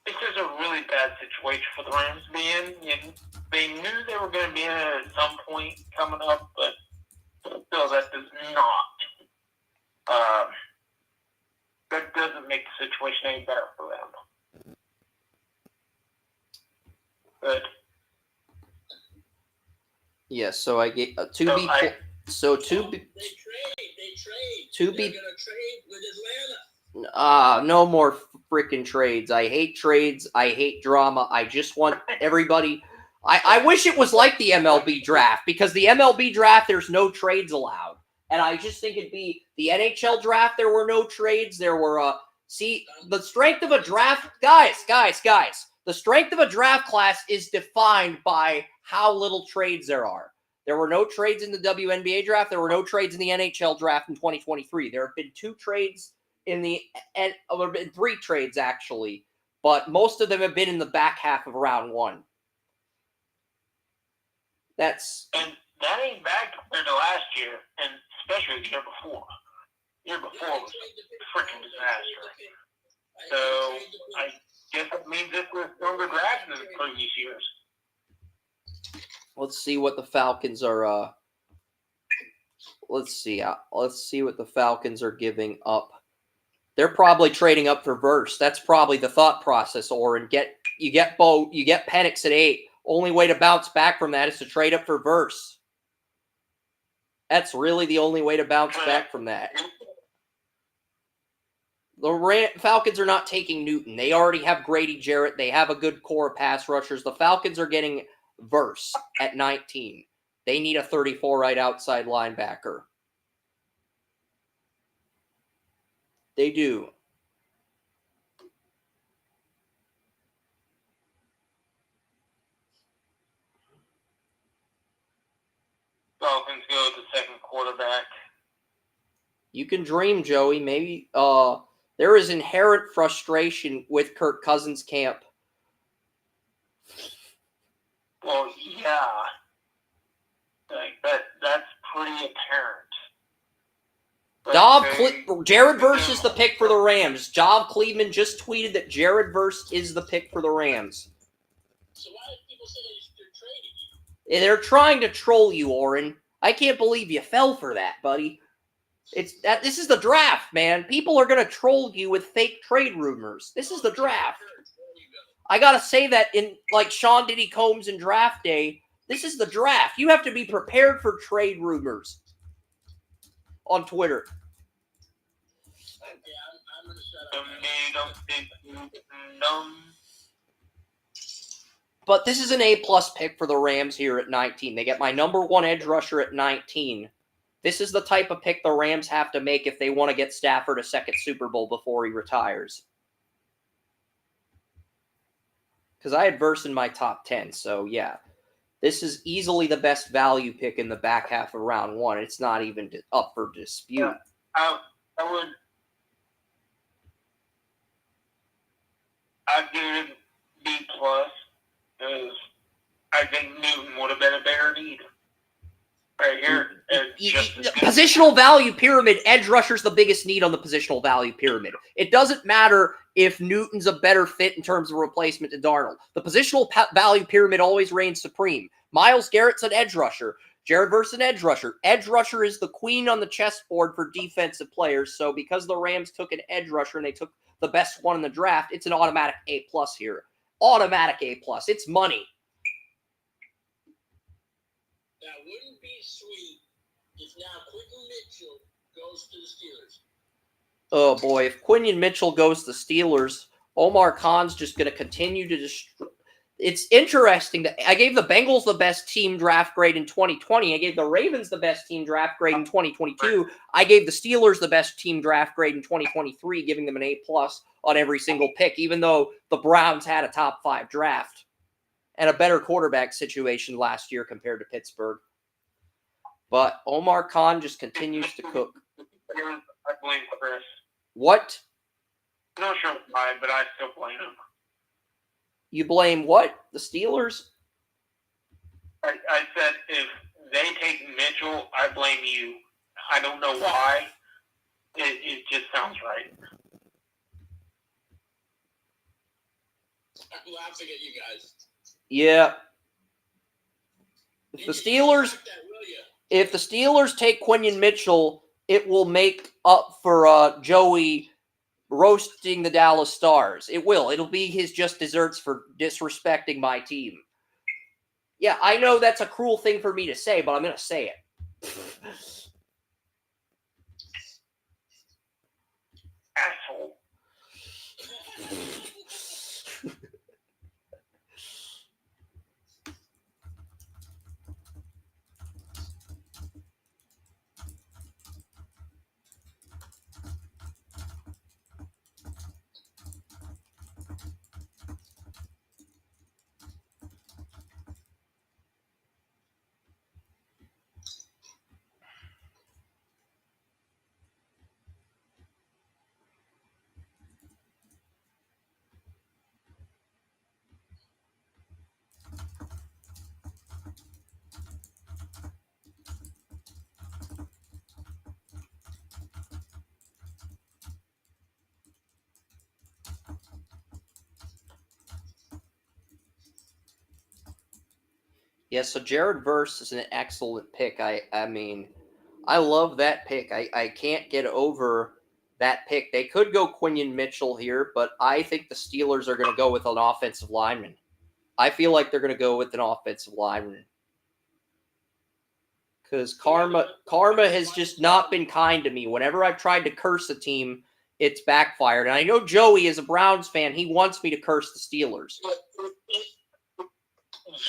This is a really bad situation for the Rams to be in. They knew they were going to be in it at some point coming up, but still, that does not. That doesn't make the situation any better for them. But yeah, so I get to So be I- so to be They trade. To They're be- going to trade with Atlanta. no more freaking trades. I hate trades. I hate drama. I just want everybody. I wish it was like the MLB draft, because the MLB draft, there's no trades allowed. And I just think it'd be the NHL draft. There were no trades. There were, see, the strength of a draft, guys. The strength of a draft class is defined by how little trades there are. There were no trades in the WNBA draft. There were no trades in the NHL draft in 2023. There have been 2 trades in the, and there have been 3 trades actually, but most of them have been in the back half of round 1. And that ain't bad compared to last year, and especially the year before. The year before was a freaking disaster. So I guess it means this was a stronger draft than the previous years. Let's see what the Falcons are. Let's see what the Falcons are giving up. They're probably trading up for Verse. That's probably the thought process. Oren, you get Penix at 8. Only way to bounce back from that is to trade up for Verse. That's really the only way to bounce back from that. The Falcons are not taking Newton. They already have Grady Jarrett. They have a good core of pass rushers. The Falcons are getting Verse at 19. They need a 34 right outside linebacker. They do. Falcons go with the second quarterback. You can dream, Joey. Maybe there is inherent frustration with Kirk Cousins' camp. Well, yeah. Like that's pretty apparent. Jared Verse is the pick for the Rams. Job Cleveland just tweeted that Jared Verse is the pick for the Rams. So why do people say they're trading you? They're trying to troll you, Oren. I can't believe you fell for that, buddy. This is the draft, man. People are gonna troll you with fake trade rumors. This is the draft. I gotta say that in like Sean Diddy Combs in draft day. This is the draft. You have to be prepared for trade rumors on Twitter. Okay, I'm gonna shut up. But this is an A-plus pick for the Rams here at 19. They get my number 1 edge rusher at 19. This is the type of pick the Rams have to make if they want to get Stafford a second Super Bowl before he retires. Because I had Verse in my top 10, so yeah. This is easily the best value pick in the back half of round 1. It's not even up for dispute. Yeah, I'd give it B+, because I think Newton would have been a better need. Right here. Positional value pyramid, edge rusher's the biggest need on the positional value pyramid. It doesn't matter if Newton's a better fit in terms of replacement to Darnold. The positional value pyramid always reigns supreme. Myles Garrett's an edge rusher. Jared Verse an edge rusher. Edge rusher is the queen on the chessboard for defensive players. So because the Rams took an edge rusher and they took the best one in the draft, it's an automatic A+ here. Automatic A+. It's money. That wouldn't be sweet if now Quentin Mitchell goes to the Steelers. Oh boy, if Quinion Mitchell goes to the Steelers, Omar Khan's just going to continue to destroy. It's interesting that I gave the Bengals the best team draft grade in 2020. I gave the Ravens the best team draft grade in 2022. I gave the Steelers the best team draft grade in 2023, giving them an A+ on every single pick, even though the Browns had a top 5 draft. and a better quarterback situation last year compared to Pittsburgh. But Omar Khan just continues to cook. I blame Chris. What? I'm not sure why, but I still blame him. You blame what? The Steelers? I said if they take Mitchell, I blame you. I don't know why. It just sounds right. I'm laughing at you guys. Yeah. If the Steelers take Quinyon Mitchell, it will make up for Joey roasting the Dallas Stars. It will. It'll be his just desserts for disrespecting my team. Yeah, I know that's a cruel thing for me to say, but I'm going to say it. Asshole. Yeah, so Jared Verse is an excellent pick. I mean, I love that pick. I can't get over that pick. They could go Quinyon Mitchell here, but I think the Steelers are going to go with an offensive lineman. I feel like they're going to go with an offensive lineman. Because karma has just not been kind to me. Whenever I've tried to curse a team, it's backfired. And I know Joey is a Browns fan. He wants me to curse the Steelers.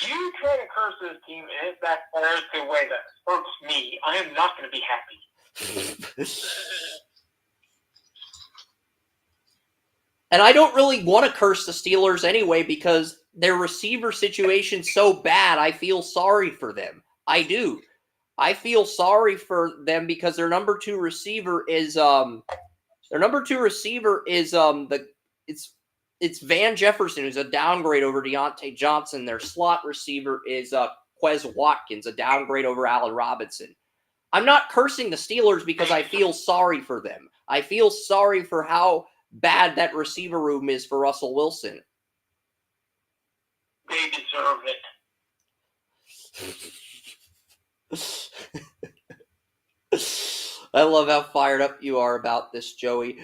You try to curse this team and it backfires the way that hurts me. I am not going to be happy. And I don't really want to curse the Steelers anyway because their receiver situation's so bad. I feel sorry for them. I do. I feel sorry for them because their number two receiver is it's Van Jefferson, who's a downgrade over Deontay Johnson. Their slot receiver is Quez Watkins, a downgrade over Allen Robinson. I'm not cursing the Steelers because I feel sorry for them. I feel sorry for how bad that receiver room is for Russell Wilson. They deserve it. I love how fired up you are about this, Joey.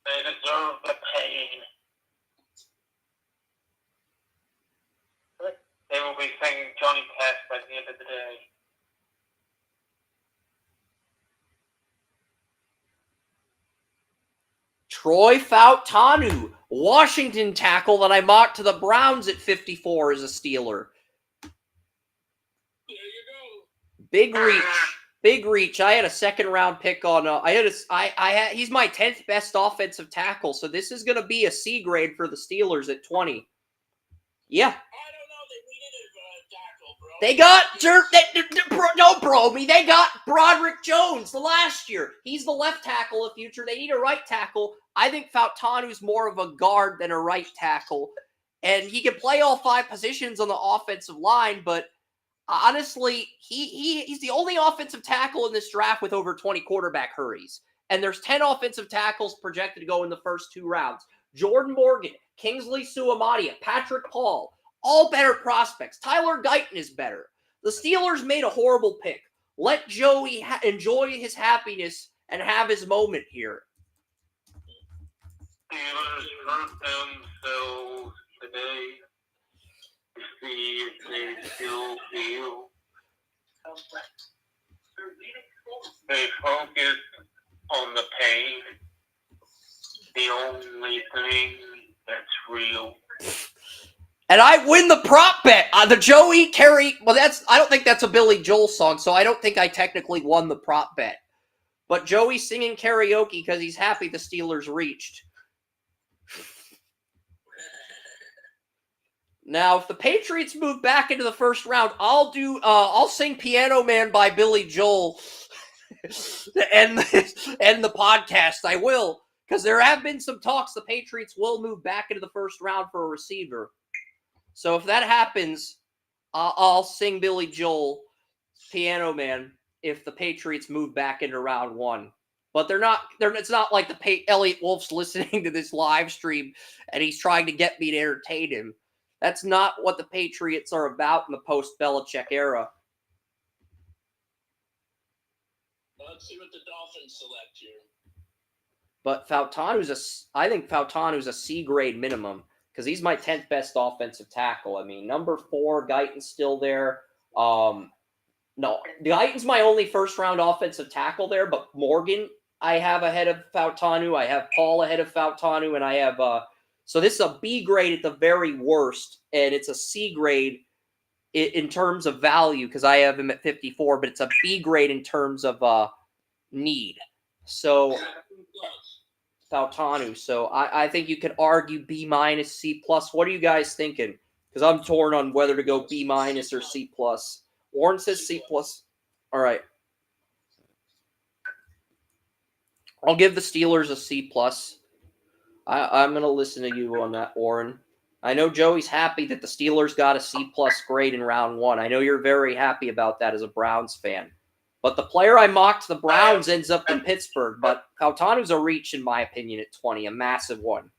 They deserve the pain. They will be singing Johnny Cash by the end of the day. Troy Fautanu, Washington tackle that I mocked to the Browns at 54 as a Steeler. There you go. Big reach. I had a second round pick on. He's my 10th best offensive tackle, so this is going to be a C grade for the Steelers at 20. Yeah. I don't know. They needed a tackle, bro. Don't bro me. They got Broderick Jones the last year. He's the left tackle of the future. They need a right tackle. I think Fautanu's more of a guard than a right tackle, and he can play all 5 positions on the offensive line, but honestly, he's the only offensive tackle in this draft with over 20 quarterback hurries. And there's 10 offensive tackles projected to go in the first 2 rounds. Jordan Morgan, Kingsley Suamadia, Patrick Paul, all better prospects. Tyler Guyton is better. The Steelers made a horrible pick. Let Joey enjoy his happiness and have his moment here. Steelers hurt themselves today. See if they still feel. They focus on the pain. The only thing that's real. And I win the prop bet. The Joey Carey. Well, I don't think that's a Billy Joel song, so I don't think I technically won the prop bet. But Joey's singing karaoke because he's happy the Steelers reached. Now, if the Patriots move back into the first round, I'll sing Piano Man by Billy Joel to end the podcast. I will, because there have been some talks the Patriots will move back into the first round for a receiver. So if that happens, I'll sing Billy Joel, Piano Man, if the Patriots move back into round one. But they're not. It's not like Elliot Wolf's listening to this live stream and he's trying to get me to entertain him. That's not what the Patriots are about in the post-Belichick era. Let's see what the Dolphins select here. But I think Fautanu's a C grade minimum because he's my 10th best offensive tackle. I mean, number 4, Guyton's still there. No, Guyton's my only first-round offensive tackle there, but Morgan I have ahead of Fautanu. I have Paul ahead of Fautanu, and I have so this is a B grade at the very worst, and it's a C grade in terms of value because I have him at 54, but it's a B grade in terms of need. So Fautanu. So I think you could argue B minus, C plus. What are you guys thinking? Because I'm torn on whether to go B minus or C plus. Warren says C plus. All right. I'll give the Steelers a C plus. I'm going to listen to you on that, Warren. I know Joey's happy that the Steelers got a C plus grade in round 1. I know you're very happy about that as a Browns fan. But the player I mocked the Browns ends up in Pittsburgh. But Fautanu's a reach, in my opinion, at 20, a massive one.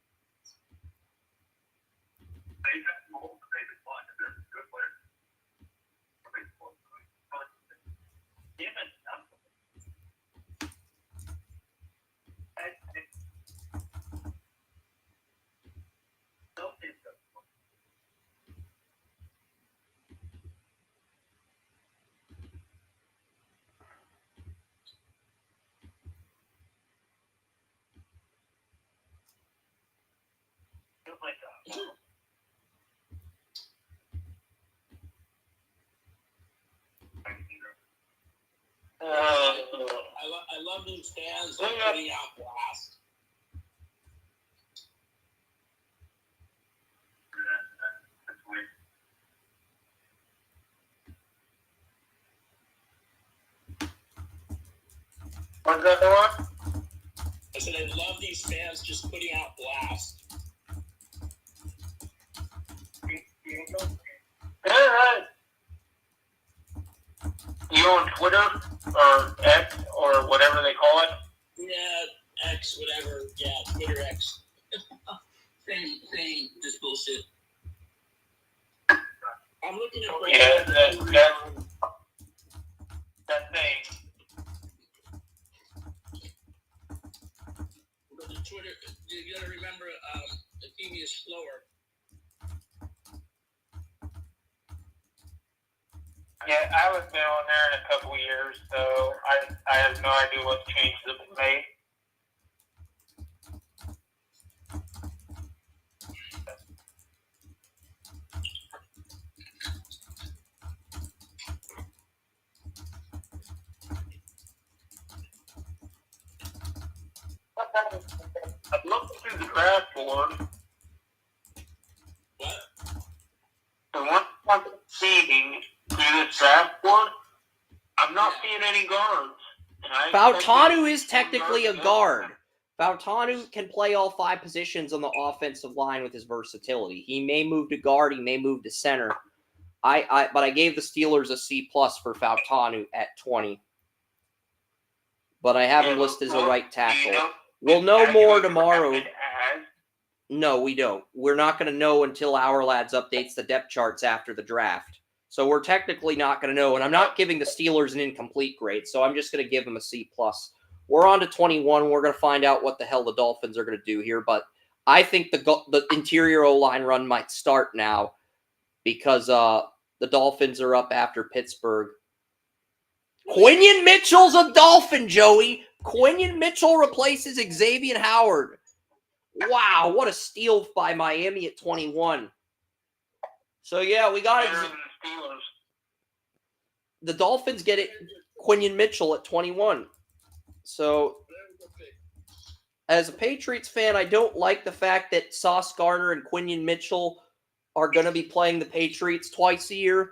I love these fans that are putting out blast. What's that one? I said I love these fans just putting out blast. You on Twitter or X or whatever they call it? Yeah, X, whatever. Yeah, Twitter X. same, just bullshit. I'm looking at that thing. But the Twitter, you gotta remember, the TV is slower. Yeah, I haven't been on there in a couple of years, so I have no idea what changes have been made. I've looked through the draft board. What? And once I'm seeing through this draft board, I'm not seeing any guards. Fautanu is technically a guard. Fautanu can play all 5 positions on the offensive line with his versatility. He may move to guard, he may move to center. But I gave the Steelers a C plus for Fautanu at 20. But I have him listed as a right tackle. We'll know more tomorrow. No, we don't. We're not going to know until Our Lads updates the depth charts after the draft. So we're technically not going to know. And I'm not giving the Steelers an incomplete grade, so I'm just going to give them a C+. We're on to 21. We're going to find out what the hell the Dolphins are going to do here. But I think the interior O-line run might start now because the Dolphins are up after Pittsburgh. Quinion Mitchell's a Dolphin, Joey. Quinion Mitchell replaces Xavier Howard. Wow, what a steal by Miami at 21. So, yeah, we got it. The Dolphins get it. Quinion Mitchell at 21. So, as a Patriots fan, I don't like the fact that Sauce Gardner and Quinion Mitchell are going to be playing the Patriots twice a year.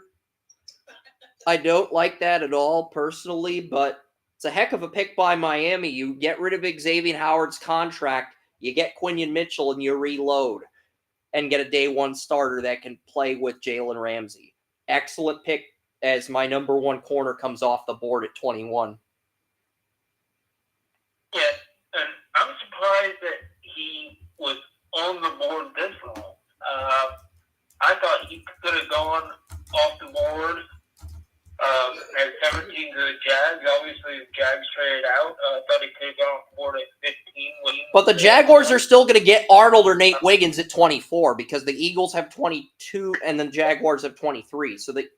I don't like that at all, personally, but it's a heck of a pick by Miami. You get rid of Xavier Howard's contract, you get Quinion Mitchell, and you reload and get a day one starter that can play with Jalen Ramsey. Excellent pick as my number one corner comes off the board at 21. Yeah, and I'm surprised that he was on the board this long. I thought he could have gone off the board at 17 to the Jags. Obviously, the Jags traded out. I thought he could have gone off the board at 15. But the Jaguars are still going to get Arnold or Nate Wiggins at 24 because the Eagles have 22 and the Jaguars have 23. So the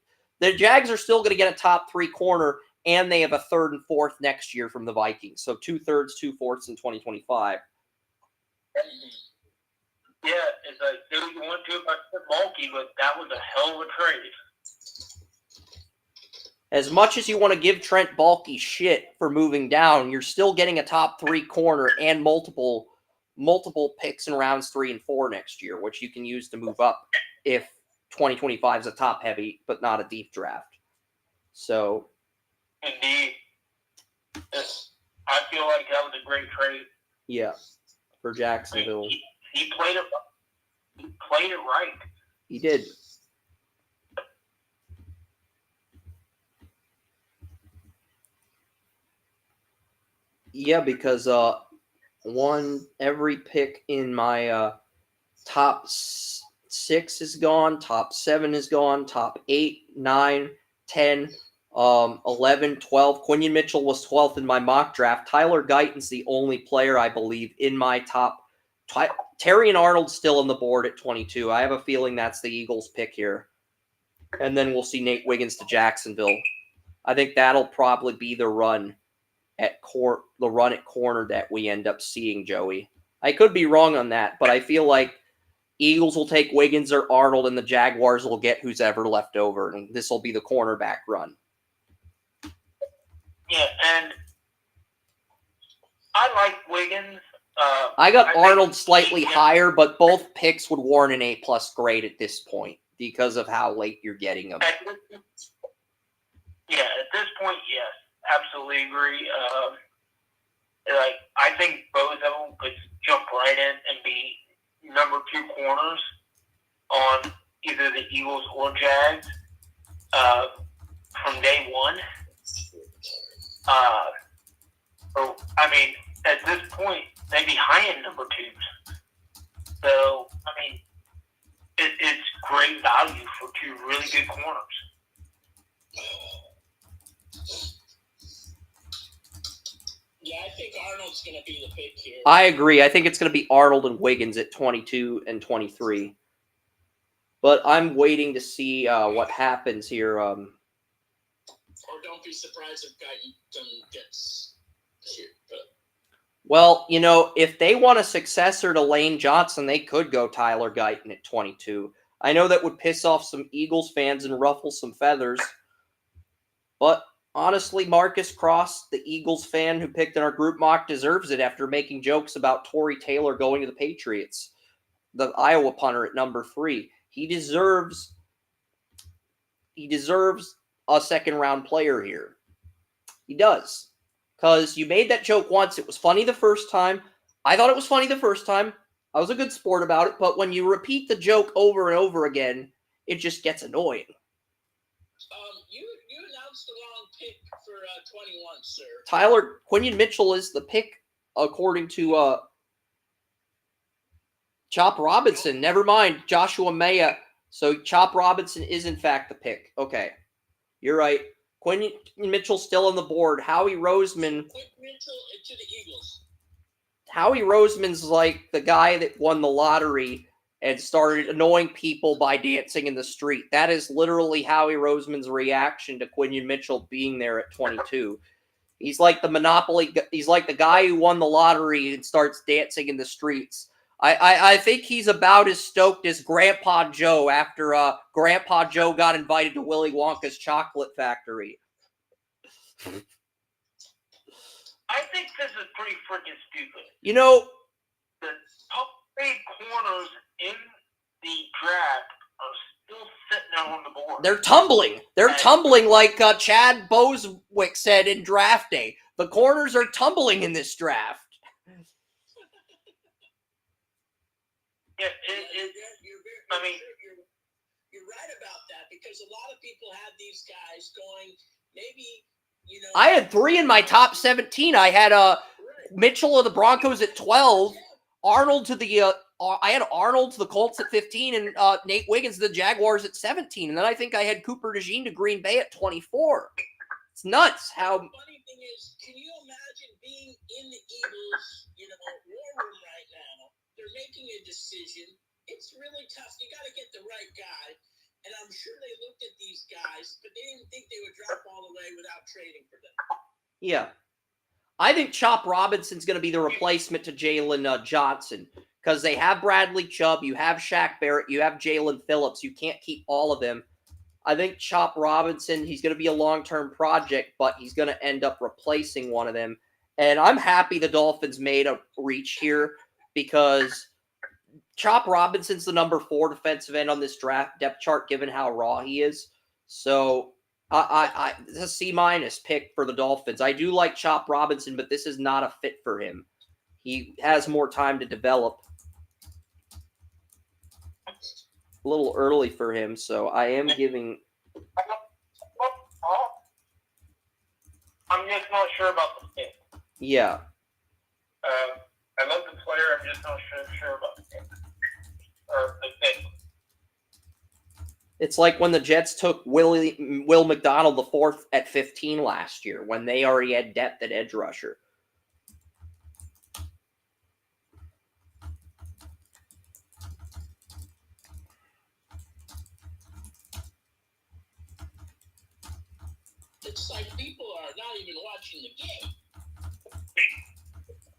Jags are still going to get a top three corner, and they have a third and fourth next year from the Vikings. So 2/3, 2/4 in 2025. Yeah, it's like, dude, you want to about bulky, but that was a hell of a trade. As much as you want to give Trent Baalke shit for moving down, you're still getting a top three corner and multiple picks in rounds 3 and 4 next year, which you can use to move up if 2025 is a top heavy but not a deep draft. So, indeed, I feel like that was a great trade. Yeah, for Jacksonville. He played it. He played it right. He did. Yeah, because every pick in my top 6 is gone, top 7 is gone, top 8, 9, 10, 11, 12. Quinion Mitchell was 12th in my mock draft. Tyler Guyton's the only player, I believe, in my top. Terry and Arnold's still on the board at 22. I have a feeling that's the Eagles' pick here. And then we'll see Nate Wiggins to Jacksonville. I think that'll probably be the run at corner that we end up seeing, Joey. I could be wrong on that, but I feel like Eagles will take Wiggins or Arnold, and the Jaguars will get who's ever left over, and this will be the cornerback run. Yeah, and I like Wiggins. I got Arnold slightly higher, but both picks would warrant an A+ grade at this point because of how late you're getting them. At this point, yes, absolutely agree. I think both of them could jump right in and be number 2 corners on either the Eagles or Jags from day one. At this point, they'd be high-end number 2s. So, it's great value for 2 really good corners. Yeah, I think Arnold's going to be the pick here. I agree. I think it's going to be Arnold and Wiggins at 22 and 23. But I'm waiting to see what happens here. Or don't be surprised if Guyton gets here. Well, if they want a successor to Lane Johnson, they could go Tyler Guyton at 22. I know that would piss off some Eagles fans and ruffle some feathers. But honestly, Marcus Cross, the Eagles fan who picked in our group mock, deserves it after making jokes about Torrey Taylor going to the Patriots, the Iowa punter at number 3. He deserves a second-round player here. He does. Because you made that joke once. It was funny the first time. I thought it was funny the first time. I was a good sport about it. But when you repeat the joke over and over again, it just gets annoying. You announced the wrong pick for 21, sir. Quinion Mitchell is the pick according to Chop Robinson. Never mind, Joshua Maya. So Chop Robinson is in fact the pick. Okay, you're right. Quinion Mitchell still on the board. Howie Roseman. Quick Mitchell to the Eagles. Howie Roseman's like the guy that won the lottery and started annoying people by dancing in the street. That is literally Howie Roseman's reaction to Quinion Mitchell being there at 22. He's like the Monopoly. He's like the guy who won the lottery and starts dancing in the streets. I think he's about as stoked as Grandpa Joe after Grandpa Joe got invited to Willy Wonka's chocolate factory. I think this is pretty freaking stupid. You know, The top 8 corners in the draft are still sitting out on the board. they're tumbling. They're tumbling like Chad Boswick said in draft day. The corners are tumbling in this draft. Yeah, I mean, you're right about that, because a lot of people had these guys going, maybe, you know. I had 3 in my top 17. I had Mitchell of the Broncos at 12, Arnold to the I had Arnold to the Colts at 15, and Nate Wiggins to the Jaguars at 17. And then I think I had Cooper DeJean to Green Bay at 24. It's nuts how. The funny thing is, can you imagine being in the Eagles, war room right now? They're making a decision. It's really tough. You got to get the right guy. And I'm sure they looked at these guys, but they didn't think they would drop all the way without trading for them. Yeah. I think Chop Robinson's going to be the replacement to Jalen Johnson, because they have Bradley Chubb, you have Shaq Barrett, you have Jalen Phillips. You can't keep all of them. I think Chop Robinson, he's going to be a long-term project, but he's going to end up replacing one of them. And I'm happy the Dolphins made a reach here, because Chop Robinson's the number 4 defensive end on this draft depth chart, given how raw he is. So it's a C- pick for the Dolphins. I do like Chop Robinson, but this is not a fit for him. He has more time to develop. A little early for him, so I am giving. I'm just not sure about the pick. Yeah. I love the player. I'm just not sure about the pick. Or the pick. It's like when the Jets took Will McDonald IV at 15 last year, when they already had depth at edge rusher. It's like people are not even watching the game.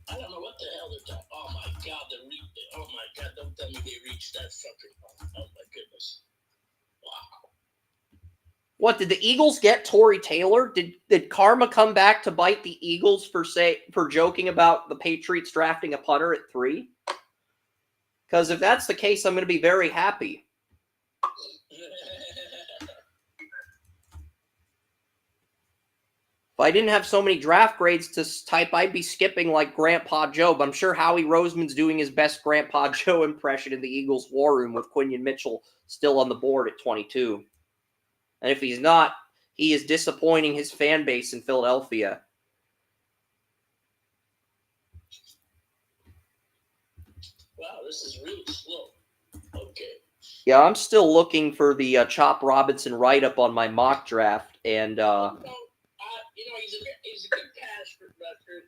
I don't know what the hell they're talking. Oh my God, don't tell me they reached that fucking. Oh my goodness. Wow. What, did the Eagles get Torrey Taylor? Did karma come back to bite the Eagles for joking about the Patriots drafting a punter at 3? Because if that's the case, I'm going to be very happy. If I didn't have so many draft grades to type, I'd be skipping like Grandpa Joe. But I'm sure Howie Roseman's doing his best Grandpa Joe impression in the Eagles war room with Quinion Mitchell still on the board at 22. And if he's not, he is disappointing his fan base in Philadelphia. Wow, this is really slow. Okay. Yeah, I'm still looking for the Chop Robinson write-up on my mock draft. And, he's a good pass rusher.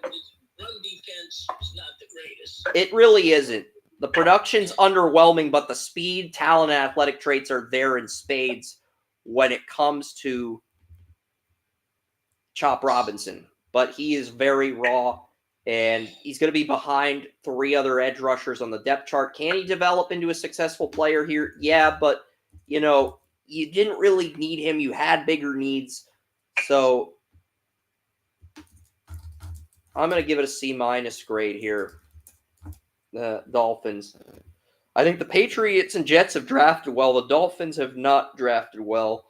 His run defense is not the greatest. It really isn't. The production's underwhelming, but the speed, talent, and athletic traits are there in spades when it comes to Chop Robinson. But he is very raw, and he's going to be behind 3 other edge rushers on the depth chart. Can he develop into a successful player here? Yeah, but, you didn't really need him. You had bigger needs. So I'm going to give it a C- grade here. The Dolphins. I think the Patriots and Jets have drafted well. The Dolphins have not drafted well.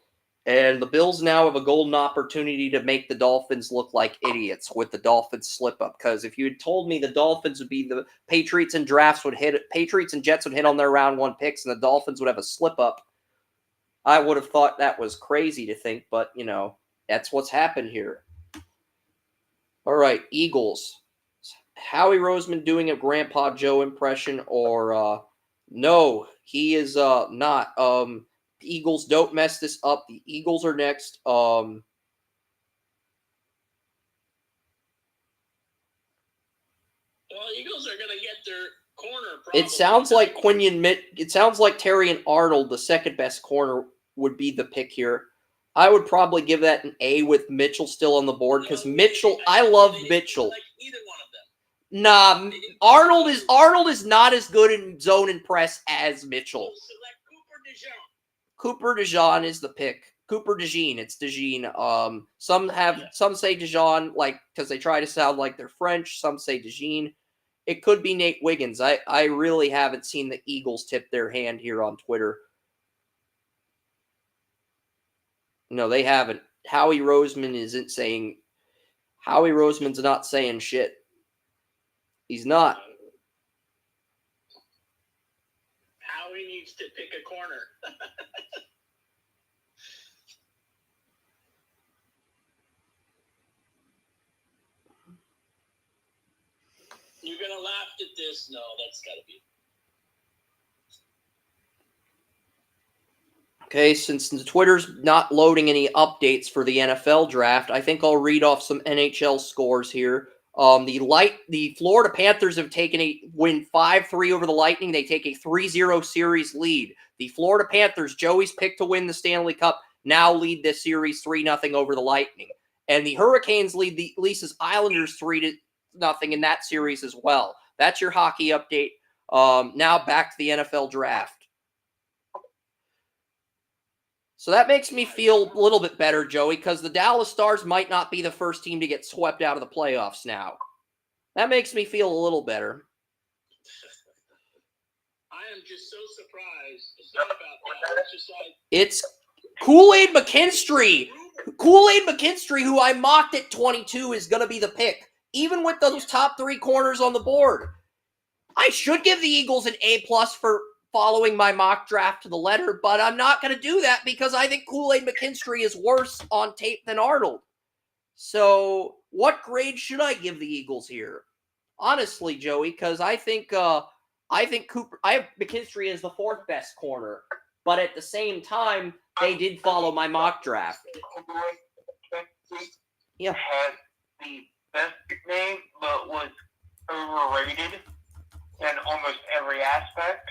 And the Bills now have a golden opportunity to make the Dolphins look like idiots with the Dolphins slip-up. Because if you had told me the Dolphins would be the Patriots and Jets would hit on their round 1 picks and the Dolphins would have a slip-up, I would have thought that was crazy to think. But, that's what's happened here. All right, Eagles. Howie Roseman doing a Grandpa Joe impression, or no, he is not. Eagles, don't mess this up. The Eagles are next. Well, Eagles are going to get their corner. Probably. It sounds like It sounds like Terrion Arnold, the second best corner, would be the pick here. I would probably give that an A with Mitchell still on the board, because Mitchell, I love Mitchell. Like either one of them. Nah, Arnold is not as good in zone and press as Mitchell. Select Cooper DeJean. Cooper DeJean is the pick. Cooper DeJean. It's DeJean. Some say DeJean, like, because they try to sound like they're French. Some say DeJean. It could be Nate Wiggins. I really haven't seen the Eagles tip their hand here on Twitter. No, they haven't. Howie Roseman's not saying shit. He's not. Howie needs to pick a corner. You're going to laugh at this? No, that's got to be. Okay, since the Twitter's not loading any updates for the NFL draft, I think I'll read off some NHL scores here. The Florida Panthers have win 5-3 over the Lightning. They take a 3-0 series lead. The Florida Panthers, Joey's pick to win the Stanley Cup, now lead this series 3-0 over the Lightning. And the Hurricanes lead the Lisa's Islanders 3-0 in that series as well. That's your hockey update. Now back to the NFL draft. So that makes me feel a little bit better, Joey, because the Dallas Stars might not be the first team to get swept out of the playoffs now. That makes me feel a little better. I am just so surprised. Sorry about that. It's just like... It's Kool-Aid McKinstry. Kool-Aid McKinstry, who I mocked at 22, is going to be the pick, even with those top 3 corners on the board. I should give the Eagles an A+ for following my mock draft to the letter, but I'm not going to do that because I think Kool-Aid McKinstry is worse on tape than Arnold. So what grade should I give the Eagles here? Honestly, Joey, because I think McKinstry is the 4th best corner, but at the same time, they did follow my mock draft. Yeah. Had the best name, but was overrated in almost every aspect.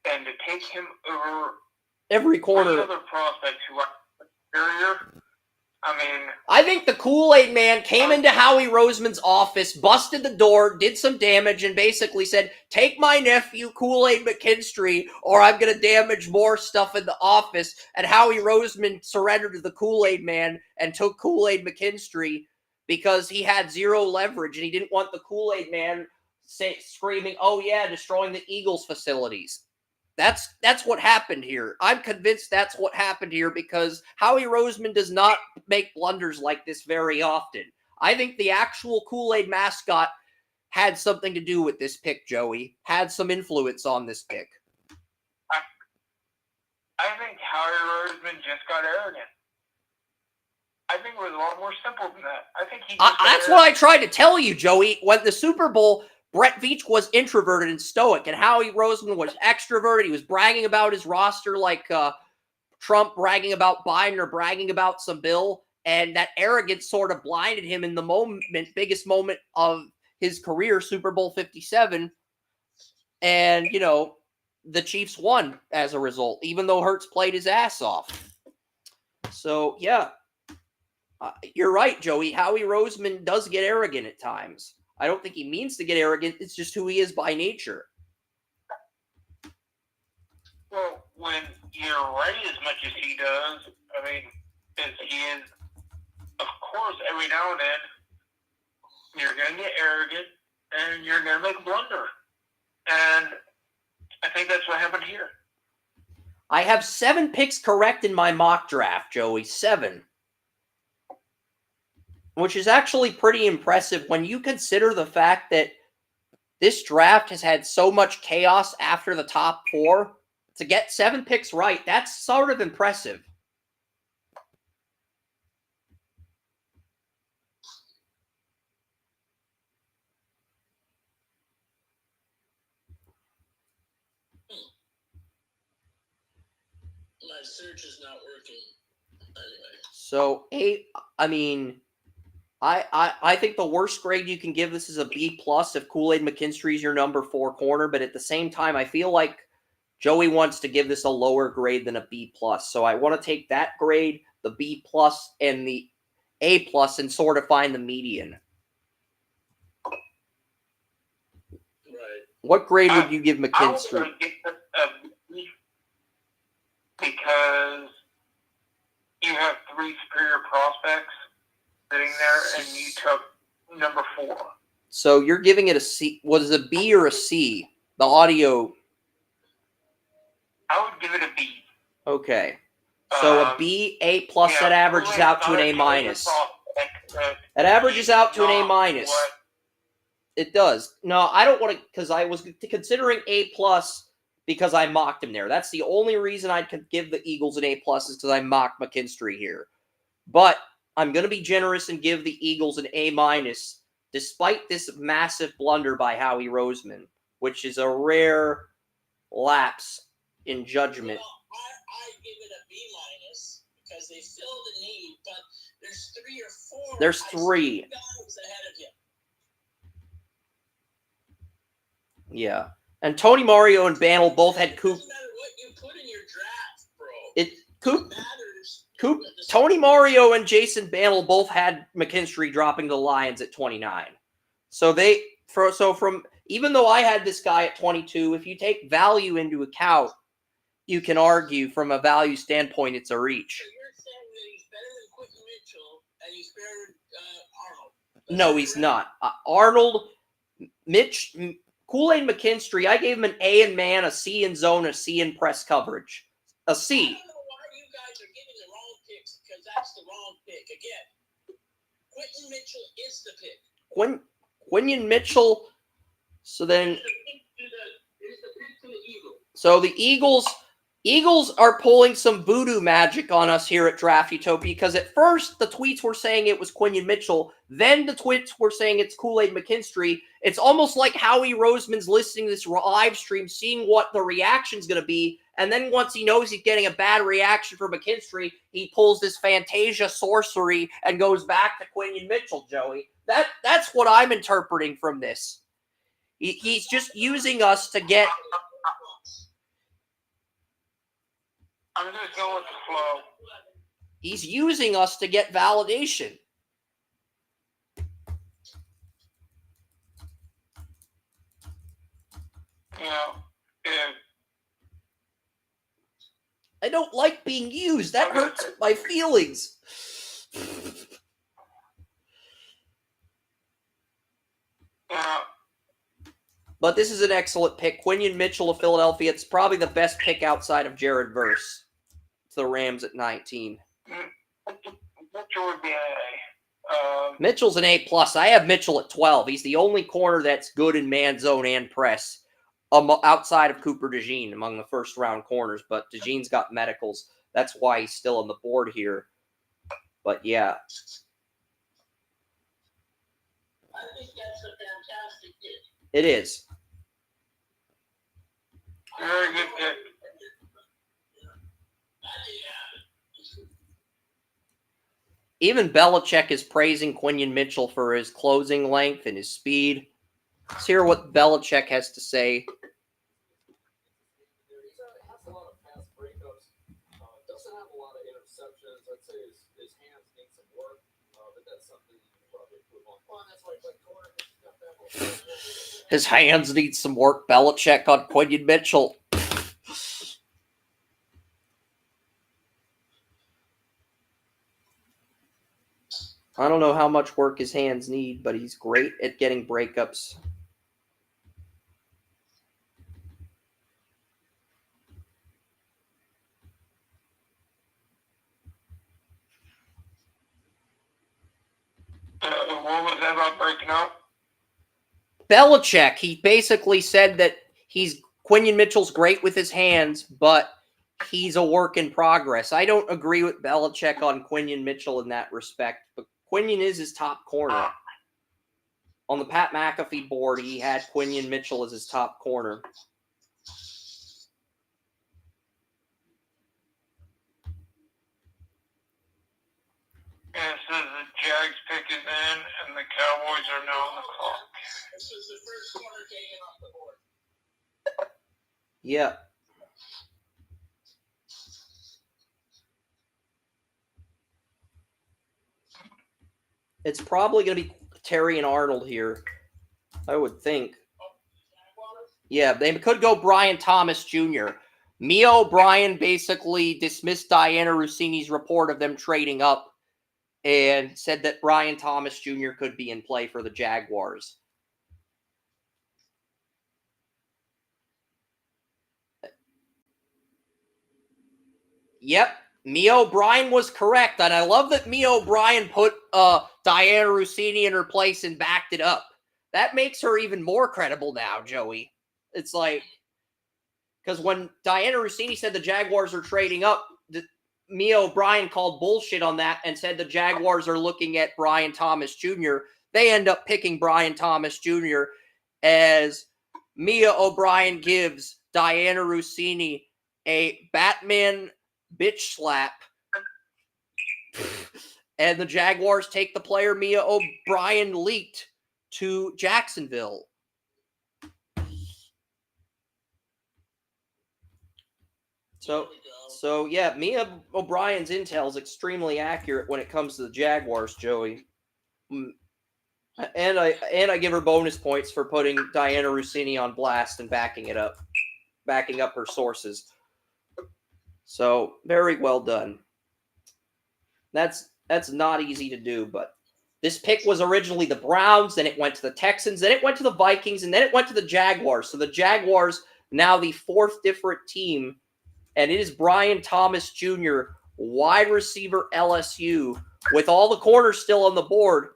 And to take him over every corner, other prospects who are superior, I think the Kool-Aid man came into Howie Roseman's office, busted the door, did some damage, and basically said, take my nephew, Kool-Aid McKinstry, or I'm going to damage more stuff in the office. And Howie Roseman surrendered to the Kool-Aid man and took Kool-Aid McKinstry because he had 0 leverage, and he didn't want the Kool-Aid man screaming, oh yeah, destroying the Eagles facilities. That's what happened here. I'm convinced that's what happened here because Howie Roseman does not make blunders like this very often. I think the actual Kool-Aid mascot had something to do with this pick, Joey. Had some influence on this pick. I think Howie Roseman just got arrogant. I think it was a lot more simple than that. I think he. That's what I tried to tell you, Joey. When the Super Bowl, Brett Veach was introverted and stoic, and Howie Roseman was extroverted. He was bragging about his roster like Trump bragging about Biden or bragging about some bill, and that arrogance sort of blinded him in the biggest moment of his career, Super Bowl 57. And, the Chiefs won as a result, even though Hurts played his ass off. So, yeah, you're right, Joey. Howie Roseman does get arrogant at times. I don't think he means to get arrogant. It's just who he is by nature. Well, when you're right as much as he does, as he is, of course, every now and then, you're going to get arrogant and you're going to make a blunder. And I think that's what happened here. I have 7 picks correct in my mock draft, Joey. 7. Which is actually pretty impressive when you consider the fact that this draft has had so much chaos after the top 4. To get 7 picks right, that's sort of impressive. My search is not working. Anyway. So, I think the worst grade you can give this is a B+ if Kool-Aid McKinstry is your number 4 corner, but at the same time, I feel like Joey wants to give this a lower grade than a B+. So I want to take that grade, the B+, and the A+, and sort of find the median. Right. What grade would you give McKinstry? I would give it a B because have 3 superior prospects sitting there, and you took number 4. So you're giving it a C. Was it a B or a C? The audio. I would give it a B. Okay. So a B, A plus, Yeah, that averages Kool-Aid's out to not an A a minus. prospect, That averages out to an A not minus. what- It does. No, I don't want to, because I was considering A plus because I mocked him there. That's the only reason I could give the Eagles an A plus is because I mocked McKinstry here. But I'm going to be generous and give the Eagles an A minus, despite this massive blunder by Howie Roseman, which is a rare lapse in judgment. Well, I give it a B minus because they fill the need, but there's 3 or 4. There's 3 guys ahead of you. Yeah. And Tony Mario and Bantle both had Coop. It doesn't matter what you put in your draft, bro. Coop. Matters. Tony Mario and Jason Bantle both had McKinstry dropping the Lions at 29. So from even though I had this guy at 22, if you take value into account, you can argue from a value standpoint it's a reach. So you're saying that he's better than Quentin Mitchell and he's better than Arnold? No, he's not. Arnold, Kool-Aid McKinstry, I gave him an A in man, a C in zone, a C in press coverage. A C. I don't know why you guys are giving the wrong picks because that's the wrong pick. Again, Quentin Mitchell is the pick. Quinion Mitchell. So then, It's the pick to the Eagles. So the Eagles are pulling some voodoo magic on us here at Draft Utopia because at first the tweets were saying it was Quinion Mitchell, then the tweets were saying it's Kool-Aid McKinstry. It's almost like Howie Roseman's listening to this live stream, seeing what the reaction's going to be, and then once he knows he's getting a bad reaction from McKinstry, he pulls this Fantasia sorcery and goes back to Quinion Mitchell, Joey. That's what I'm interpreting from this. He's just using us to get... I'm just going with the flow. He's using us to get validation. I don't like being used. That hurts my feelings. Yeah. But this is an excellent pick. Quinion Mitchell of Philadelphia. It's probably the best pick outside of Jared Verse. It's the Rams at 19. Mitchell would be an A. Mitchell's an A+. I have Mitchell at 12. He's the only corner that's good in man zone and press outside of Cooper DeJean among the first-round corners. But DeJean's got medicals. That's why he's still on the board here. But, yeah. I think that's a fantastic pick. It is. Very good pick. Even Belichick is praising Quinion Mitchell for his closing length and his speed. Let's hear what Belichick has to say. He has a lot of fast breakups. Doesn't have a lot of interceptions. I'd say his hands need some work, but that's something you can probably improve on. Well, that's why I play corner. His hands need some work. Belichick on Quinion Mitchell. I don't know how much work his hands need, but he's great at getting breakups. What was that about breaking up? Belichick, he basically said that Quinion Mitchell's great with his hands, but he's a work in progress. I don't agree with Belichick on Quinion Mitchell in that respect, but Quinion is his top corner. On the Pat McAfee board, he had Quinion Mitchell as his top corner. And it says the Jags pick is in, and the Cowboys are now on the clock. This was the first corner taken off the board. Yeah. It's probably going to be Terry and Arnold here, I would think. Yeah, they could go Brian Thomas Jr. Mia O'Brien basically dismissed Diana Rossini's report of them trading up and said that Brian Thomas Jr. could be in play for the Jaguars. Yep, Mia O'Brien was correct, and I love that Mia O'Brien put Diana Rossini in her place and backed it up. That makes her even more credible now, Joey. It's like, because when Diana Rossini said the Jaguars are trading up, Mia O'Brien called bullshit on that and said the Jaguars are looking at Brian Thomas Jr. They end up picking Brian Thomas Jr. as Mia O'Brien gives Diana Rossini a Batman bitch slap. And the Jaguars take the player Mia O'Brien leaked to Jacksonville. So yeah, Mia O'Brien's intel is extremely accurate when it comes to the Jaguars, Joey. And I give her bonus points for putting Diana Rossini on blast and backing up her sources. So very well done. That's not easy to do, but this pick was originally the Browns, then it went to the Texans, then it went to the Vikings, and then it went to the Jaguars. So the Jaguars now the fourth different team. And it is Brian Thomas Jr., wide receiver LSU, with all the corners still on the board.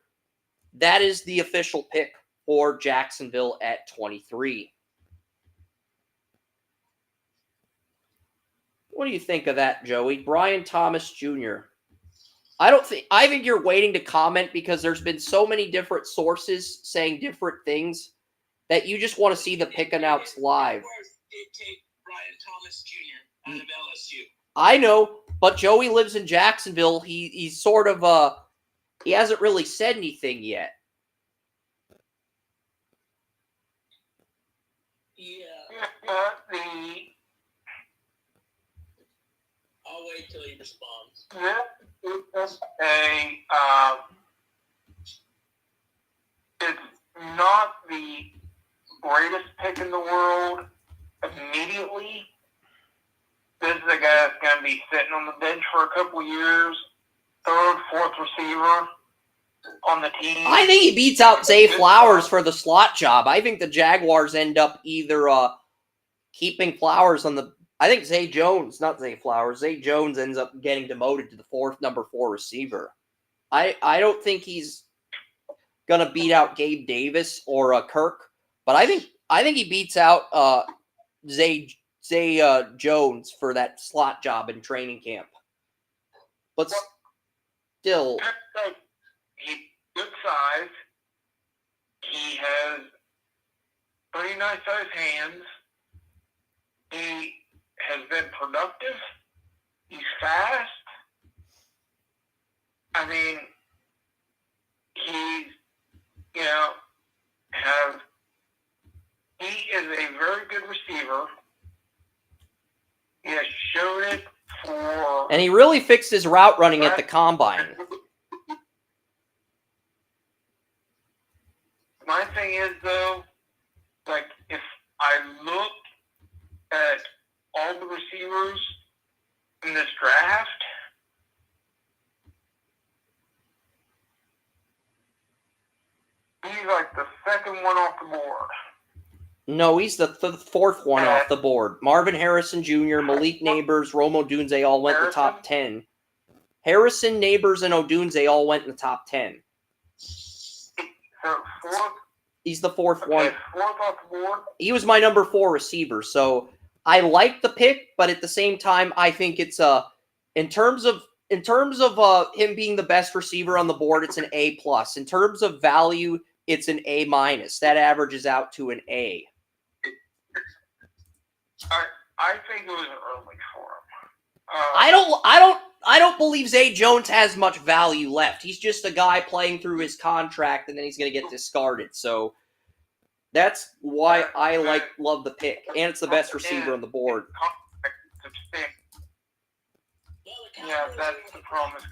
That is the official pick for Jacksonville at 23. What do you think of that, Joey? Brian Thomas Jr. I think you're waiting to comment because there's been so many different sources saying different things that you just want to see the pick announced live. Take Brian Thomas Jr. out of LSU. I know, but Joey lives in Jacksonville. He's sort of he hasn't really said anything yet. Yeah. I'll wait till he responds. It's not the greatest pick in the world immediately. This is a guy that's going to be sitting on the bench for a couple years, third, fourth receiver on the team. I think he beats out Zay Flowers for the slot job. I think the Jaguars end up either keeping Flowers on the... I think Zay Jones ends up getting demoted to the number 4 receiver. I don't think he's going to beat out Gabe Davis or Kirk, but I think he beats out Zay Jones for that slot job in training camp. But still... He's good size. He has pretty nice sized hands. He has been productive. He's fast. I mean, he is a very good receiver. He has shown it for... And he really fixed his route running at the combine. My thing is, though, like, if I look at all the receivers in this draft, he's like the second one off the board. No, he's the fourth one off the board. Marvin Harrison Jr., Malik Neighbors, Rome Odunze all went in the top 10. Harrison, Neighbors, and Odunze all went in the top 10. So fourth? He's the fourth one. Fourth off the board? He was my number 4 receiver, so I like the pick, but at the same time, I think it's in terms of him being the best receiver on the board, it's an A+. In terms of value, it's an A-. That averages out to an A. I think it was early for him. I don't believe Zay Jones has much value left. He's just a guy playing through his contract, and then he's going to get discarded. So that's why I love the pick, and it's the best receiver on the board. Yeah, that's the problem.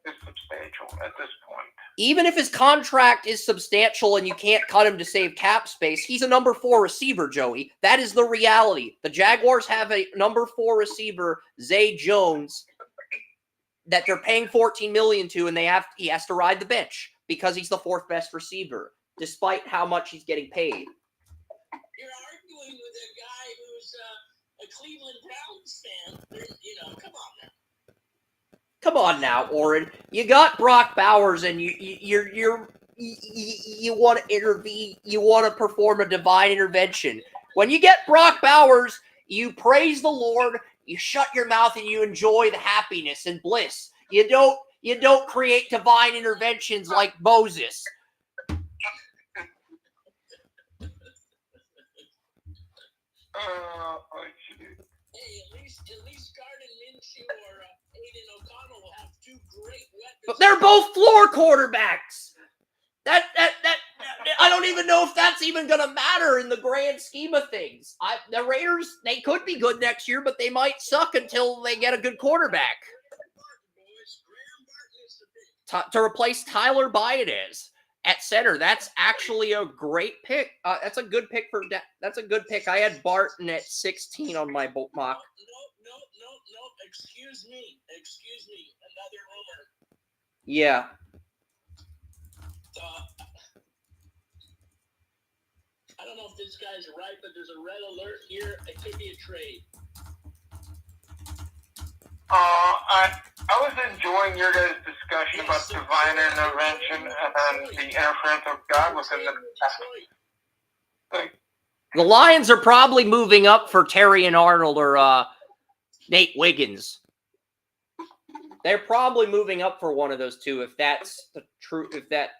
is substantial at this point. Even if his contract is substantial and you can't cut him to save cap space, he's a number 4 receiver, Joey. That is the reality. The Jaguars have a number 4 receiver, Zay Jones, that they're paying $14 million to, and he has to ride the bench because he's the 4th best receiver, despite how much he's getting paid. You're arguing with a guy who's a Cleveland Browns fan. Come on now. Come on now, Oren. You got Brock Bowers, and you want to intervene. You want to perform a divine intervention. When you get Brock Bowers, you praise the Lord. You shut your mouth and you enjoy the happiness and bliss. You don't create divine interventions like Moses. Hey, at least Gardner Minshew or Aiden O'Connell will have 2 great weapons. But they're both floor quarterbacks. That I don't even know if that's even going to matter in the grand scheme of things. The Raiders, they could be good next year, but they might suck until they get a good quarterback to replace Tyler Biadasz at center. That's actually a great pick. That's a good pick that's a good pick. I had Barton at 16 on my mock. No. Excuse me. Another rumor. Yeah. I don't know if this guy's right, but there's a red alert here. It could be a trade. I was enjoying your guys' discussion about divine intervention and the interference of God within the. The Lions are probably moving up for Terry and Arnold or Nate Wiggins. They're probably moving up for one of those two if that's the true. If that.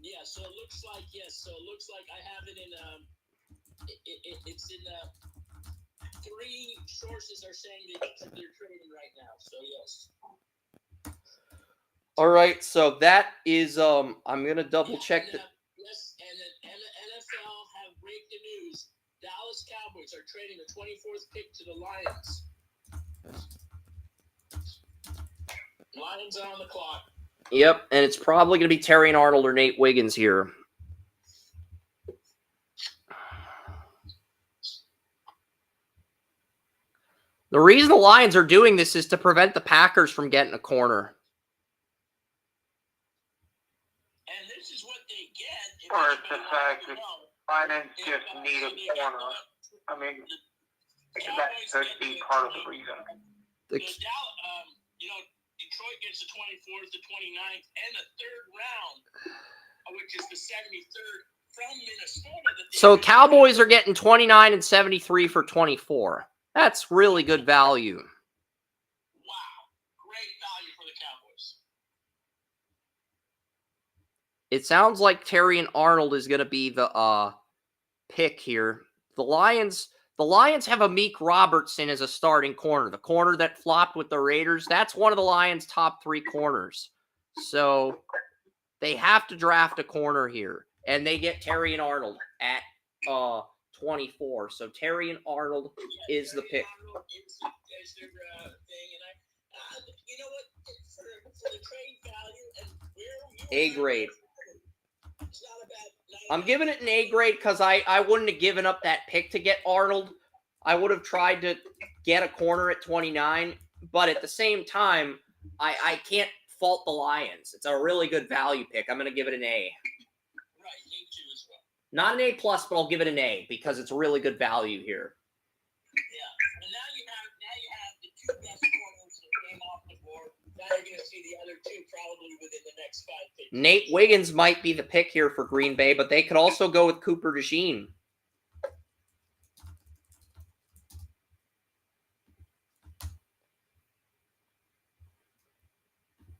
Yeah. So it looks like I have it in. It's in 3 sources are saying that they're trading right now. So yes. All right. So that is I'm gonna double check that. Yes, and the NFL have break the news. Dallas Cowboys are trading the 24th pick to the Lions. Lions are on the clock. Yep, and it's probably going to be Terry and Arnold or Nate Wiggins here. The reason the Lions are doing this is to prevent the Packers from getting a corner. And this is what they get. Or it's the fact that Lions just need a corner. I mean, that could be part of the reason. Detroit gets the 24th, the 29th, and the 3rd round, which is the 73rd from Minnesota. So Cowboys are getting 29 and 73 for 24. That's really good value. Wow. Great value for the Cowboys. It sounds like Terry and Arnold is going to be the pick here. The Lions have Amik Robertson as a starting corner. The corner that flopped with the Raiders, that's one of the Lions' top 3 corners. So they have to draft a corner here. And they get Terry and Arnold at 24. So Terry and Arnold is the pick. Is their thing. And you know what? For the trade value and where A grade. It's not a bad. I'm giving it an A grade because I wouldn't have given up that pick to get Arnold. I would have tried to get a corner at 29, but at the same time, I can't fault the Lions. It's a really good value pick. I'm going to give it an A. Right, me too as well. Not an A+, but I'll give it an A because it's a really good value here. Yeah, and now you have the 2 best corners that came off the board. Now you're going to see the other 2 probably within the next 5 picks. Nate Wiggins might be the pick here for Green Bay, but they could also go with Cooper DeJean.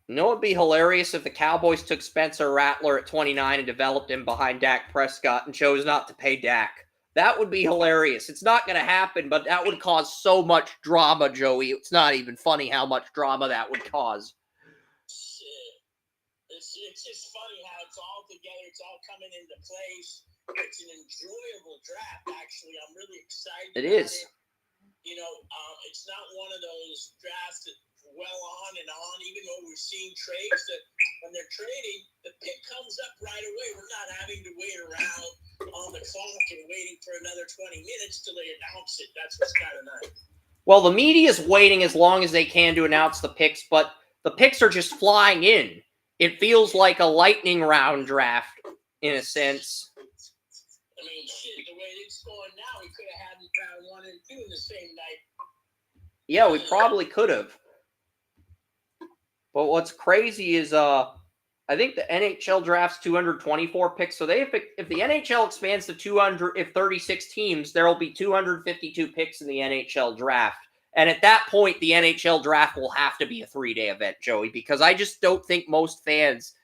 You know what would be hilarious if the Cowboys took Spencer Rattler at 29 and developed him behind Dak Prescott and chose not to pay Dak. That would be hilarious. It's not going to happen, but that would cause so much drama, Joey. It's not even funny how much drama that would cause. It's just funny how it's all together. It's all coming into place. It's an enjoyable draft, actually. I'm really excited. It is. It's not one of those drafts that well on, even though we're seeing trades that when they're trading, the pick comes up right away. We're not having to wait around on the clock and waiting for another 20 minutes till they announce it. That's what's kind of nice. Well, the media is waiting as long as they can to announce the picks, but the picks are just flying in. It feels like a lightning round draft in a sense. I mean, shit, the way it's going now, we could have had round 1 and 2 in the same night. Yeah, we probably could have. But what's crazy is I think the NHL drafts 224 picks. So if the NHL expands to 36 teams, there will be 252 picks in the NHL draft. And at that point, the NHL draft will have to be a 3-day event, Joey, because I just don't think most fans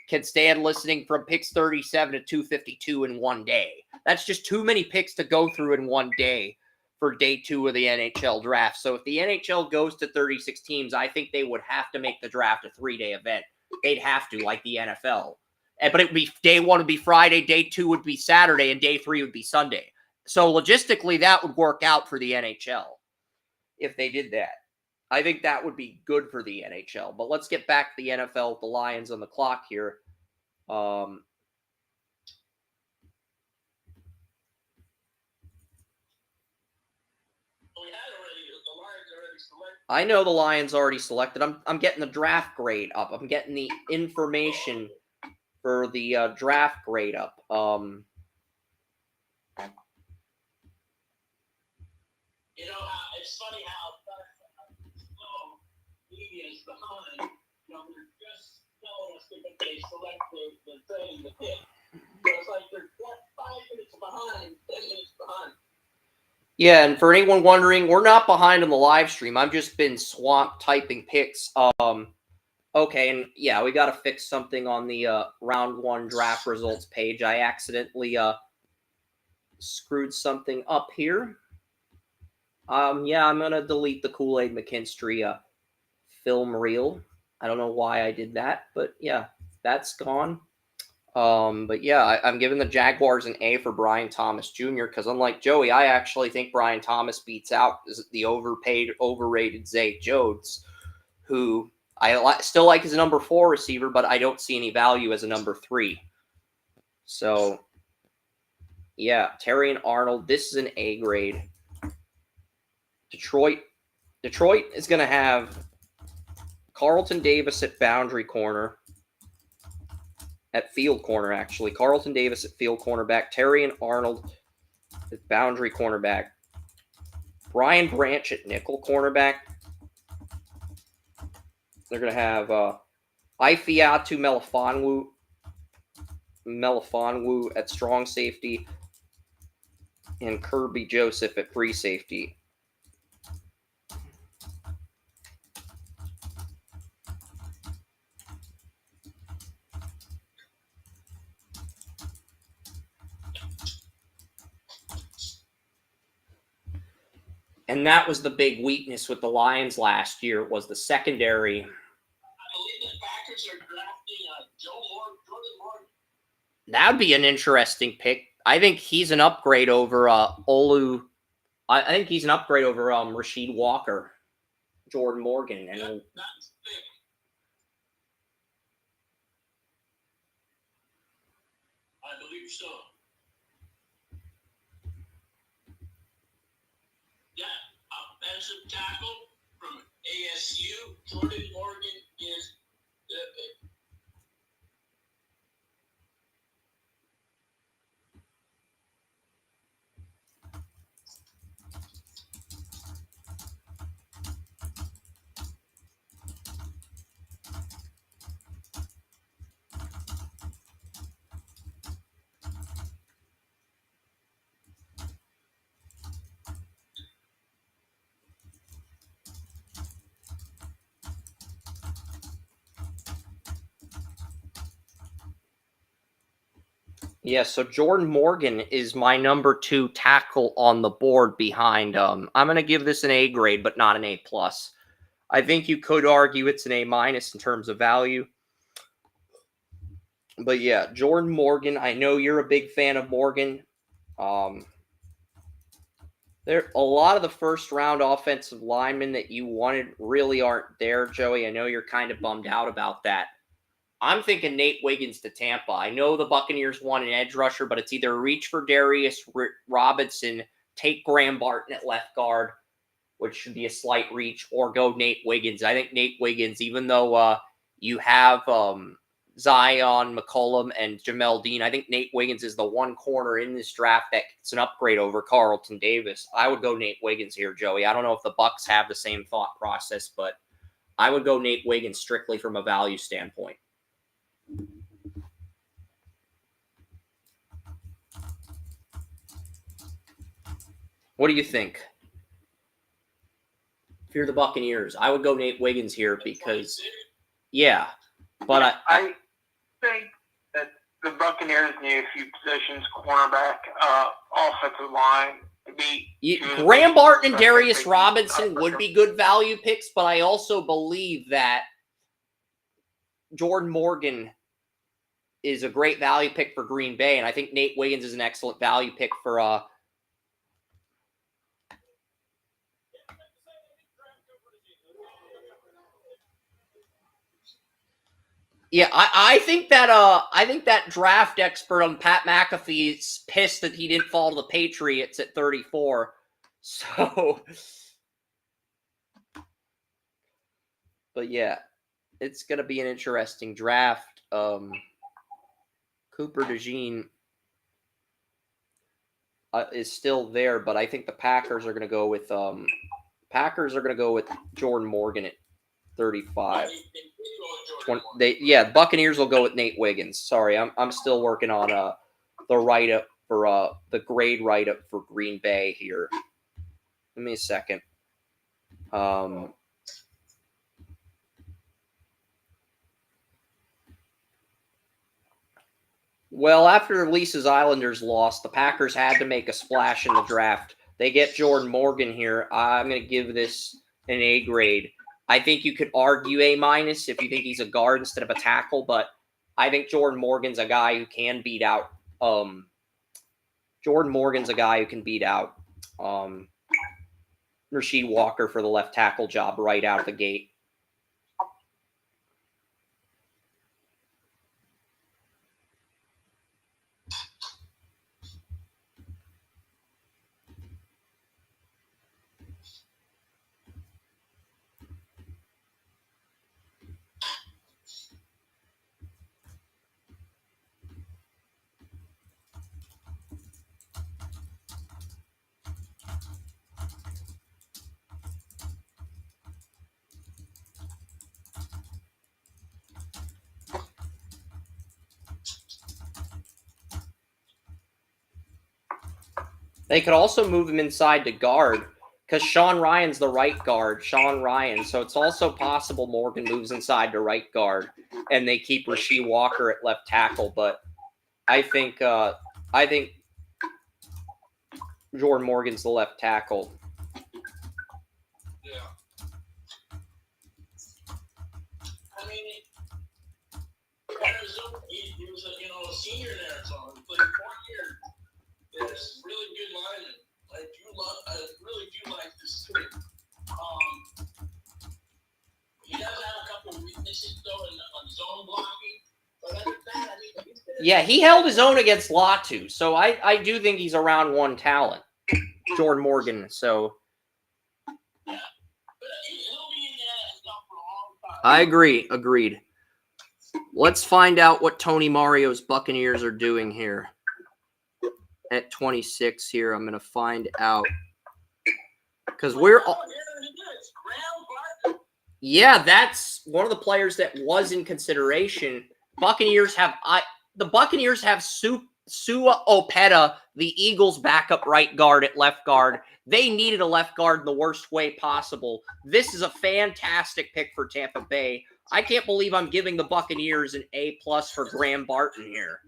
can stand listening from picks 37 to 252 in one day. That's just too many picks to go through in one day for day 2 of the NHL draft. So if the NHL goes to 36 teams, I think they would have to make the draft a 3-day event. They'd have to, like the NFL. But it would be day 1 would be Friday, day 2 would be Saturday, and day 3 would be Sunday. So logistically, that would work out for the NHL if they did that. I think that would be good for the NHL. But let's get back to the NFL with the Lions on the clock here. I know the Lions already selected. I'm getting the draft grade up. I'm getting the information for the draft grade up. You know, it's funny how media is behind. You know, they're just telling us that they select the trade, the pick. So it's like they're 5 minutes behind, 10 minutes behind. Yeah, and for anyone wondering, we're not behind on the live stream. I've just been swamped typing picks. Okay, and yeah, we got to fix something on the round 1 draft results page. I accidentally screwed something up here. Yeah, I'm gonna delete the Kool-Aid McKinstry film reel. I don't know why I did that, but yeah, that's gone. But yeah, I'm giving the Jaguars an A for Brian Thomas Jr. because unlike Joey, I actually think Brian Thomas beats out the overpaid, overrated Zay Jones, who I still like as a number 4 receiver, but I don't see any value as a number 3. So yeah, Terry and Arnold, this is an A grade. Detroit is going to have Carlton Davis at boundary corner. At field corner, actually. Carlton Davis at field cornerback. Terry and Arnold at boundary cornerback. Brian Branch at nickel cornerback. They're going to have Ifeatu Melifonwu at strong safety. And Kirby Joseph at free safety. And that was the big weakness with the Lions last year, was the secondary. I believe the Packers are drafting Jordan Morgan. That would be an interesting pick. I think he's an upgrade over Olu. I think he's an upgrade over Rasheed Walker, Jordan Morgan. And That's big. I believe so. Yeah, offensive tackle from ASU, Jordan Morgan is the pick. yeah, so Jordan Morgan is my number 2 tackle on the board behind. I'm going to give this an A grade, but not an A+. I think you could argue it's an A- in terms of value. But yeah, Jordan Morgan, I know you're a big fan of Morgan. There, a lot of the first round offensive linemen that you wanted really aren't there, Joey. I know you're kind of bummed out about that. I'm thinking Nate Wiggins to Tampa. I know the Buccaneers want an edge rusher, but it's either reach for Darius Robinson, take Graham Barton at left guard, which should be a slight reach, or go Nate Wiggins. I think Nate Wiggins, even though you have Zion, McCollum, and Jamel Dean, I think Nate Wiggins is the one corner in this draft that's an upgrade over Carlton Davis. I would go Nate Wiggins here, Joey. I don't know if the Bucs have the same thought process, but I would go Nate Wiggins strictly from a value standpoint. What do you think? If you're the Buccaneers, I would go Nate Wiggins here because, yeah, but I think that the Buccaneers need a few positions: cornerback, offensive line. Graham Barton and Darius Robinson would be good value picks, but I also believe that Jordan Morgan is a great value pick for Green Bay, and I think Nate Wiggins is an excellent value pick for Yeah, I think that draft expert on Pat McAfee's pissed that he didn't fall to the Patriots at 34. So, but yeah, it's gonna be an interesting draft. Cooper DeJean is still there, but I think the Packers are gonna go with Jordan Morgan at 35. The Buccaneers will go with Nate Wiggins. Sorry, I'm still working on the write-up for the grade write-up for Green Bay here. Give me a second. Well, after Lisa's Islanders lost, the Packers had to make a splash in the draft. They get Jordan Morgan here. I'm going to give this an A grade. I think you could argue A- if you think he's a guard instead of a tackle, but I think Jordan Morgan's a guy who can beat out. Rasheed Walker for the left tackle job right out of the gate. They could also move him inside to guard because Sean Ryan's the right guard. So it's also possible Morgan moves inside to right guard and they keep Rasheed Walker at left tackle. But I think Jordan Morgan's the left tackle. Yeah. I mean, Arizona, he was a senior in Arizona. He played 4 years. There's really good linemen. I really do like this kid. He does have a couple of weaknesses though on zone blocking. But other than that, I mean, Yeah, he held his own against Latu, so I do think he's around one talent, Jordan Morgan. So yeah, but he'll be in the NFL for a long time. I agree. Agreed. Let's find out what Tony Mario's Buccaneers are doing here. At 26 here, I'm going to find out. Because yeah, that's one of the players that was in consideration. The Buccaneers have Sua Opeta, the Eagles' backup right guard at left guard. They needed a left guard in the worst way possible. This is a fantastic pick for Tampa Bay. I can't believe I'm giving the Buccaneers an A+ for Graham Barton here.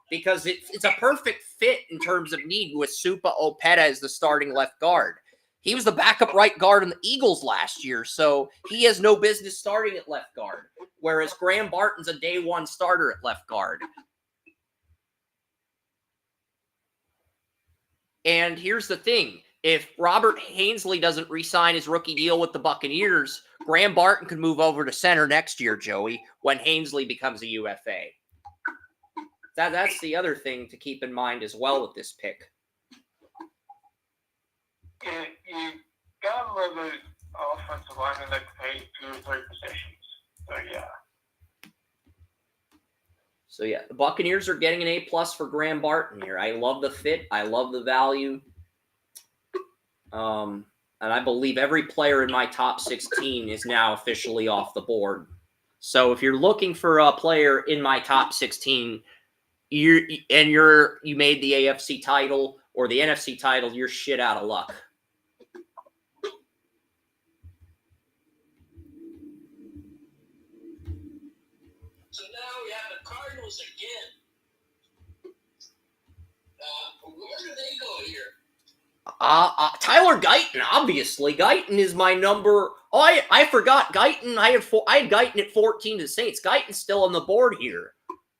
Because it's a perfect fit in terms of need with Supa Opeta as the starting left guard. He was the backup right guard in the Eagles last year, so he has no business starting at left guard, whereas Graham Barton's a day one starter at left guard. And here's the thing. if Robert Hainsley doesn't re-sign his rookie deal with the Buccaneers, Graham Barton could move over to center next year, Joey, when Hainsley becomes a UFA. That's the other thing to keep in mind as well with this pick. You got one of those offensive linemen that can play 2 or 3 positions. So, yeah. So, yeah, the Buccaneers are getting an A+ for Graham Barton here. I love the fit. I love the value. And I believe every player in my top 16 is now officially off the board. So, if you're looking for a player in my top 16, you made the AFC title or the NFC title, you're shit out of luck. So now we have the Cardinals again. Where do they go here? Tyler Guyton, obviously. Guyton is my number. Oh, I forgot Guyton. I had Guyton at 14 to the Saints. Guyton's still on the board here.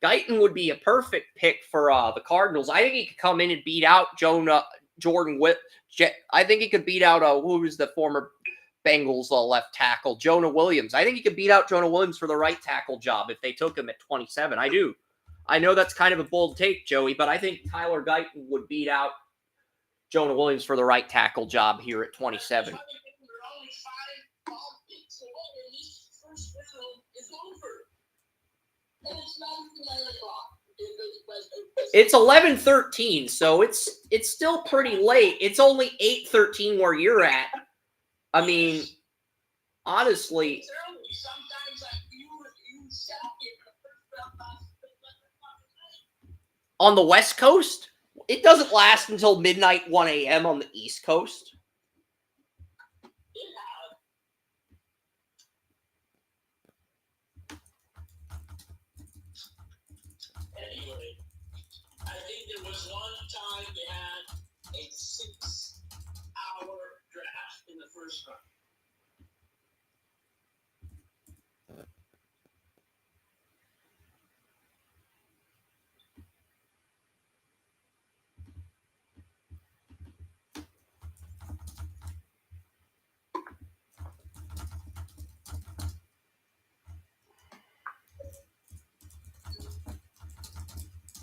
Guyton would be a perfect pick for the Cardinals. I think he could come in and beat out Jordan Whit. I think he could beat out who was the former Bengals left tackle, Jonah Williams. I think he could beat out Jonah Williams for the right tackle job if they took him at 27. I do. I know that's kind of a bold take, Joey, but I think Tyler Guyton would beat out Jonah Williams for the right tackle job here at 27. It's 11:13, so it's still pretty late. It's only 8:13 where you're at. I mean, honestly, on the West Coast, it doesn't last until midnight, 1 a.m. on the East Coast. Anyway, I think there was one time they had a 6-hour draft in the first round.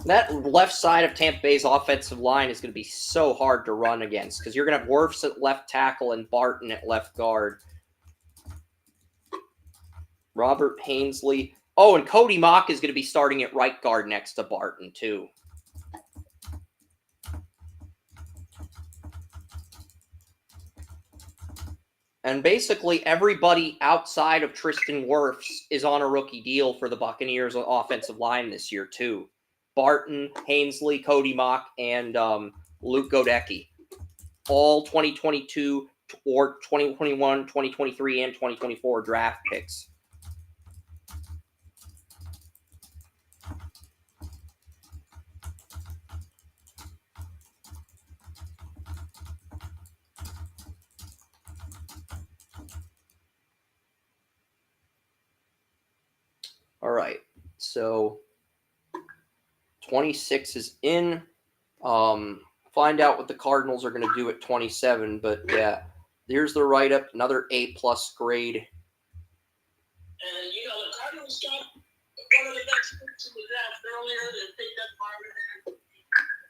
That left side of Tampa Bay's offensive line is going to be so hard to run against because you're going to have Wirfs at left tackle and Barton at left guard. Robert Hainsley. Oh, and Cody Mock is going to be starting at right guard next to Barton, too. And basically everybody outside of Tristan Wirfs is on a rookie deal for the Buccaneers offensive line this year, too. Barton, Hainsley, Cody Mock, and Luke Godecki. All 2022 or 2021, 2023, and 2024 draft picks. All right, so 26 is in. Find out what the Cardinals are going to do at 27. But yeah, here's the write-up, another A+ grade. And the Cardinals got one of the best picks in the draft earlier. They picked up Marvin.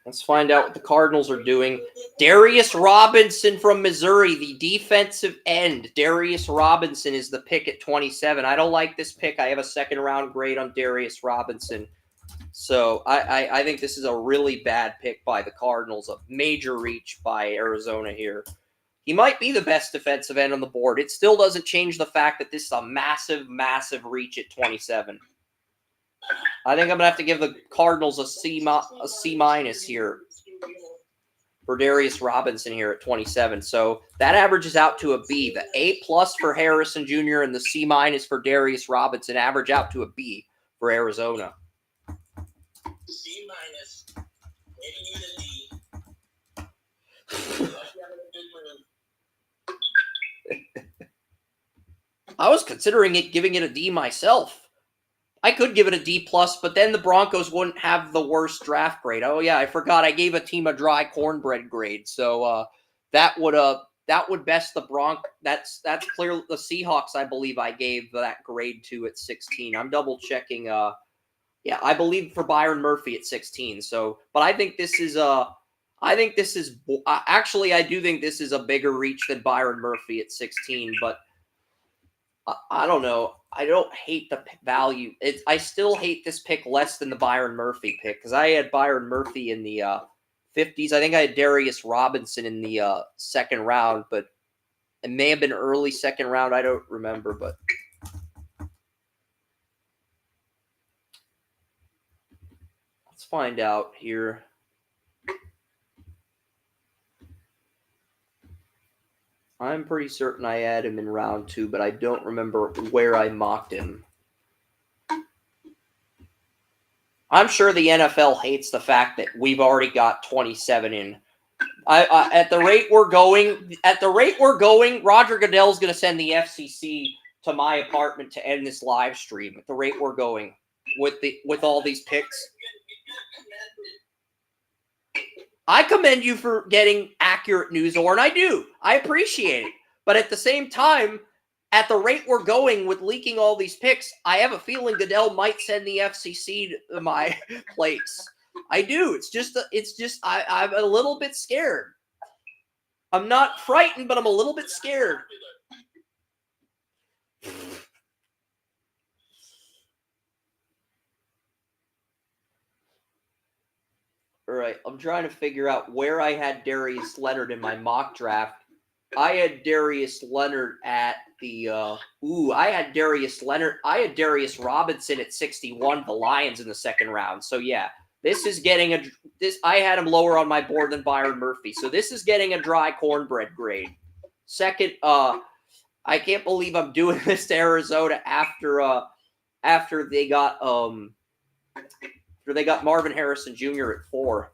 Let's find out what the Cardinals are doing. Darius Robinson from Missouri, the defensive end. Darius Robinson is the pick at 27. I don't like this pick. I have a second-round grade on Darius Robinson. So I think this is a really bad pick by the Cardinals, a major reach by Arizona here. He might be the best defensive end on the board. It still doesn't change the fact that this is a massive, massive reach at 27. I think I'm going to have to give the Cardinals a C- here for Darius Robinson here at 27. So that averages out to a B. The A+ for Harrison Jr. and the C- for Darius Robinson average out to a B for Arizona. C-, maybe even a D. I was considering giving it a D myself. I could give it a D+, but then the Broncos wouldn't have the worst draft grade. Oh, yeah, I forgot. I gave a team a dry cornbread grade. So that would best the That's clear. The Seahawks, I believe, I gave that grade to at 16. I'm double checking. Yeah, I believe for Byron Murphy at 16. So, but I think this is actually, I do think this is a bigger reach than Byron Murphy at 16. But I don't know. I don't hate the value. I still hate this pick less than the Byron Murphy pick because I had Byron Murphy in the 50s. I think I had Darius Robinson in the second round, but it may have been early second round. I don't remember, but let's find out here. I'm pretty certain I had him in round 2, but I don't remember where I mocked him. I'm sure the NFL hates the fact that we've already got 27 in. At the rate we're going, Roger Goodell's going to send the FCC to my apartment to end this live stream. At the rate we're going with all these picks, I commend you for getting accurate news, Orrin. I do. I appreciate it. But at the same time, at the rate we're going with leaking all these picks, I have a feeling Goodell might send the FCC to my place. I do. It's just I'm a little bit scared. I'm not frightened, but I'm a little bit scared. All right, I'm trying to figure out where I had Darius Leonard in my mock draft. I had Darius Leonard at the I had Darius Leonard. I had Darius Robinson at 61, the Lions in the second round. So yeah, this is getting I had him lower on my board than Byron Murphy. So this is getting a dry cornbread grade. Second, I can't believe I'm doing this to Arizona after they got Marvin Harrison Jr. at 4.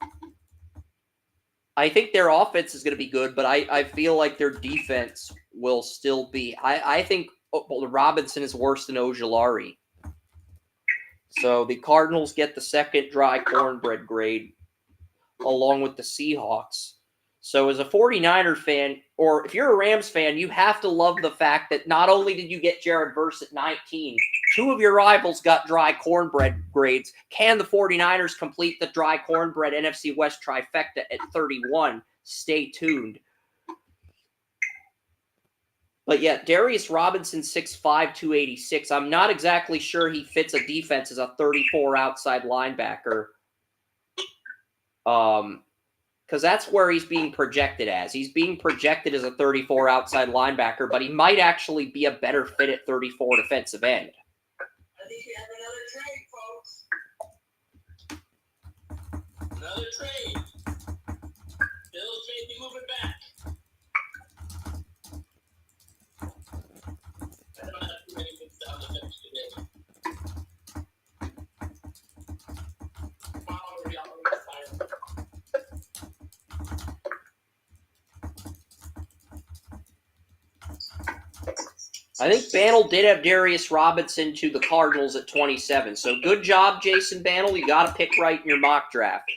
I think their offense is going to be good, but I feel like their defense will still be. I think Robinson is worse than Ojulari. So the Cardinals get the second dry cornbread grade along with the Seahawks. So as a 49er fan, or if you're a Rams fan, you have to love the fact that not only did you get Jared Verse at 19, 2 of your rivals got dry cornbread grades. Can the 49ers complete the dry cornbread NFC West trifecta at 31? Stay tuned. But yeah, Darius Robinson, 6'5", 286. I'm not exactly sure he fits a defense as a 34 outside linebacker. Because that's where he's being projected as. He's being projected as a 34 outside linebacker, but he might actually be a better fit at 34 defensive end. I think we have another trade, folks. Another trade. Bills may be moving back. I don't have too many things down the bench today. I think Bantle did have Darius Robinson to the Cardinals at 27. So good job, Jason Bantle. You got to pick right in your mock draft.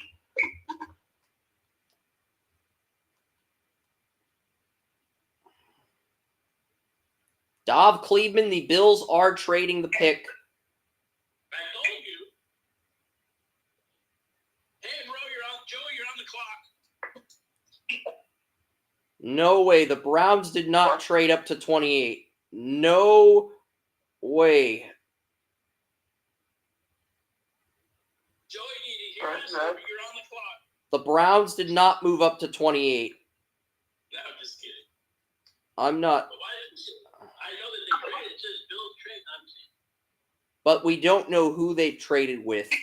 Dov Cleveland, the Bills are trading the pick. I told you. Hey, bro, you're on the clock. No way. The Browns did not trade up to 28. No way. Joey, did you hear us? You're on the clock. The Browns did not move up to 28. No, I'm just kidding. I'm not. But why didn't you? I know that they traded. It says Bills trade. But we don't know who they traded with. The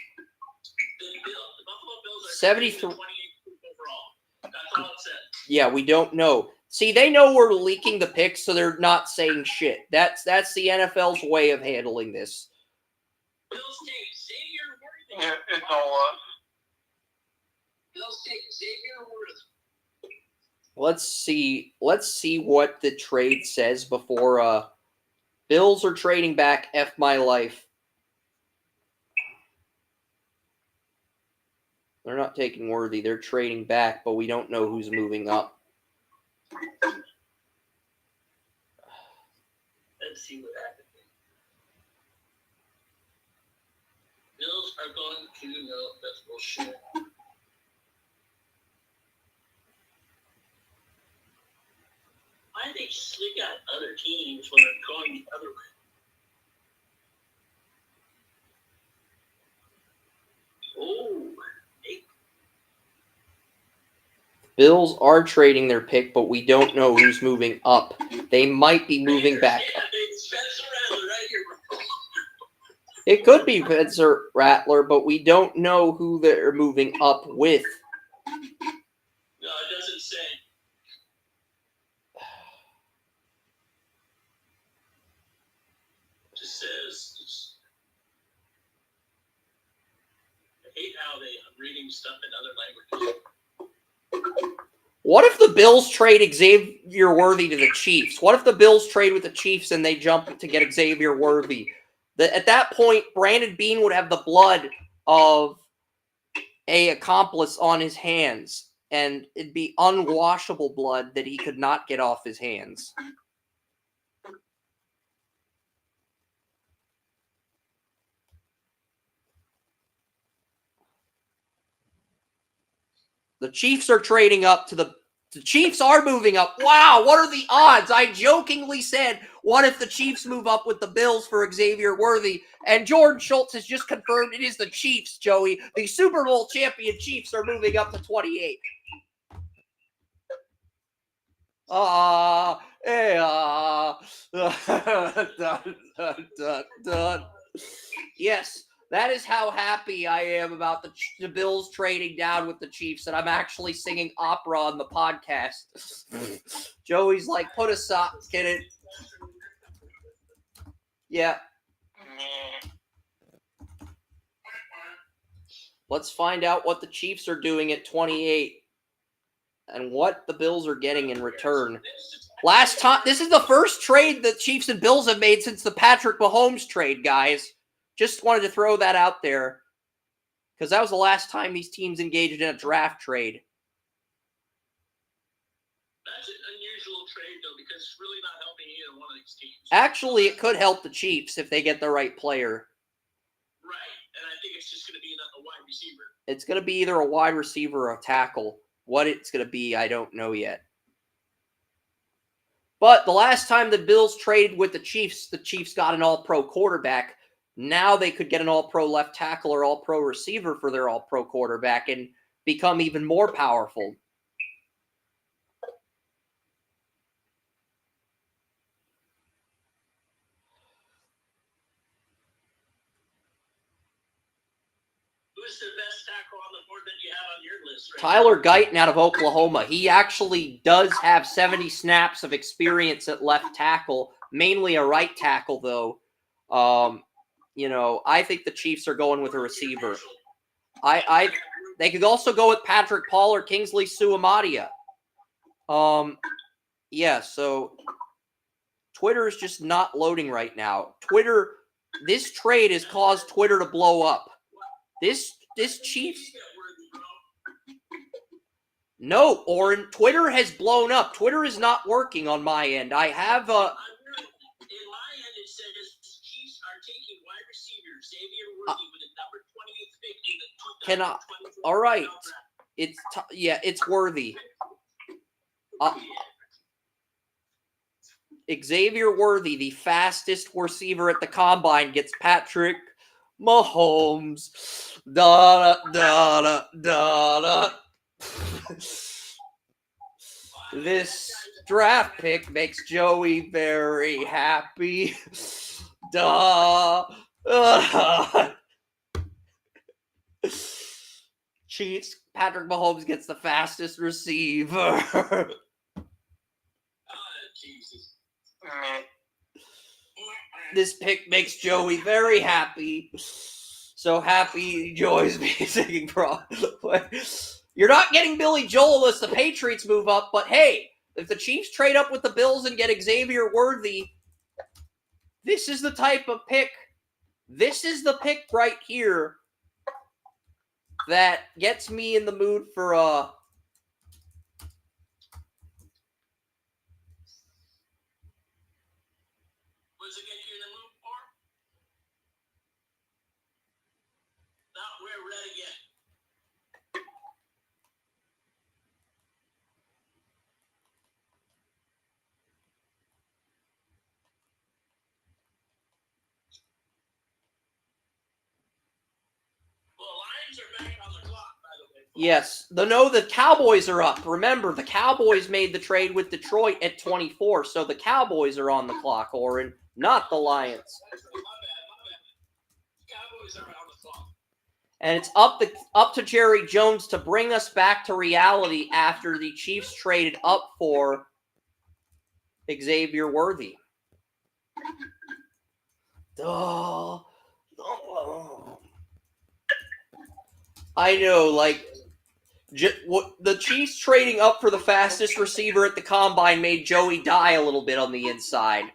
Buffalo Bills are 73 28 overall. That's all it says. Yeah, we don't know. See, they know we're leaking the picks, so they're not saying shit. That's the NFL's way of handling this. Bills take Xavier Worthy. Yeah, it's all us. Bills take Xavier Worthy. Let's see what the trade says before Bills are trading back F my life. They're not taking Worthy. They're trading back, but we don't know who's moving up. Let's see what happens. Bills are going to no, that's bullshit. Why do they sneak out other teams when they're going the other way? Oh, Bills are trading their pick, but we don't know who's moving up. They might be moving back up. It could be Spencer Rattler, but we don't know who they're moving up with. No, it doesn't say. It just says. I hate how I'm reading stuff in other languages. What if the Bills trade Xavier Worthy to the Chiefs? What if the Bills trade with the Chiefs and they jump to get Xavier Worthy? At that point, Brandon Beane would have the blood of an accomplice on his hands, and it'd be unwashable blood that he could not get off his hands. The Chiefs are trading up to the Chiefs are moving up. Wow, what are the odds? I jokingly said, what if the Chiefs move up with the Bills for Xavier Worthy? And George Schultz has just confirmed it is the Chiefs, Joey. The Super Bowl champion Chiefs are moving up to 28. Yes, that is how happy I am about the Bills trading down with the Chiefs, and I'm actually singing opera on the podcast. Joey's like, put a sock in it. Yeah. Let's find out what the Chiefs are doing at 28 and what the Bills are getting in return. Last time, this is the first trade the Chiefs and Bills have made since the Patrick Mahomes trade, guys. Just wanted to throw that out there because that was the last time these teams engaged in a draft trade. That's an unusual trade, though, because it's really not helping either one of these teams. Actually, it could help the Chiefs if they get the right player. Right, and I think it's just going to be a wide receiver. It's going to be either a wide receiver or a tackle. What it's going to be, I don't know yet. But the last time the Bills traded with the Chiefs got an all-pro quarterback. Now they could get an all-pro left tackle or all-pro receiver for their all-pro quarterback and become even more powerful. Who's the best tackle on the board that you have on your list? Right Tyler Guyton out of Oklahoma. He actually does have 70 snaps of experience at left tackle, mainly a right tackle, though. I think the Chiefs are going with a receiver. They could also go with Patrick Paul or Kingsley Suamadia. So Twitter is just not loading right now. This trade has caused Twitter to blow up. This Chiefs. No, Oren, Twitter has blown up. Twitter is not working on my end. I have in my end, it says Chiefs are taking wide receiver Xavier Worthy with a number 28th pick in the 2024 all right. draft. It's Worthy. Xavier Worthy, the fastest receiver at the combine, gets Patrick Mahomes. Da da da da da. This draft pick makes Joey very happy. Duh. Chiefs, Patrick Mahomes gets the fastest receiver. Jesus. This pick makes Joey very happy. So happy he enjoys me singing You're not getting Billy Joel unless the Patriots move up, but hey, if the Chiefs trade up with the Bills and get Xavier Worthy, this is the type of pick. This is the pick right here that gets me in the mood for What does it get you in the mood for? No, we're ready yet. Well, the Lions are back on the clock, by the way. Yes. The Cowboys are up. Remember, the Cowboys made the trade with Detroit at 24, so the Cowboys are on the clock, Oren, not the Lions. That's right. My bad. Cowboys are on the clock. And it's up to Jerry Jones to bring us back to reality after the Chiefs traded up for Xavier Worthy. Oh. I know, like, the Chiefs trading up for the fastest receiver at the Combine made Joey die a little bit on the inside.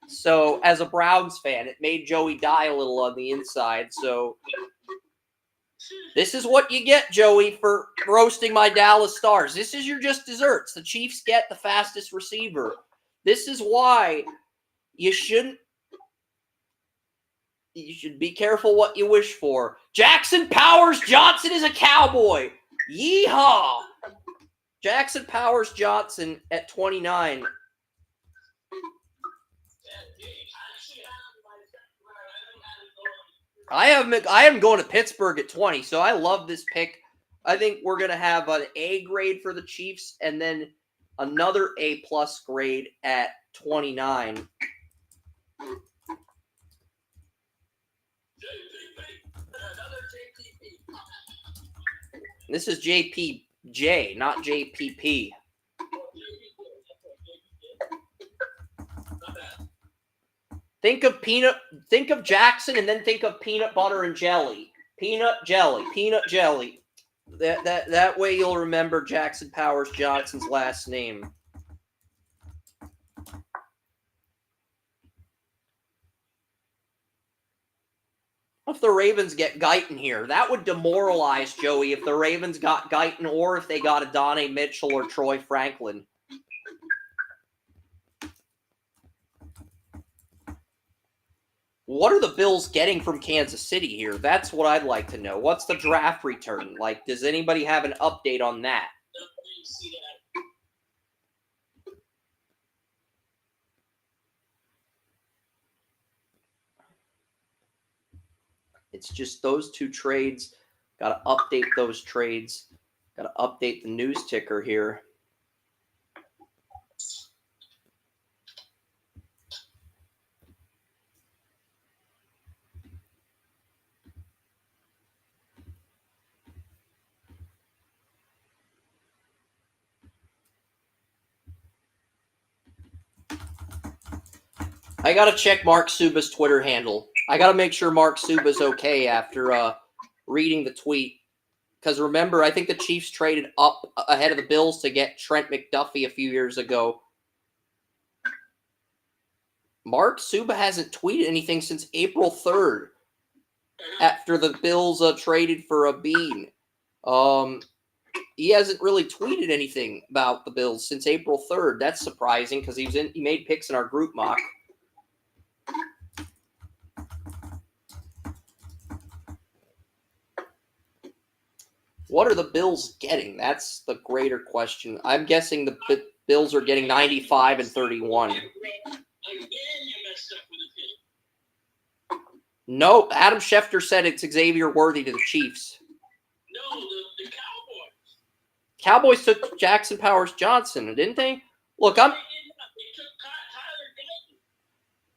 So, as a Browns fan, it made Joey die a little on the inside. So, this is what you get, Joey, for roasting my Dallas Stars. This is your just desserts. The Chiefs get the fastest receiver. This is why you should be careful what you wish for. Jackson Powers Johnson is a Cowboy. Yeehaw! Jackson Powers Johnson at 29. I am going to Pittsburgh at 20, so I love this pick. I think we're going to have an A grade for the Chiefs and then another A+ grade at 29. This is JPJ, not JPP. Think of Jackson and then think of peanut butter and jelly. Peanut jelly. That way you'll remember Jackson Powers Johnson's last name. If the Ravens get Guyton here, that would demoralize Joey if the Ravens got Guyton or if they got Adonai Mitchell or Troy Franklin. What are the Bills getting from Kansas City here? That's what I'd like to know. What's the draft return? Like, does anybody have an update on that? It's just those two trades. Got to update those trades. Got to update the news ticker here. I got to check Mark Suba's Twitter handle. I got to make sure Mark Suba's okay after reading the tweet. Because remember, I think the Chiefs traded up ahead of the Bills to get Trent McDuffie a few years ago. Mark Suba hasn't tweeted anything since April 3rd after the Bills traded for a Bean. He hasn't really tweeted anything about the Bills since April 3rd. That's surprising because he made picks in our group mock. What are the Bills getting? That's the greater question. I'm guessing the Bills are getting 95 and 31. No, Adam Schefter said it's Xavier Worthy to the Chiefs. No, the Cowboys. Cowboys took Jackson Powers Johnson, didn't they? Look, They took Tyler Guyton.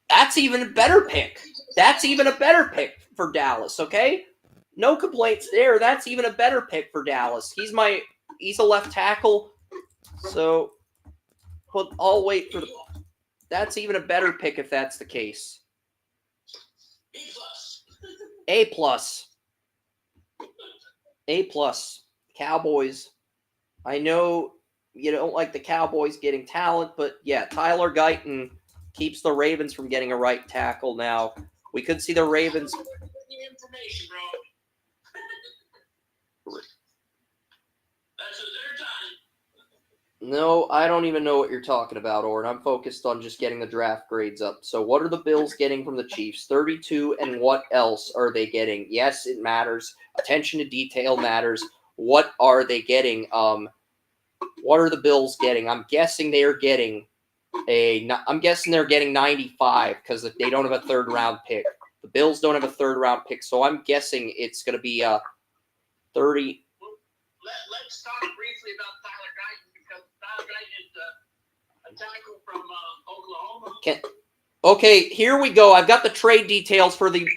That's even a better pick. That's even a better pick for Dallas, okay? No complaints there. That's even a better pick for Dallas. He's a left tackle. So, but I'll wait for that's even a better pick if that's the case. A+. A+. Cowboys. I know you don't like the Cowboys getting talent, but yeah, Tyler Guyton keeps the Ravens from getting a right tackle now. We could see the Ravens. Information, bro. That's their time. No, I don't even know what you're talking about, Orrin. I'm focused on just getting the draft grades up. So what are the Bills getting from the Chiefs? 32, and what else are they getting? Yes, it matters. Attention to detail matters. What are they getting? What are the Bills getting? I'm guessing they are getting I'm guessing they're getting 95 because they don't have a third round pick. The Bills don't have a third round pick, so I'm guessing it's going to be 30. Let's talk briefly about Tyler Guyton, because Tyler Guyton is a tackle from Oklahoma. Okay, here we go. I've got the trade details for the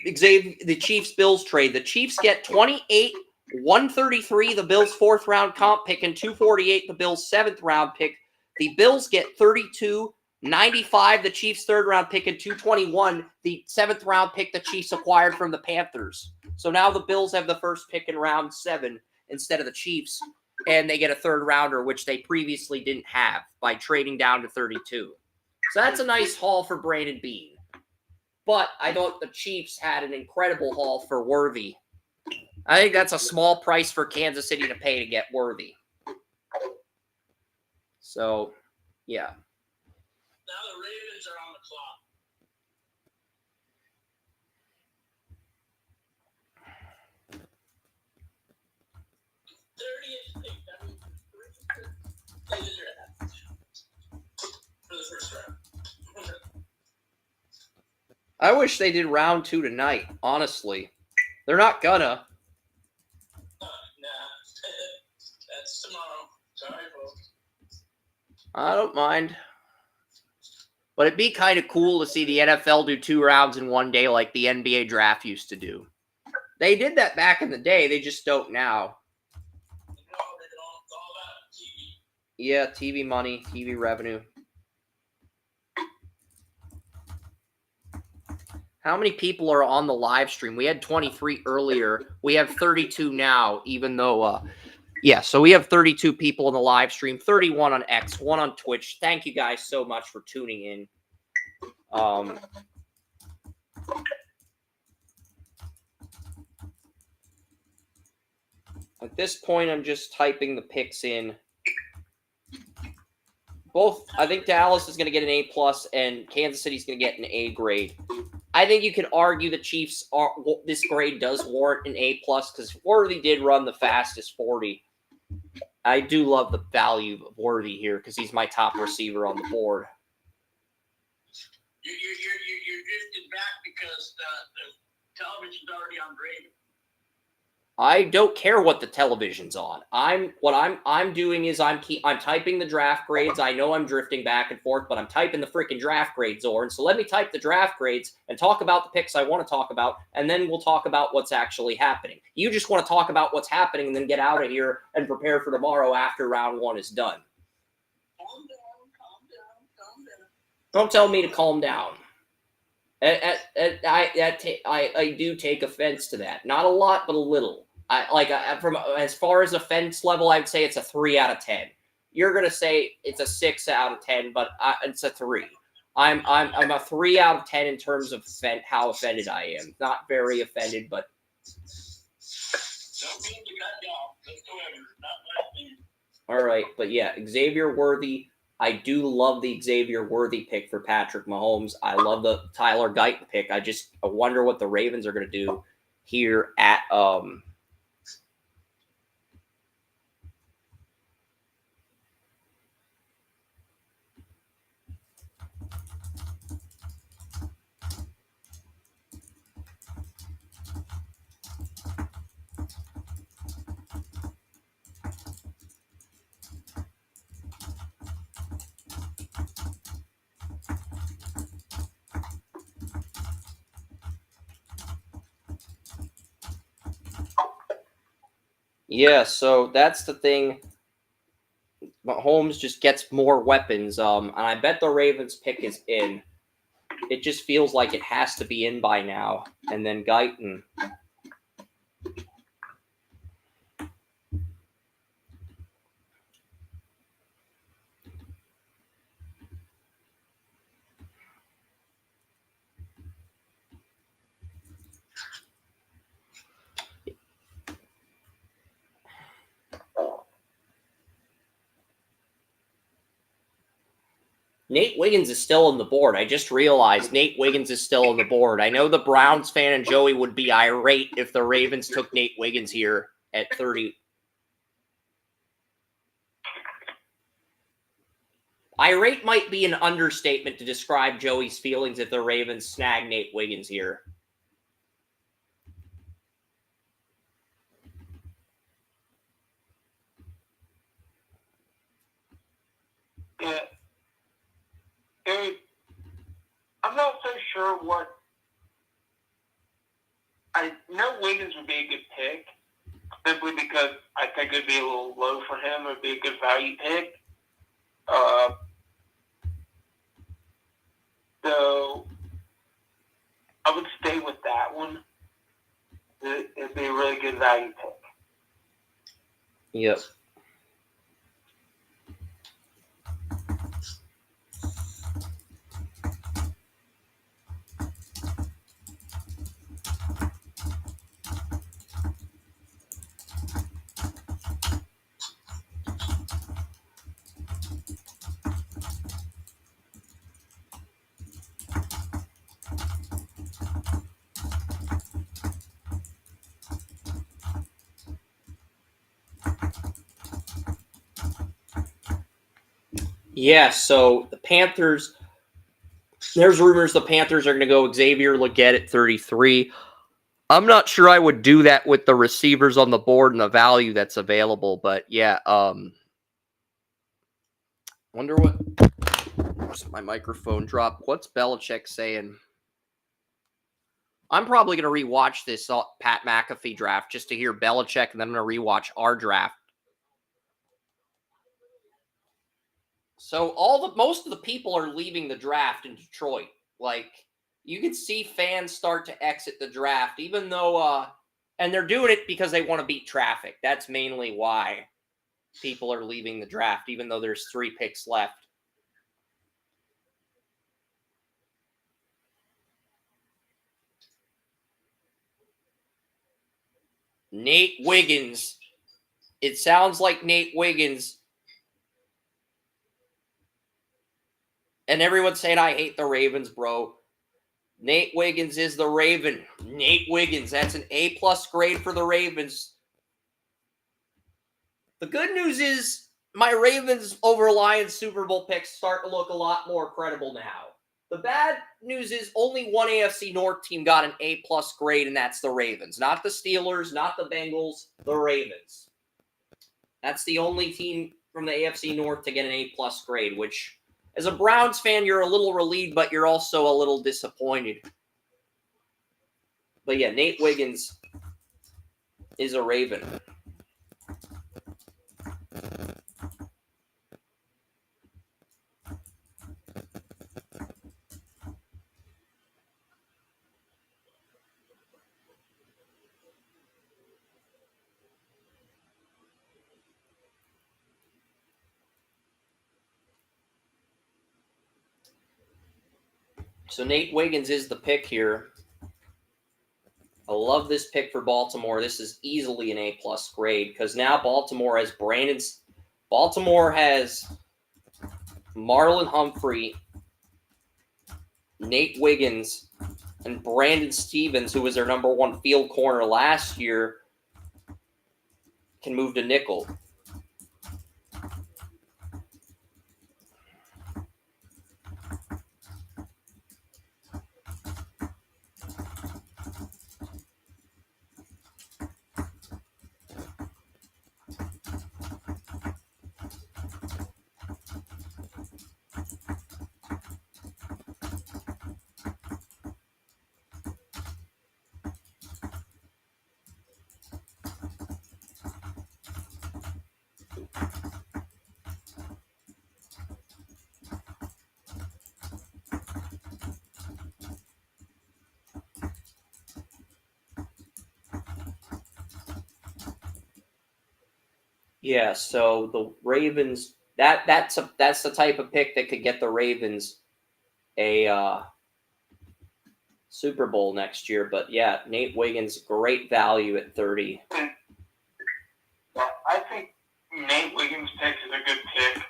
Chiefs-Bills trade. The Chiefs get 28, 133, the Bills' fourth round comp pick, and 248, the Bills' seventh round pick. The Bills get 32, 95, the Chiefs' third round pick, and 221, the seventh round pick the Chiefs acquired from the Panthers. So now the Bills have the first pick in round 7 instead of the Chiefs, and they get a third rounder, which they previously didn't have by trading down to 32. So that's a nice haul for Brandon Beane. But I thought the Chiefs had an incredible haul for Worthy. I think that's a small price for Kansas City to pay to get Worthy. So, yeah. Now the Ravens are on the clock. For the first round. I wish they did round 2 tonight, honestly. They're not gonna. Nah, that's tomorrow. Sorry, folks. I don't mind. But it'd be kind of cool to see the NFL do 2 rounds in one day like the NBA draft used to do. They did that back in the day. They just don't now. Yeah, TV money, TV revenue. How many people are on the live stream? We had 23 earlier. We have 32 now, even though, so we have 32 people in the live stream, 31 on X, 1 on Twitch. Thank you guys so much for tuning in. At this point, I'm just typing the picks in. I think Dallas is going to get an A+, and Kansas City is going to get an A grade. I think you can argue the Chiefs this grade does warrant an A+, because Worthy did run the fastest 40. I do love the value of Worthy here because he's my top receiver on the board. You're drifting back because the television's already on radio. I don't care what the television's on. I'm doing is I'm typing the draft grades. I know I'm drifting back and forth, but I'm typing the freaking draft grades, Oren. So let me type the draft grades and talk about the picks I want to talk about, and then we'll talk about what's actually happening. You just want to talk about what's happening and then get out of here and prepare for tomorrow after round 1 is done. Calm down. Don't tell me to calm down. I do take offense to that. Not a lot, but a little. From as far as offense level, I'd say it's a 3 out of 10. You're gonna say it's a 6 out of 10, but it's a 3. I'm a 3 out of 10 in terms of how offended I am. Not very offended, but. All right, but yeah, Xavier Worthy. I do love the Xavier Worthy pick for Patrick Mahomes. I love the Tyler Guyton pick. I wonder what the Ravens are gonna do here at Yeah, so that's the thing. Mahomes just gets more weapons, and I bet the Ravens pick is in. It just feels like it has to be in by now. And then Guyton. Nate Wiggins is still on the board. I just realized Nate Wiggins is still on the board. I know the Browns fan and Joey would be irate if the Ravens took Nate Wiggins here at 30. Irate might be an understatement to describe Joey's feelings if the Ravens snag Nate Wiggins here. Yeah. I'm not so sure what. I know Wiggins would be a good pick, simply because I think it would be a little low for him. It would be a good value pick. So I would stay with that one. It'd be a really good value pick. Yep. Yeah, so the Panthers, there's rumors the Panthers are going to go Xavier Legette at 33. I'm not sure I would do that with the receivers on the board and the value that's available, but yeah, wonder what my microphone dropped. What's Belichick saying? I'm probably going to rewatch this Pat McAfee draft just to hear Belichick, and then I'm going to rewatch our draft. So most of the people are leaving the draft in Detroit. Like, you can see fans start to exit the draft, even though, and they're doing it because they want to beat traffic. That's mainly why people are leaving the draft, even though there's 3 picks left. Nate Wiggins. It sounds like Nate Wiggins. And everyone's saying, I hate the Ravens, bro. Nate Wiggins is the Raven. Nate Wiggins. That's an A-plus grade for the Ravens. The good news is my Ravens over Lions Super Bowl picks start to look a lot more credible now. The bad news is only one AFC North team got an A-plus grade, and that's the Ravens. Not the Steelers, not the Bengals, the Ravens. That's the only team from the AFC North to get an A-plus grade, which, as a Browns fan, you're a little relieved, but you're also a little disappointed. But yeah, Nate Wiggins is a Raven. So Nate Wiggins is the pick here. I love this pick for Baltimore. This is easily an A-plus grade because now Baltimore has Marlon Humphrey, Nate Wiggins, and Brandon Stevens, who was their number 1 field corner last year, can move to nickel. Yeah, so the Ravens, that's the type of pick that could get the Ravens a Super Bowl next year. But yeah, Nate Wiggins, great value at 30. Yeah, I think Nate Wiggins' pick is a good pick.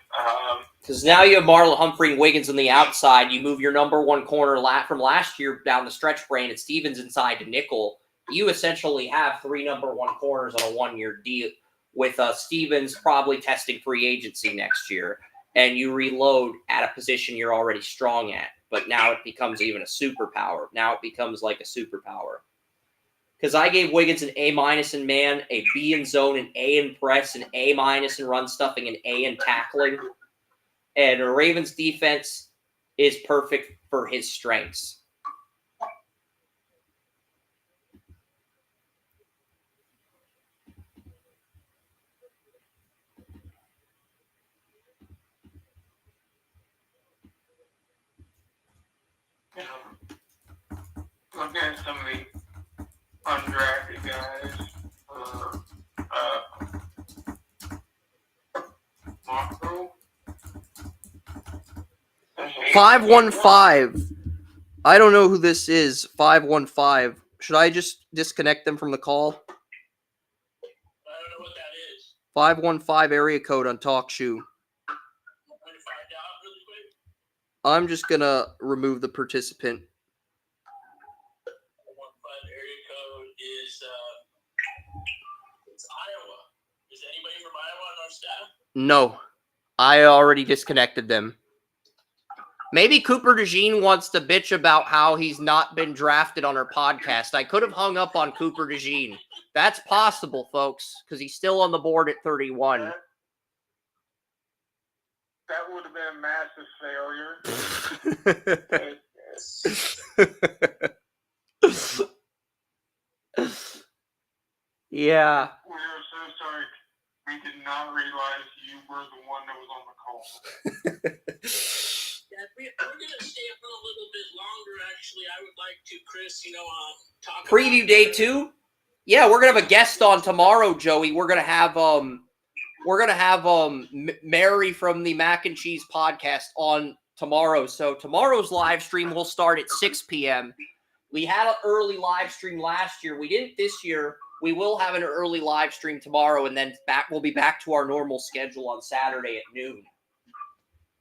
Because now you have Marlon Humphrey and Wiggins on the outside. You move your number one corner from last year down the stretch, Brandon Stevens inside to nickel. You essentially have 3 number one corners on a 1-year deal with Stevens probably testing free agency next year. And you reload at a position you're already strong at. But now it becomes even a superpower. Now it becomes like a superpower. Because I gave Wiggins an A- in man, a B in zone, an A in press, an A- in run stuffing, an A in tackling. And the Ravens defense is perfect for his strengths. Looking at some of the undrafted guys, Monroe. 515. I don't know who this is. 515. Should I just disconnect them from the call? I don't know what that is. 515 area code on TalkShoe. I'm going to find out really quick. I'm just going to remove the participant. 15 area code is it's Iowa. Is anybody from Iowa on our staff? No. I already disconnected them. Maybe Cooper DeJean wants to bitch about how he's not been drafted on our podcast. I could have hung up on Cooper DeJean. That's possible, folks, because he's still on the board at 31. That would have been a massive failure. Yeah. We are so sorry. We did not realize you were the one that was on the call. Yeah, we're going to stay up a little bit longer, actually. I would like to, Chris, talk Preview about day 2? Yeah, we're gonna have a guest on tomorrow, Joey. We're gonna have Mary from the Mac and Cheese podcast on tomorrow. So tomorrow's live stream will start at 6 p.m. We had an early live stream last year. We didn't this year. We will have an early live stream tomorrow, and then we'll be back to our normal schedule on Saturday at noon.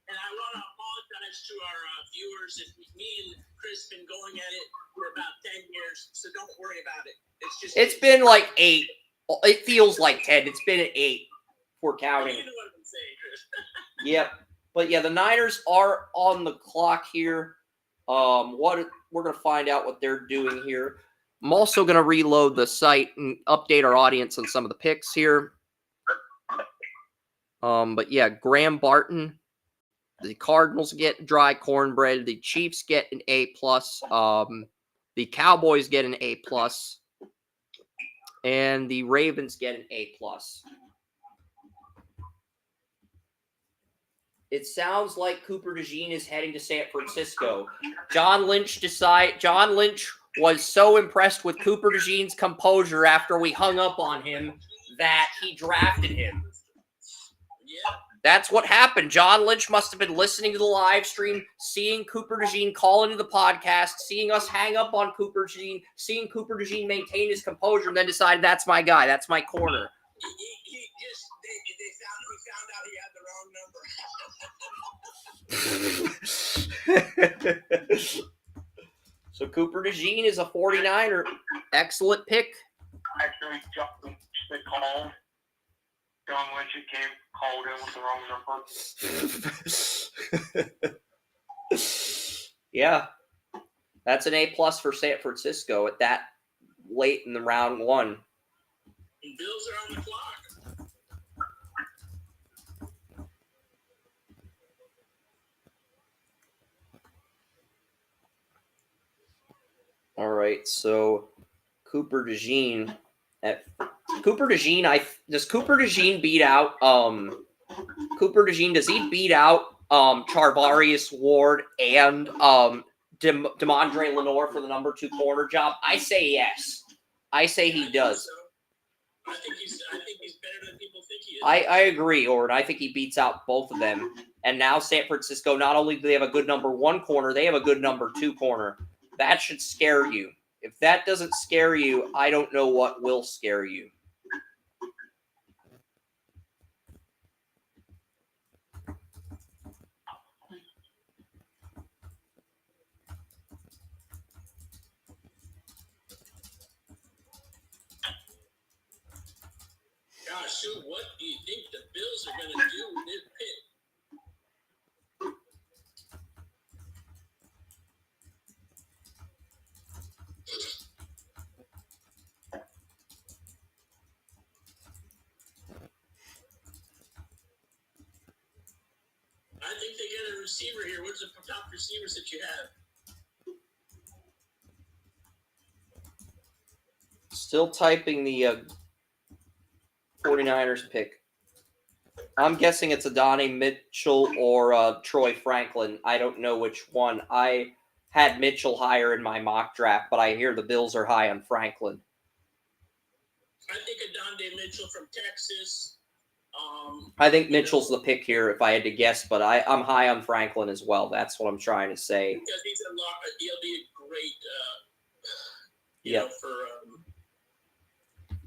And I want to apologize to our viewers if me and Chris been going at it for about 10 years, so don't worry about it. It's been like 8. It feels like 10. It's been 8. We're counting. You know what I'm saying, Chris. Yep. But yeah, the Niners are on the clock here. We're gonna find out what they're doing here. I'm also gonna reload the site and update our audience on some of the picks here. But yeah, Graham Barton. The Cardinals get dry cornbread. The Chiefs get an A+. The Cowboys get an A+. And the Ravens get an A+. It sounds like Cooper DeJean is heading to San Francisco. John Lynch was so impressed with Cooper DeJean's composure after we hung up on him that he drafted him. Yeah. That's what happened. John Lynch must have been listening to the live stream, seeing Cooper DeJean call into the podcast, seeing us hang up on Cooper DeJean, seeing Cooper DeJean maintain his composure, and then decided that's my guy, that's my corner. They found out he had the wrong number. So Cooper DeJean is a 49er. Excellent pick. Actually, they called. John Lynch called in with the wrong number. Yeah. That's an A+ for San Francisco at that late in the round 1. And Bills are on the clock. All right, so Cooper DeJean does Cooper DeJean beat out does he beat out Charvarius Ward and DeMondre Lenore for the number 2 corner job? I say yes. I say he does. I think he's better than people think he is. I agree, Ord. I think he beats out both of them. And now San Francisco, not only do they have a good number 1 corner, they have a good number 2 corner. That should scare you. If that doesn't scare you, I don't know what will scare you. Shoot, what do you think the Bills are going to do with this pick? I think they get a receiver here. What's the top receivers that you have? Still typing the 49ers pick. I'm guessing it's Adonai Mitchell or Troy Franklin. I don't know which one. I had Mitchell higher in my mock draft, but I hear the Bills are high on Franklin. I think Adonai Mitchell from Texas. I think Mitchell's the pick here if I had to guess, but I'm high on Franklin as well. That's what I'm trying to say. Because he'll be a great, for.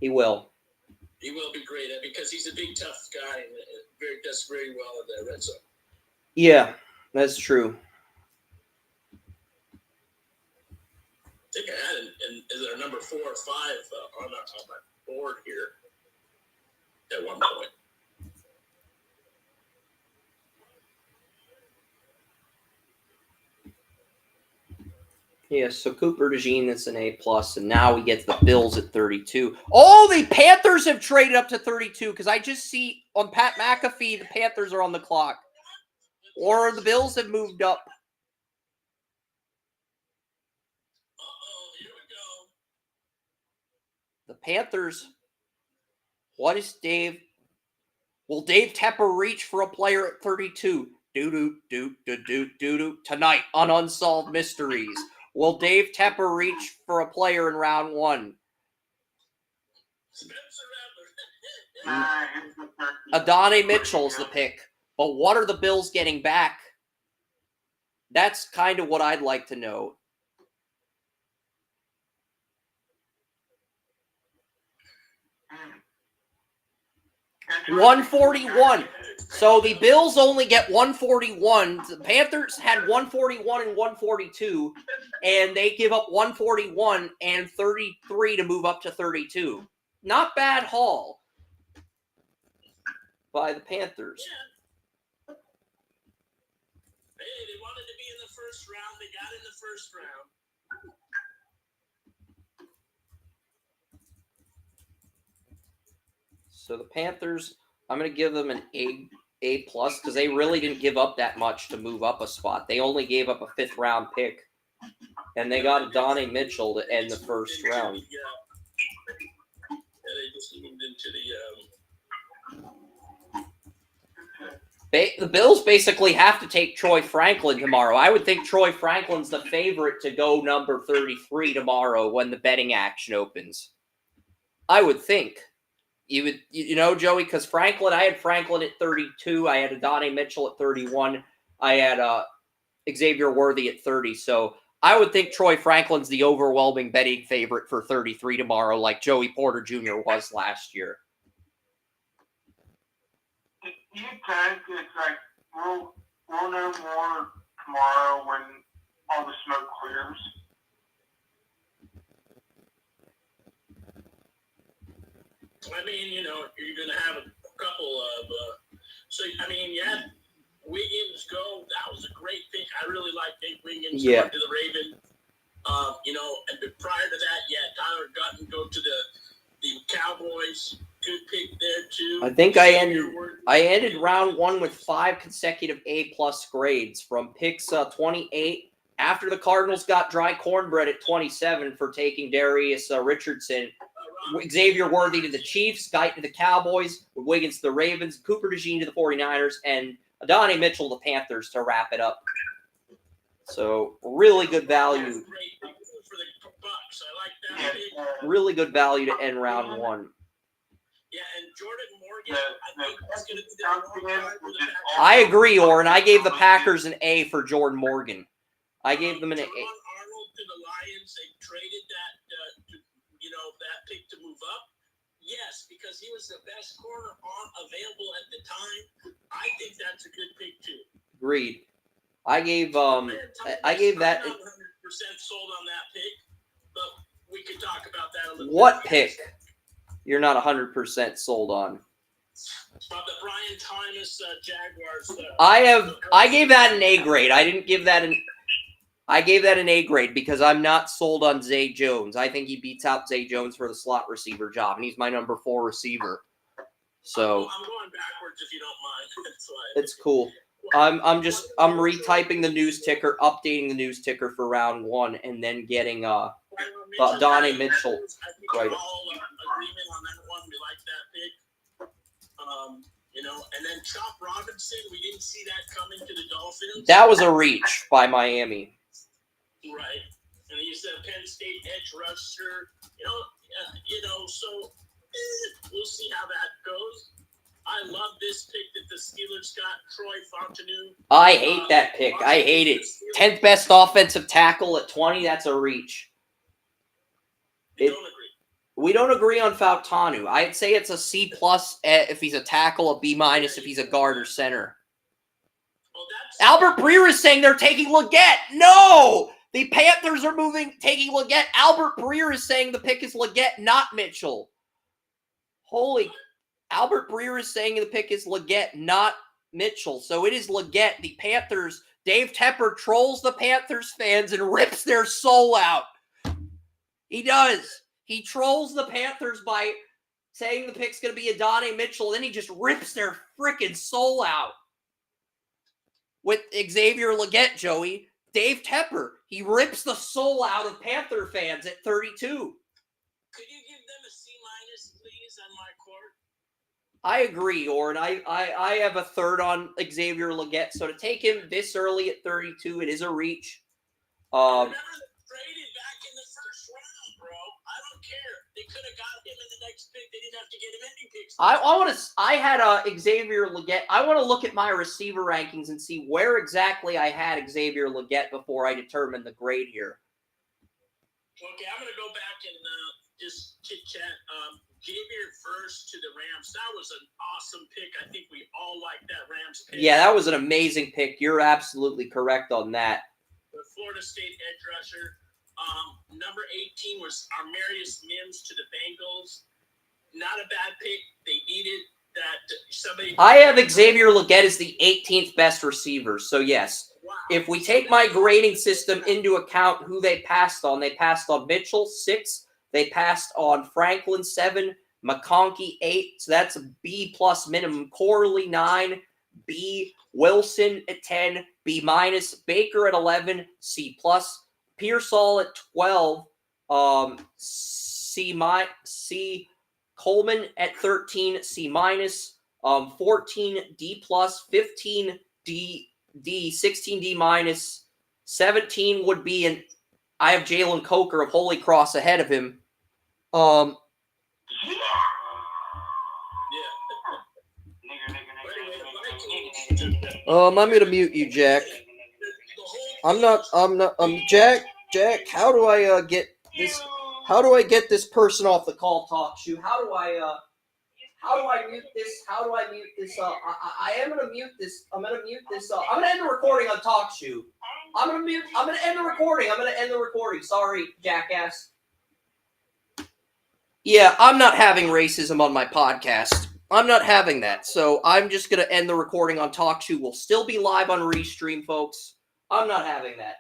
He will. He will be great because he's a big, tough guy and does very well in the red zone. Yeah, that's true. I think I had is there number 4 or 5 on my board here at one point. Yeah, so Cooper DeJean is an A+, and now we get the Bills at 32. Oh, the Panthers have traded up to 32, because I just see on Pat McAfee, the Panthers are on the clock. Or the Bills have moved up. Uh-oh, here we go. The Panthers, what is Dave? Will Dave Tepper reach for a player at 32? Do-do-do-do-do-do-do. Tonight on Unsolved Mysteries. Will Dave Tepper reach for a player in round 1? Adonai Mitchell's the pick. But what are the Bills getting back? That's kind of what I'd like to know. $141. So the Bills only get 141. The Panthers had 141 and 142, and they give up 141 and 33 to move up to 32. Not bad haul by the Panthers. Yeah. Hey, they wanted to be in the first round. They got in the first round. So the Panthers, I'm going to give them an A+ because they really didn't give up that much to move up a spot. They only gave up a 5th round pick, and they got Adonai Mitchell to end the first round. Yeah, they just moved into The Bills basically have to take Troy Franklin tomorrow. I would think Troy Franklin's the favorite to go number 33 tomorrow when the betting action opens. I would think. You know, Joey, because Franklin, I had Franklin at 32. I had Adonai Mitchell at 31. I had Xavier Worthy at 30. So I would think Troy Franklin's the overwhelming betting favorite for 33 tomorrow, like Joey Porter Jr. was last year. Do you think it's like we'll know more tomorrow when all the smoke clears? I mean, you're going to have a couple of. You had Wiggins go. That was a great pick. I really like Nate Wiggins going to the Ravens. And prior to that, Tyler Gutton go to the Cowboys. Good pick there too. I think I ended round 1 with 5 consecutive A+ grades from picks 28. After the Cardinals got dry cornbread at 27 for taking Darius Richardson. Xavier Worthy to the Chiefs, Guyton to the Cowboys, Wiggins to the Ravens, Cooper DeJean to the 49ers, and Adonai Mitchell to the Panthers to wrap it up. So, really good value. For the Bucks. I like that pick. Really good value to end round 1. Yeah, and Jordan Morgan, I think that's going to be the long time for the Packers. I agree, Oren. I gave the Packers an A for Jordan Morgan. I gave them an A. Arnold to the Lions, they traded that that pick to move up. Yes, because he was the best corner available at the time. I think that's a good pick too. Agreed. I gave that. I'm not 100% sold on that pick, but we could talk about that a little bit. What pick? You're not 100% sold on. About the Brian Thomas Jaguars. I gave that an A grade. I didn't give that I gave that an A grade because I'm not sold on Zay Jones. I think he beats out Zay Jones for the slot receiver job, and he's my number 4 receiver. So I'm going backwards if you don't mind. That's why. it's cool. I'm retyping the news ticker, updating the news ticker for round 1, and then getting Donnie Mitchell. I think we're all agreement on that one. We like that pick. And then Chop Robinson, we didn't see that coming to the Dolphins. That was a reach by Miami. Right. And you said Penn State edge rusher. So we'll see how that goes. I love this pick that the Steelers got, Troy Fontenot. I hate that pick. I hate it. 10th best offensive tackle at 20. That's a reach. Don't agree. We don't agree on Fautanu. I'd say it's a C+ if he's a tackle, a B- if he's a guard or center. Albert Breer is saying they're taking Leggett. No! The Panthers are taking Leggett. Albert Breer is saying the pick is Leggett, not Mitchell. Albert Breer is saying the pick is Leggett, not Mitchell. So it is Leggett. The Panthers, Dave Tepper trolls the Panthers fans and rips their soul out. He does. He trolls the Panthers by saying the pick's going to be Adonai Mitchell. Then he just rips their freaking soul out. With Xavier Leggett, Joey. Dave Tepper, he rips the soul out of Panther fans at 32. Could you give them a C-, please, on my court? I agree, Orrin. I have a third on Xavier Leggett. So to take him this early at 32, it is a reach. Remember they traded back in the first round, bro. I don't care. They could have got him in the next pick. They didn't have to get him any picks. I had Xavier Leggett. I want to look at my receiver rankings and see where exactly I had Xavier Leggett before I determine the grade here. Okay, I'm going to go back and just chit-chat. Gave your first to the Rams. That was an awesome pick. I think we all like that Rams pick. Yeah, that was an amazing pick. You're absolutely correct on that. The Florida State edge rusher. Number 18 was Armarius Mims to the Bengals. Not a bad pick. They needed that somebody. I have Xavier Leggett as the 18th best receiver. So yes, Wow. if we take my grading system into account who they passed on Mitchell 6. They passed on Franklin 7, McConkey 8, so that's a B+ minimum. Corley 9, B. Wilson at 10, B-. Baker at 11, C+. Pearsall at 12, C. Coleman at 13, C-. 14, D+. 15, D. 16, D-. 17 would be an. I have Jalen Coker of Holy Cross ahead of him. Yeah. I'm gonna mute you, Jack. Jack, how do I get this person off the call talk shoe? How do I mute this? I am gonna mute this. I'm gonna end the recording on talk shoe. I'm gonna end the recording. Sorry, jackass. Yeah, I'm not having racism on my podcast. I'm not having that. So I'm just going to end the recording on TalkShoe. We'll still be live on Restream, folks. I'm not having that.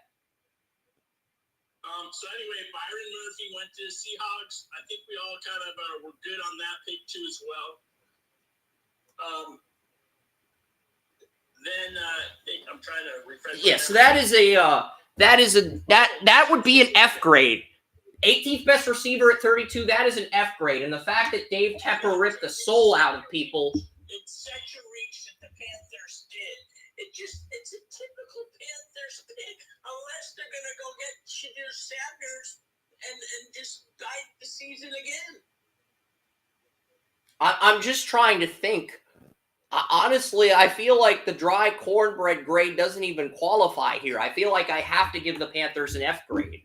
So anyway, Byron Murphy went to the Seahawks. I think we all kind of were good on that pick too as well. Then I'm trying to refresh. Yes, that would be an F grade. 18th best receiver at 32, that is an F grade. And the fact that Dave Tepper ripped the soul out of people. It's such a reach that the Panthers did. It's a typical Panthers pick, unless they're going to go get Shadir Sanders and just guide the season again. I'm just trying to think. Honestly, I feel like the dry cornbread grade doesn't even qualify here. I feel like I have to give the Panthers an F grade.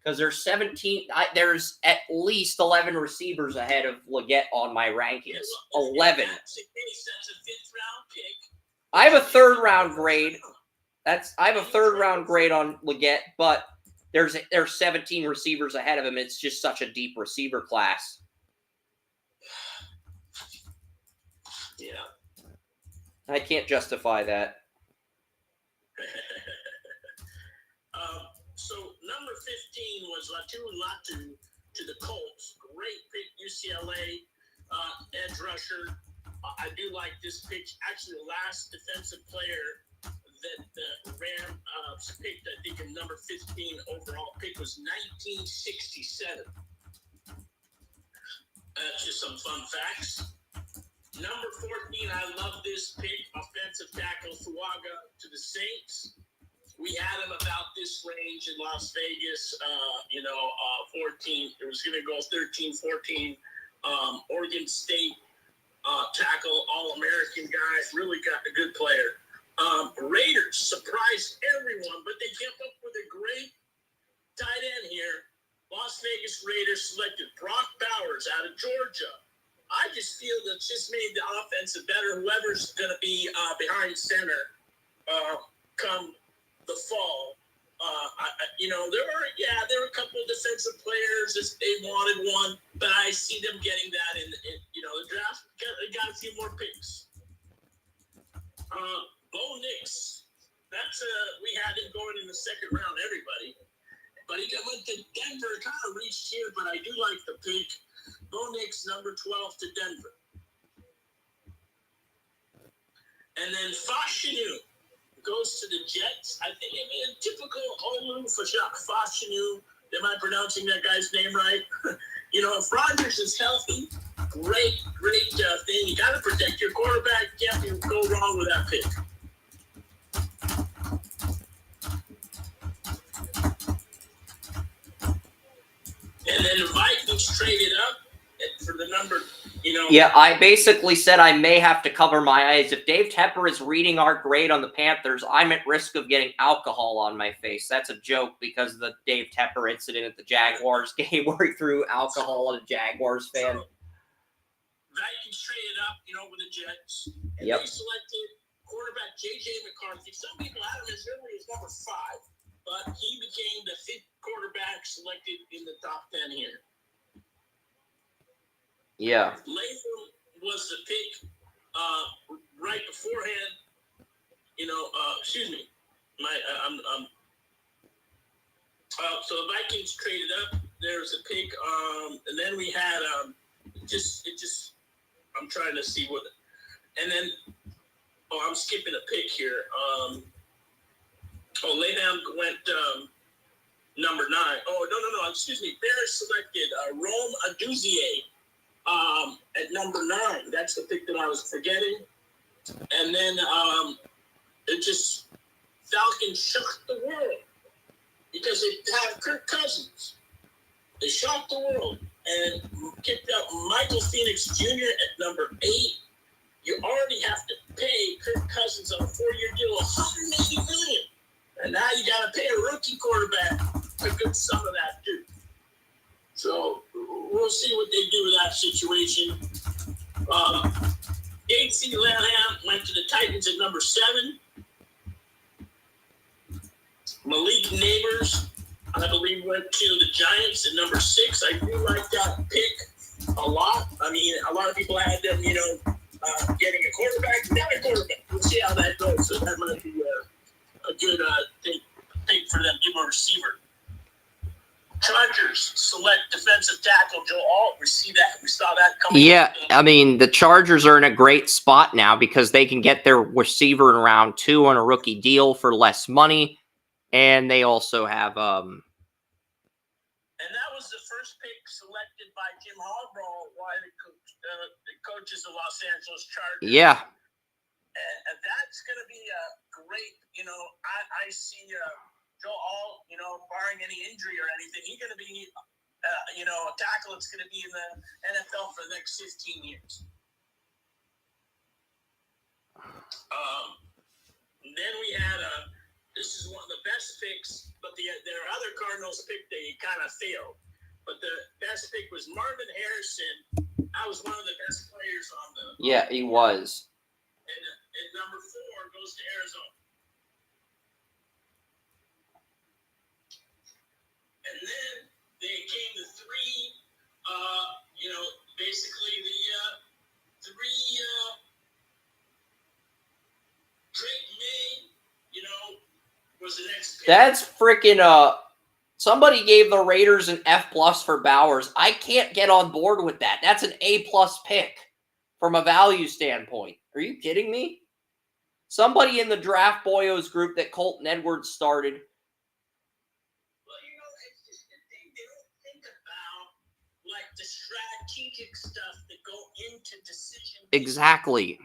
Because there's 17, there's at least 11 receivers ahead of Leggett on my rankings. 11. That's a 5th-round pick. I have a third-round grade. I have a third-round grade on Leggett, but there's 17 receivers ahead of him. It's just such a deep receiver class. I can't justify that. So number 15 was Latu to the Colts. Great pick, UCLA edge rusher. I do like this pick. Actually, the last defensive player that the Rams picked, I think, in number 15 overall pick was 1967. That's just some fun facts. Number 14, I love this pick, offensive tackle Fuaga to the Saints. We had him about this range in Las Vegas, 14. It was going to go 13, 14. Oregon State tackle, All-American guy, really got a good player. Raiders surprised everyone, but they came up with a great tight end here. Las Vegas Raiders selected Brock Bowers out of Georgia. I just feel that's just made the offense better. Whoever's going to be behind center come the fall. There were a couple of defensive players if they wanted one, but I see them getting that in the draft. Got a few more picks. Bo Nix, we had him going in the second round. Everybody, but he went to Denver. Kind of reached here, but I do like the pick. Bo Nix, number 12 to Denver. And then Fashanu goes to the Jets. I think it made a typical Olu Fashanu. Am I pronouncing that guy's name right? If Rodgers is healthy, great thing. You got to protect your quarterback. Can't go wrong with that pick. And then the Vikings traded up for the number, Yeah, I basically said I may have to cover my eyes. If Dave Tepper is reading our grade on the Panthers, I'm at risk of getting alcohol on my face. That's a joke because of the Dave Tepper incident at the Jaguars game where he threw alcohol at a Jaguars fan. So, Vikings traded up, with the Jets. And Yep. They selected quarterback J.J. McCarthy. Some people had him as early as number 5, but he became the 5th quarterback selected in the top 10 here. Yeah. Latham was the pick right beforehand. Excuse me. So the Vikings traded up. There's a pick. And then we had I'm trying to see what. And then I'm skipping a pick here. Latham went number 9. Oh, no. Excuse me. Bears selected Rome Aduzier. At number 9, that's the pick that I was forgetting. And then Falcons shocked the world because they have Kirk Cousins. They shocked the world and kicked out Michael Phoenix Jr. at number 8. You already have to pay Kirk Cousins on a 4-year deal $180 million, and now you got to pay a rookie quarterback a good sum of that too. So we'll see what they do with that situation. AC Lanham went to the Titans at number 7. Malik Neighbors, I believe, went to the Giants at number 6. I do like that pick a lot. I mean, a lot of people had them, getting a quarterback. Not a quarterback. We'll see how that goes. So that might be a good thing for them. Give them a receiver. Chargers select defensive tackle Joe Alt. We saw that coming. Yeah, I mean, the Chargers are in a great spot now because they can get their receiver in round 2 on a rookie deal for less money. And they also have And that was the first pick selected by Jim Harbaugh while the coaches of Los Angeles Chargers. Yeah. And that's going to be a great, I see Joe Alt, barring any injury or anything, he's going to be, a tackle that's going to be in the NFL for the next 15 years. Then we had this is one of the best picks, but their other Cardinals pick, they kind of failed. But the best pick was Marvin Harrison. That was one of the best players on the. Yeah, he was. And number 4 goes to Arizona. And then they came to 3, basically the 3 That's freaking somebody gave the Raiders an F+ for Bowers. I can't get on board with that. That's an A+ pick from a value standpoint. Are you kidding me? Somebody in the Draft Boyos group that Colton Edwards started. Well, it's just the thing. They don't think about like the strategic stuff that go into decision. Exactly.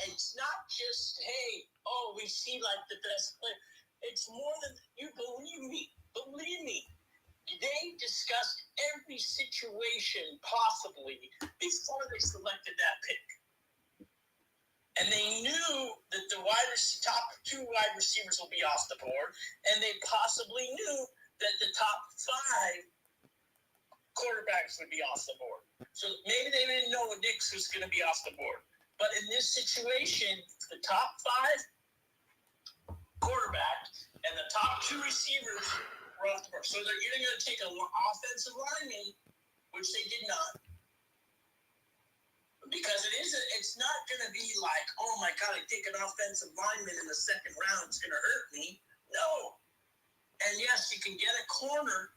It's not just, hey, we see like the best player. It's more than you believe me. Believe me. They discussed every situation possibly before they selected that pick. And they knew that the top 2 wide receivers will be off the board, and they possibly knew that the top 5 quarterbacks would be off the board. So maybe they didn't know Nix was going to be off the board. But in this situation, the top 5 quarterbacks and the top 2 receivers were off the board. So they're either going to take an offensive lineman, which they did not, because it's not going to be like, oh my God, I take an offensive lineman in the second round, it's going to hurt me. No. And yes, you can get a corner,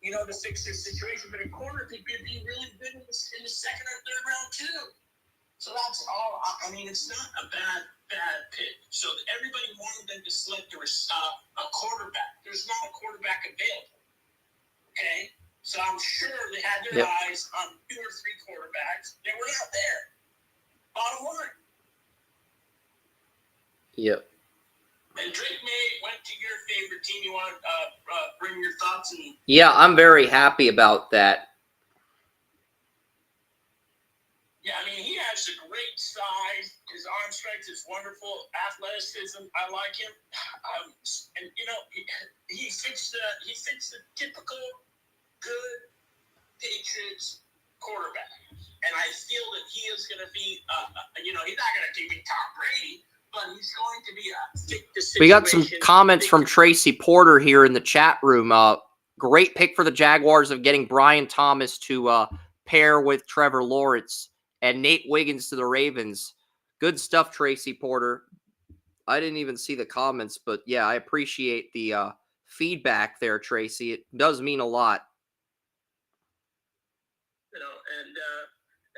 to fix their situation, but a corner could be really good in the second or third round too. So that's all. I mean, it's not a bad pick. So everybody wanted them to select a quarterback. There's not a quarterback available. Okay? So I'm sure they had their eyes on 2 or 3 quarterbacks. They were not there. Bottom line. Yep. And Drake May went to your favorite team. You want to bring your thoughts? Yeah, I'm very happy about that. Yeah, I mean, he has a great size. His arm strength is wonderful. Athleticism, I like him. And he fits the typical good Patriots quarterback. And I feel that he is going to be, he's not going to be Tom Brady, but he's going to be a fit the situation. We got some comments from Tracy Porter here in the chat room. Great pick for the Jaguars of getting Brian Thomas to pair with Trevor Lawrence. And Nate Wiggins to the Ravens. Good stuff, Tracy Porter. I didn't even see the comments, but yeah, I appreciate the feedback there, Tracy. It does mean a lot.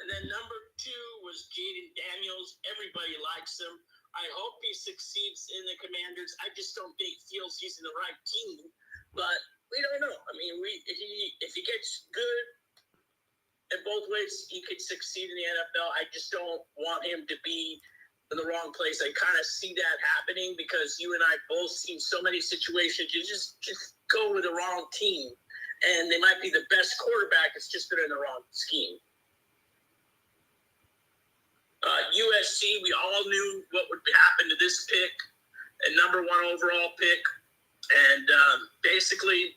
And then number 2 was Jaden Daniels. Everybody likes him. I hope he succeeds in the Commanders. I just don't think Fields he's in the right team, but we don't know. I mean, if he gets good in both ways, he could succeed in the NFL. I just don't want him to be in the wrong place. I kind of see that happening because you and I both seen so many situations. You just go with the wrong team, and they might be the best quarterback. It's just they're in the wrong scheme. USC, we all knew what would happen to this pick, and number 1 overall pick, and basically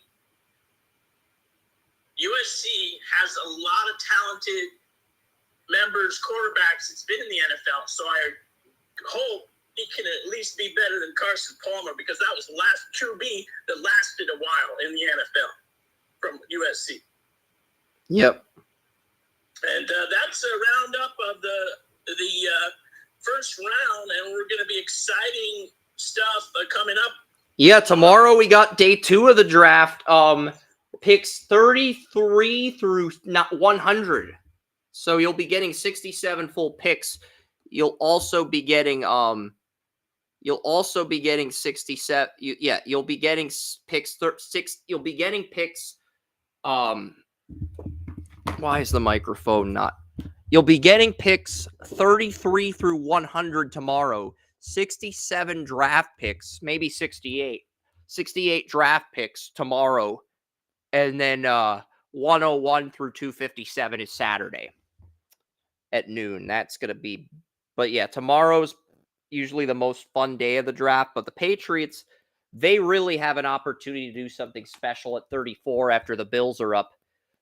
USC has a lot of talented members, quarterbacks that's been in the NFL, so I hope he can at least be better than Carson Palmer, because that was the last QB that lasted a while in the NFL from USC. Yep. And that's a roundup of the first round, and we're going to be exciting stuff coming up. Yeah, tomorrow we got day 2 of the draft. Picks 33 through 100. So you'll be getting 67 full picks. You'll also be getting 67. You'll be getting picks 6. You'll be getting picks. Why is the microphone not? You'll be getting picks 33 through 100 tomorrow. 67 draft picks, maybe 68. 68 draft picks tomorrow. And then 101 through 257 is Saturday at noon. That's going to be... But yeah, tomorrow's usually the most fun day of the draft. But the Patriots, they really have an opportunity to do something special at 34 after the Bills are up.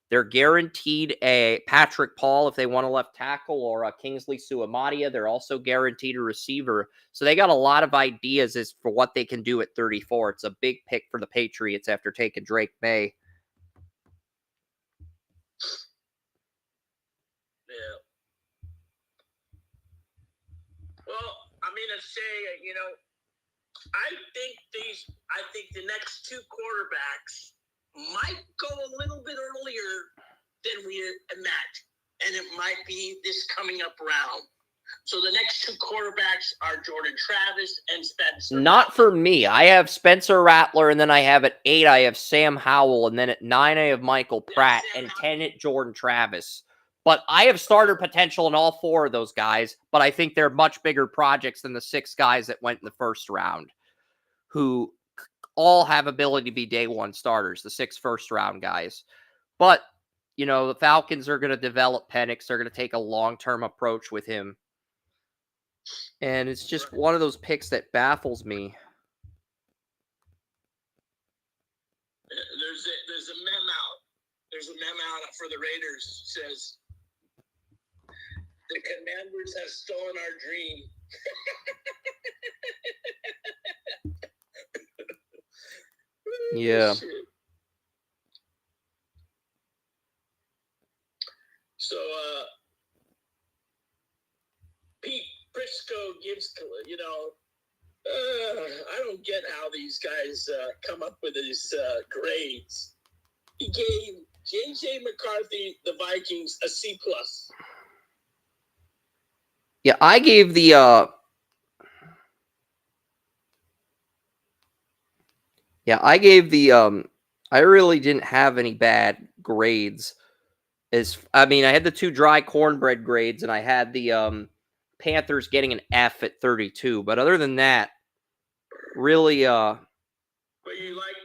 They're guaranteed a Patrick Paul if they want a left tackle, or a Kingsley Suamadia. They're also guaranteed a receiver. So they got a lot of ideas as for what they can do at 34. It's a big pick for the Patriots after taking Drake May. Yeah. Well, I'm going to say, I think the next two quarterbacks might go a little bit earlier than we imagined, and it might be this coming up round. So the next two quarterbacks are Jordan Travis and Spencer. Not for me. I have Spencer Rattler, and then I have at 8, I have Sam Howell, and then at 9, I have Michael Pratt, and 10 at Jordan Travis. But I have starter potential in all 4 of those guys, but I think they're much bigger projects than the 6 guys that went in the first round, who all have ability to be day 1 starters, the 6 first-round guys. But, you know, the Falcons are going to develop Penix. They're going to take a long-term approach with him. And it's just one of those picks that baffles me. There's a meme out. There's a meme out for the Raiders. Says the Commanders have stolen our dream. Yeah. Shit. So Pete Briscoe gives, you know, I don't get how these guys come up with these grades. He gave J.J. McCarthy, the Vikings, a C+. Yeah, I gave the I really didn't have any bad grades. I had the 2 dry cornbread grades, and I had the Panthers getting an F at 32. But other than that, really But you like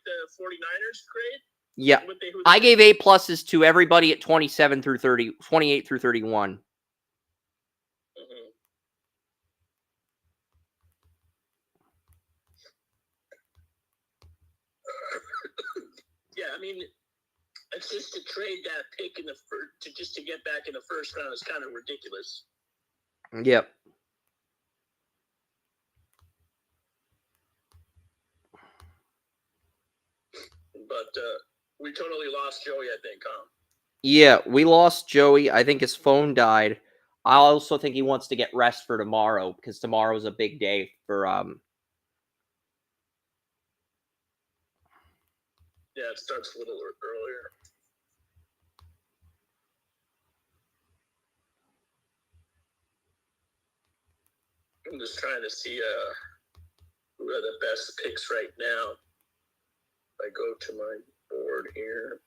the 49ers grade? yeah. I gave A pluses to everybody at 27 through 30, 28 through 31. Mm-hmm. Yeah, I mean, it's just to trade that pick in the first, to get back in the first round is kind of ridiculous. Yep. But we totally lost Joey, I think, huh? Yeah, we lost Joey. I think his phone died. I also think he wants to get rest for tomorrow because tomorrow's a big day for Yeah, it starts a little earlier. I'm just trying to see who are the best picks right now. I go to my board here.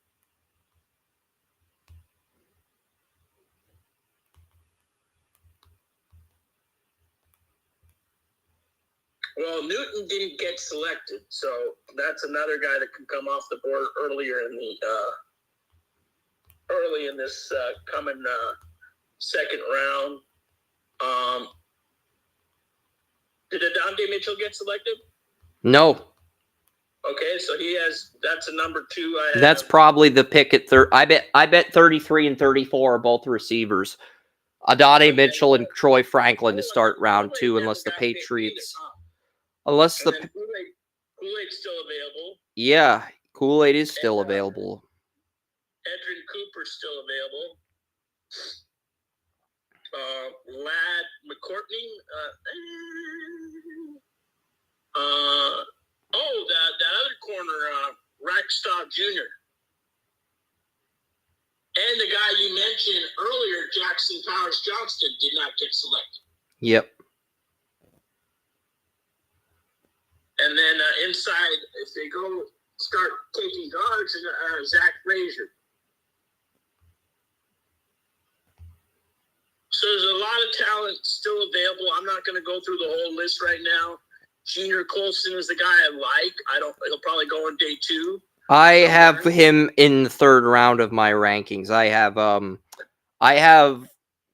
Well, Newton didn't get selected, so that's another guy that can come off the board earlier in the early in this coming second round. Did Adonde Mitchell get selected? No. Okay, so that's a number 2. That's probably the pick at third. I bet 33 and 34 are both receivers. Adonde Mitchell and Troy Franklin to start round 2, unless the Patriots. Unless the Kool-Aid's still available. Yeah, Kool-Aid is still available. Edrin Cooper's still available. Lad McCourtney. That other corner, Rackstock Jr. And the guy you mentioned earlier, Jackson Powers Johnston, did not get selected. Yep. And then inside, if they start taking guards, Zach Frazier. So there's a lot of talent still available. I'm not going to go through the whole list right now. Junior Colson is the guy I like. He'll probably go on day 2. I have him in the third round of my rankings. I have,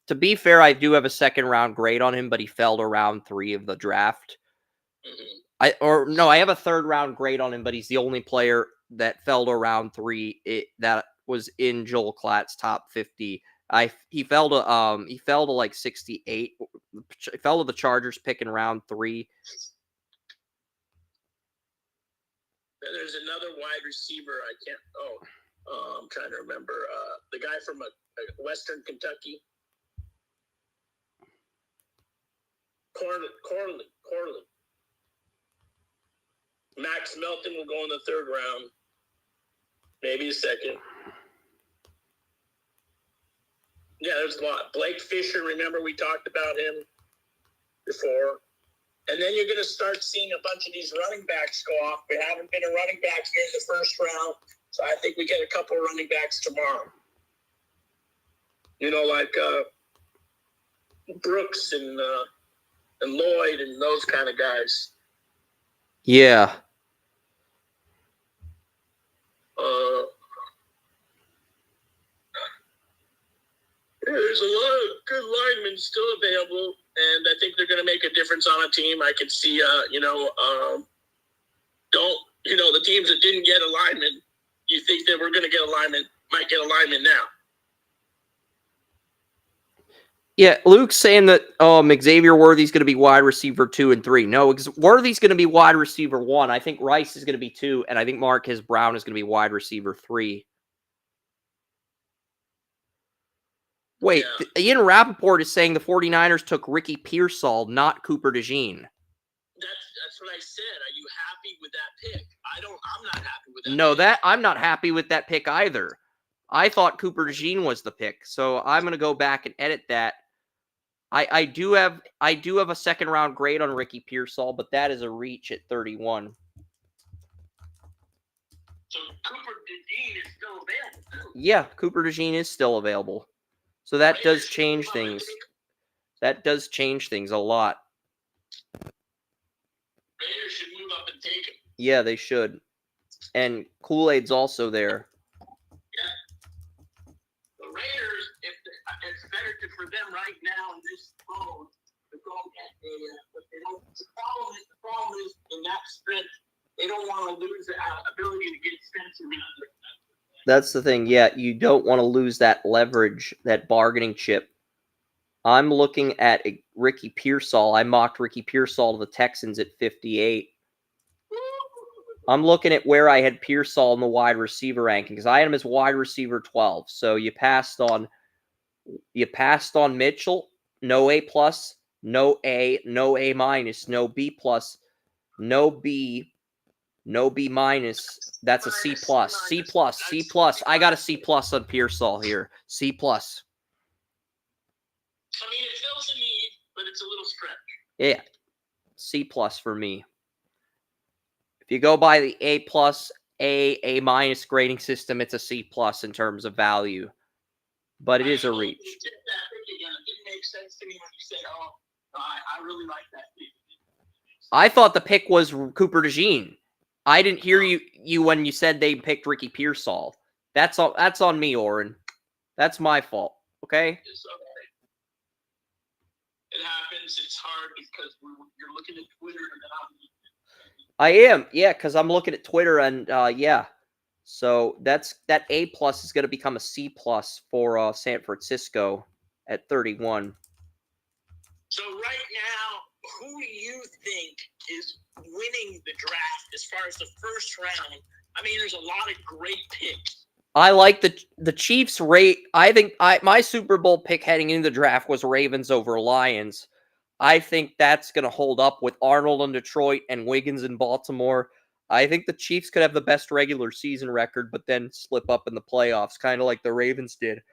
to be fair, I do have a second round grade on him, but he fell to round 3 of the draft. Mm-hmm. I have a third round grade on him, but he's the only player that fell to round 3 that was in Joel Klatt's top 50. He fell to like 68. He fell to the Chargers pick in round 3. And there's another wide receiver. I'm trying to remember. The guy from Western Kentucky. Corley. Max Melton will go in the third round. Maybe a second. Yeah, there's a lot. Blake Fisher, remember we talked about him before. And then you're going to start seeing a bunch of these running backs go off. There haven't been a running back here in the first round, so I think we get a couple of running backs tomorrow. Like Brooks and Lloyd and those kind of guys. Yeah. There's a lot of good linemen still available, and I think they're going to make a difference on a team. I could see, the teams that didn't get a lineman, you think that we're going to get a lineman, might get a lineman now. Yeah, Luke's saying that Xavier Worthy's going to be wide receiver 2 and 3. No, Worthy's going to be wide receiver 1. I think Rice is going to be 2, and I think Marquez Brown is going to be wide receiver 3. Wait, Yeah. Ian Rappaport is saying the 49ers took Ricky Pearsall, not Cooper DeJean. That's what I said. Are you happy with that pick? I'm not happy with that. No, pick. I'm not happy with that pick either. I thought Cooper DeJean was the pick, so I'm going to go back and edit that. I do have a second round grade on Ricky Pearsall, but that is a reach at 31. So Cooper DeJean is still available too. Yeah, Cooper DeJean is still available. So that does change things. That does change things a lot. Raiders should move up and take him. Yeah, they should. And Kool-Aid's also there. Yeah. The Raiders, it's better for them right now in this mode to go get but they don't. The problem is in that stretch, they don't want to lose the ability to get Spencer Rattler. That's the thing. Yeah, you don't want to lose that leverage, that bargaining chip. I'm looking at Ricky Pearsall. I mocked Ricky Pearsall to the Texans at 58. I'm looking at where I had Pearsall in the wide receiver ranking because I had him as wide receiver 12. So you passed on Mitchell, no A+, no A, no A-, no B+, no B, no B-. That's a C+. C+. I got a C+ on Pearsall here. C+. I mean, it fills a need, but it's a little stretch. Yeah. C+ for me. If you go by the A+, A- grading system, it's a C+ in terms of value. But it is a reach. That pick again. It didn't make sense to me when you said, I really like that pick. I thought the pick was Cooper DeJean. I didn't hear you when you said they picked Ricky Pearsall. That's on me, Oren. That's my fault. Okay? It's okay. It happens. It's hard because you're looking at Twitter and then I am, yeah, because I'm looking at Twitter and yeah. So that A+ is going to become a C+ for San Francisco at 31. So right now, who do you think is winning the draft as far as the first round? I mean, there's a lot of great picks. I like the Chiefs rate. I think my Super Bowl pick heading into the draft was Ravens over Lions. I think that's going to hold up with Arnold in Detroit and Wiggins in Baltimore. I think the Chiefs could have the best regular season record, but then slip up in the playoffs, kind of like the Ravens did.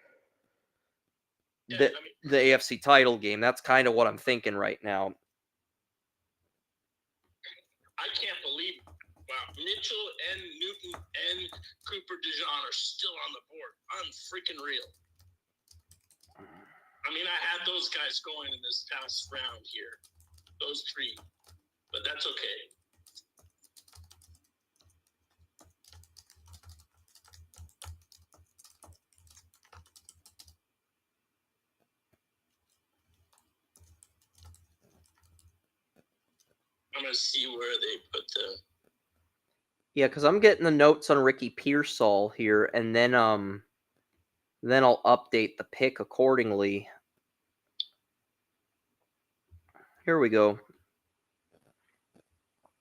The AFC title game. That's kind of what I'm thinking right now. I can't believe it. Wow, Mitchell and Newton and Cooper DeJean are still on the board. Unfreaking real. I mean, I had those guys going in this past round here. Those three. But that's okay. I'm going to see where they put the... Yeah, because I'm getting the notes on Ricky Pearsall here, and then I'll update the pick accordingly. Here we go.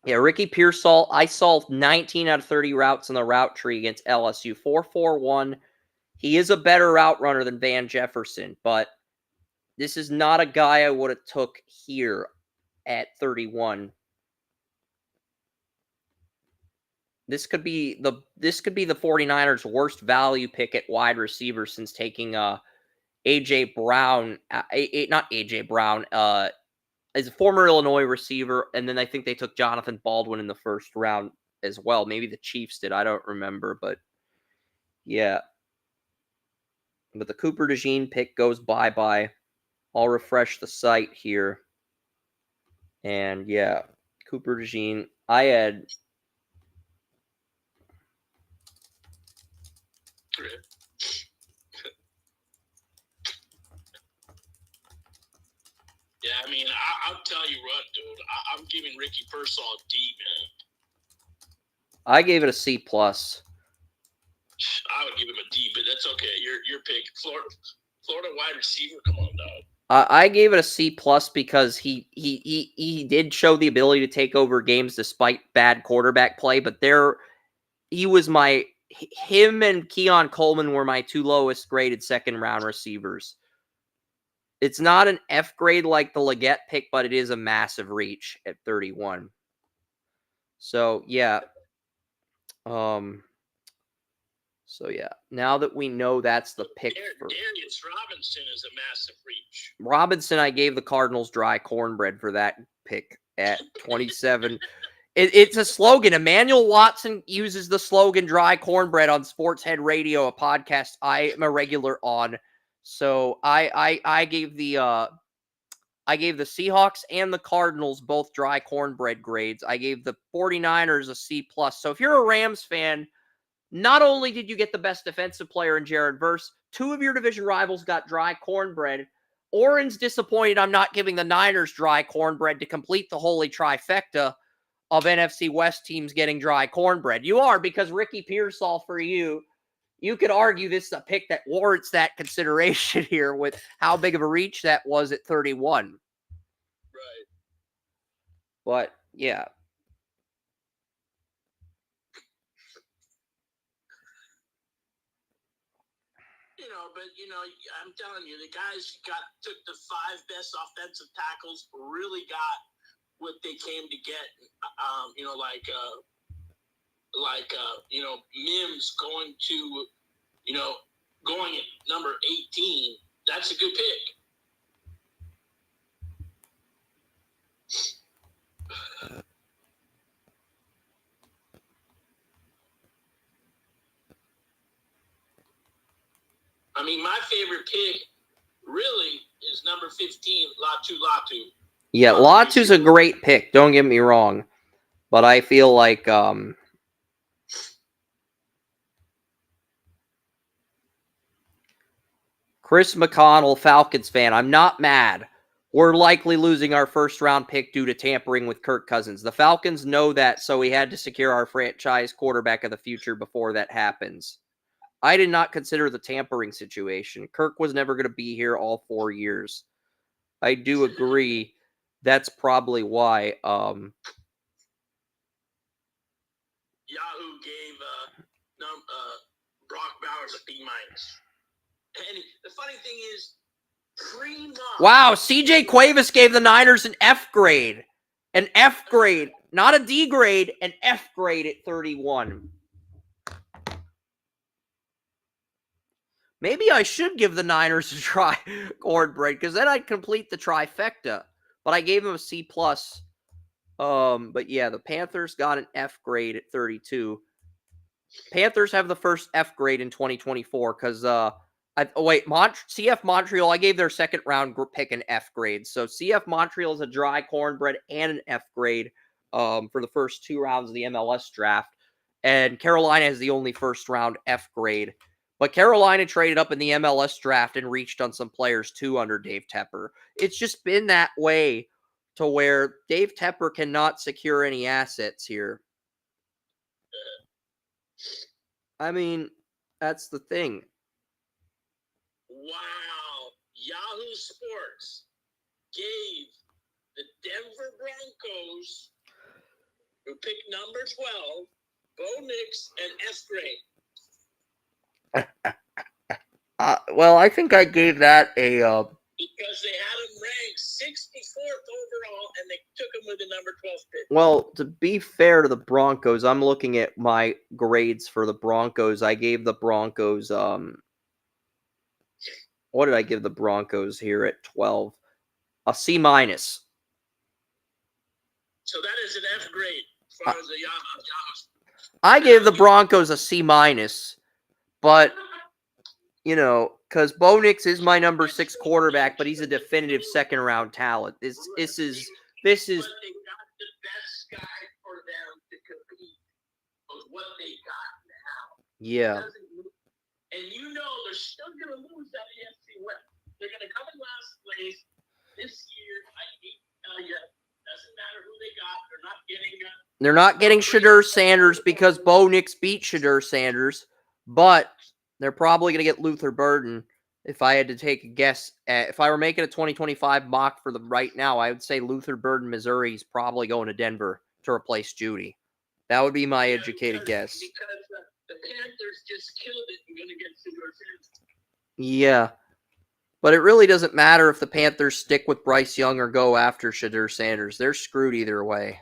Yeah, Ricky Pearsall, I saw 19 out of 30 routes in the route tree against LSU. 4.41. He is a better route runner than Van Jefferson, but this is not a guy I would have took here at 31. This could be the 49ers' worst value pick at wide receiver since taking AJ Brown, not AJ Brown, is a former Illinois receiver, and then I think they took Jonathan Baldwin in the first round as well. Maybe the Chiefs did. I don't remember, but yeah. But the Cooper DeJean pick goes bye-bye. I'll refresh the site here. And yeah, Cooper DeJean. I had... Yeah, I mean, I'll tell you what, dude. I'm giving Ricky Pearsall a D, man. I gave it a C+. I would give him a D, but that's okay. Your pick. Florida wide receiver. Come on, dog. I gave it a C+ because he did show the ability to take over games despite bad quarterback play, but him and Keon Coleman were my two lowest graded second round receivers. It's not an F grade like the Leggett pick, but it is a massive reach at 31. So yeah. So yeah, now that we know that's the pick for Darius Robinson is a massive reach. Robinson, I gave the Cardinals dry cornbread for that pick at 27. It's a slogan. Emmanuel Watson uses the slogan "dry cornbread" on Sportshead Radio, a podcast I am a regular on. So I gave the Seahawks and the Cardinals both dry cornbread grades. I gave the 49ers a C+. So if you're a Rams fan, not only did you get the best defensive player in Jared Verse, two of your division rivals got dry cornbread. Oren's disappointed I'm not giving the Niners dry cornbread to complete the holy trifecta of NFC West teams getting dry cornbread. You are, because Ricky Pearsall for you could argue this is a pick that warrants that consideration here with how big of a reach that was at 31. Right. But, yeah. I'm telling you, the guys took the 5 best offensive tackles, really got what they came to get. Mims going at number 18. That's a good pick. I mean, my favorite pick really is number 15, Latu. Yeah, Latu's a great pick. Don't get me wrong. But I feel like Chris McConnell, Falcons fan, I'm not mad. We're likely losing our first-round pick due to tampering with Kirk Cousins. The Falcons know that, so we had to secure our franchise quarterback of the future before that happens. I did not consider the tampering situation. Kirk was never going to be here all 4 years. I do agree. That's probably why. Yahoo gave Brock Bowers a B-. And the funny thing is, wow, CJ Cuevas gave the Niners an F grade. An F grade. Not a D grade, an F grade at 31. Maybe I should give the Niners a try cornbread, because then I'd complete the trifecta. But I gave them a C+. But yeah, the Panthers got an F grade at 32. Panthers have the first F grade in 2024, because CF Montreal, I gave their second round pick an F grade. So CF Montreal is a dry cornbread and an F grade for the first 2 rounds of the MLS draft. And Carolina is the only first round F grade. But Carolina traded up in the MLS draft and reached on some players too under Dave Tepper. It's just been that way to where Dave Tepper cannot secure any assets here. I mean, that's the thing. Wow. Yahoo Sports gave the Denver Broncos, who picked number 12, Bo Nix, an F grade. Well, I think I gave that a... because they had him ranked 64th overall, and and they took him with the number 12 pick. Well, to be fair to the Broncos, I'm looking at my grades for the Broncos. I gave the Broncos, what did I give the Broncos here at 12? A C-. So that is an F grade as far as the Yahoo. I gave the Broncos a C-, but, you know, because Bo Nix is my number 6 quarterback, but he's a definitive second-round talent. This is. But they got the best guy for them to compete with what they got now. Yeah. And you know they're still going to lose that AFC West. They're going to come in last place this year. I hate to tell you, doesn't matter who they got. They're not getting Shadur Sanders because Bo Nix beat Shadur Sanders, but they're probably going to get Luther Burden. If I had to take a guess, if I were making a 2025 mock for them right now, I would say Luther Burden, Missouri is probably going to Denver to replace Judy. That would be my educated guess. Because the Panthers just killed it and going to get Shadur Sanders. Yeah. But it really doesn't matter if the Panthers stick with Bryce Young or go after Shadur Sanders. They're screwed either way.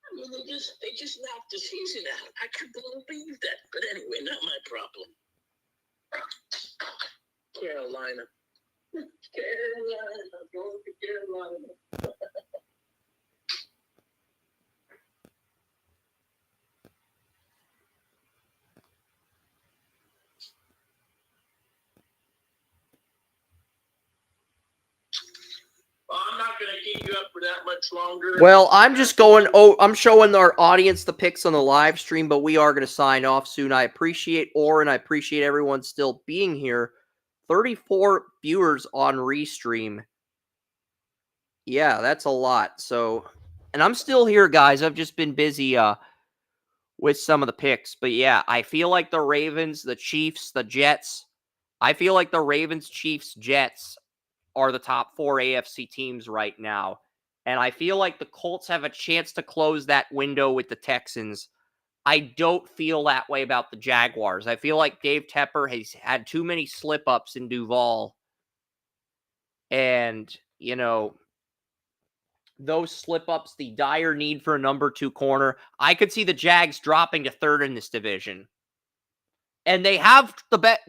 I mean, they just knocked the season out. I can't believe that. But anyway, not my problem. Carolina. Going to Carolina. Well, I'm not going to keep you up for that much longer. Well, I'm just going, I'm showing our audience the picks on the live stream, but we are going to sign off soon. I appreciate Oren. I appreciate everyone still being here. 34 viewers on Restream. Yeah, that's a lot. So, and I'm still here, guys. I've just been busy with some of the picks. But yeah, I feel like the Ravens, the Chiefs, the Jets. I feel like the Ravens, Chiefs, Jets are the top 4 AFC teams right now. And I feel like the Colts have a chance to close that window with the Texans. I don't feel that way about the Jaguars. I feel like Dave Tepper has had too many slip-ups in Duval. And, you know, those slip-ups, the dire need for a number 2 corner, I could see the Jags dropping to 3rd in this division. And they have the best.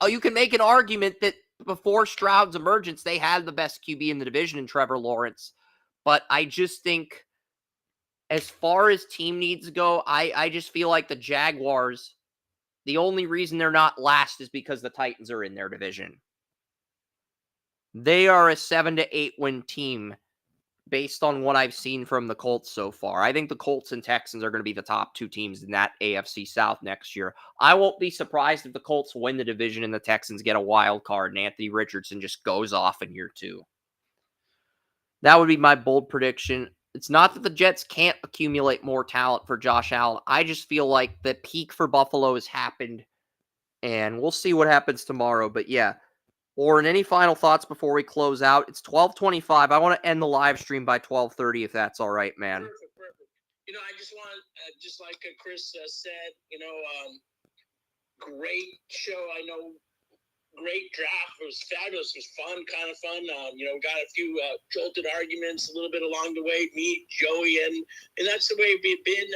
You can make an argument that before Stroud's emergence, they had the best QB in the division in Trevor Lawrence. But I just think, as far as team needs go, I just feel like the Jaguars, the only reason they're not last is because the Titans are in their division. They are a 7 to 8 win team based on what I've seen from the Colts so far. I think the Colts and Texans are going to be the top 2 teams in that AFC South next year. I won't be surprised if the Colts win the division and the Texans get a wild card and Anthony Richardson just goes off in year 2. That would be my bold prediction. It's not that the Jets can't accumulate more talent for Josh Allen. I just feel like the peak for Buffalo has happened, and we'll see what happens tomorrow. But yeah, Oren, any final thoughts before we close out? It's 12:25. I want to end the live stream by 12:30 if that's all right, man. Perfect. You know, I just want to, just like Chris said, you know, great show. I know, great draft. It was fabulous. It was fun, kind of fun. You know, got a few jolted arguments a little bit along the way. Me, Joey, and that's the way we've been.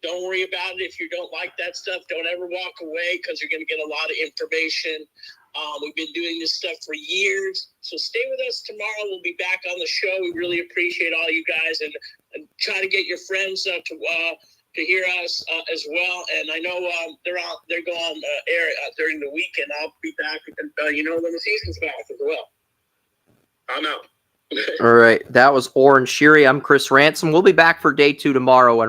Don't worry about it. If you don't like that stuff, don't ever walk away because you're going to get a lot of information. We've been doing this stuff for years. So stay with us tomorrow. We'll be back on the show. We really appreciate all you guys, and try to get your friends to hear us as well. And I know they're going air during the week, and I'll be back when the season's back as well. I'm out. All right. That was Oren Shiri. I'm Chris Ransom. We'll be back for day 2 tomorrow. And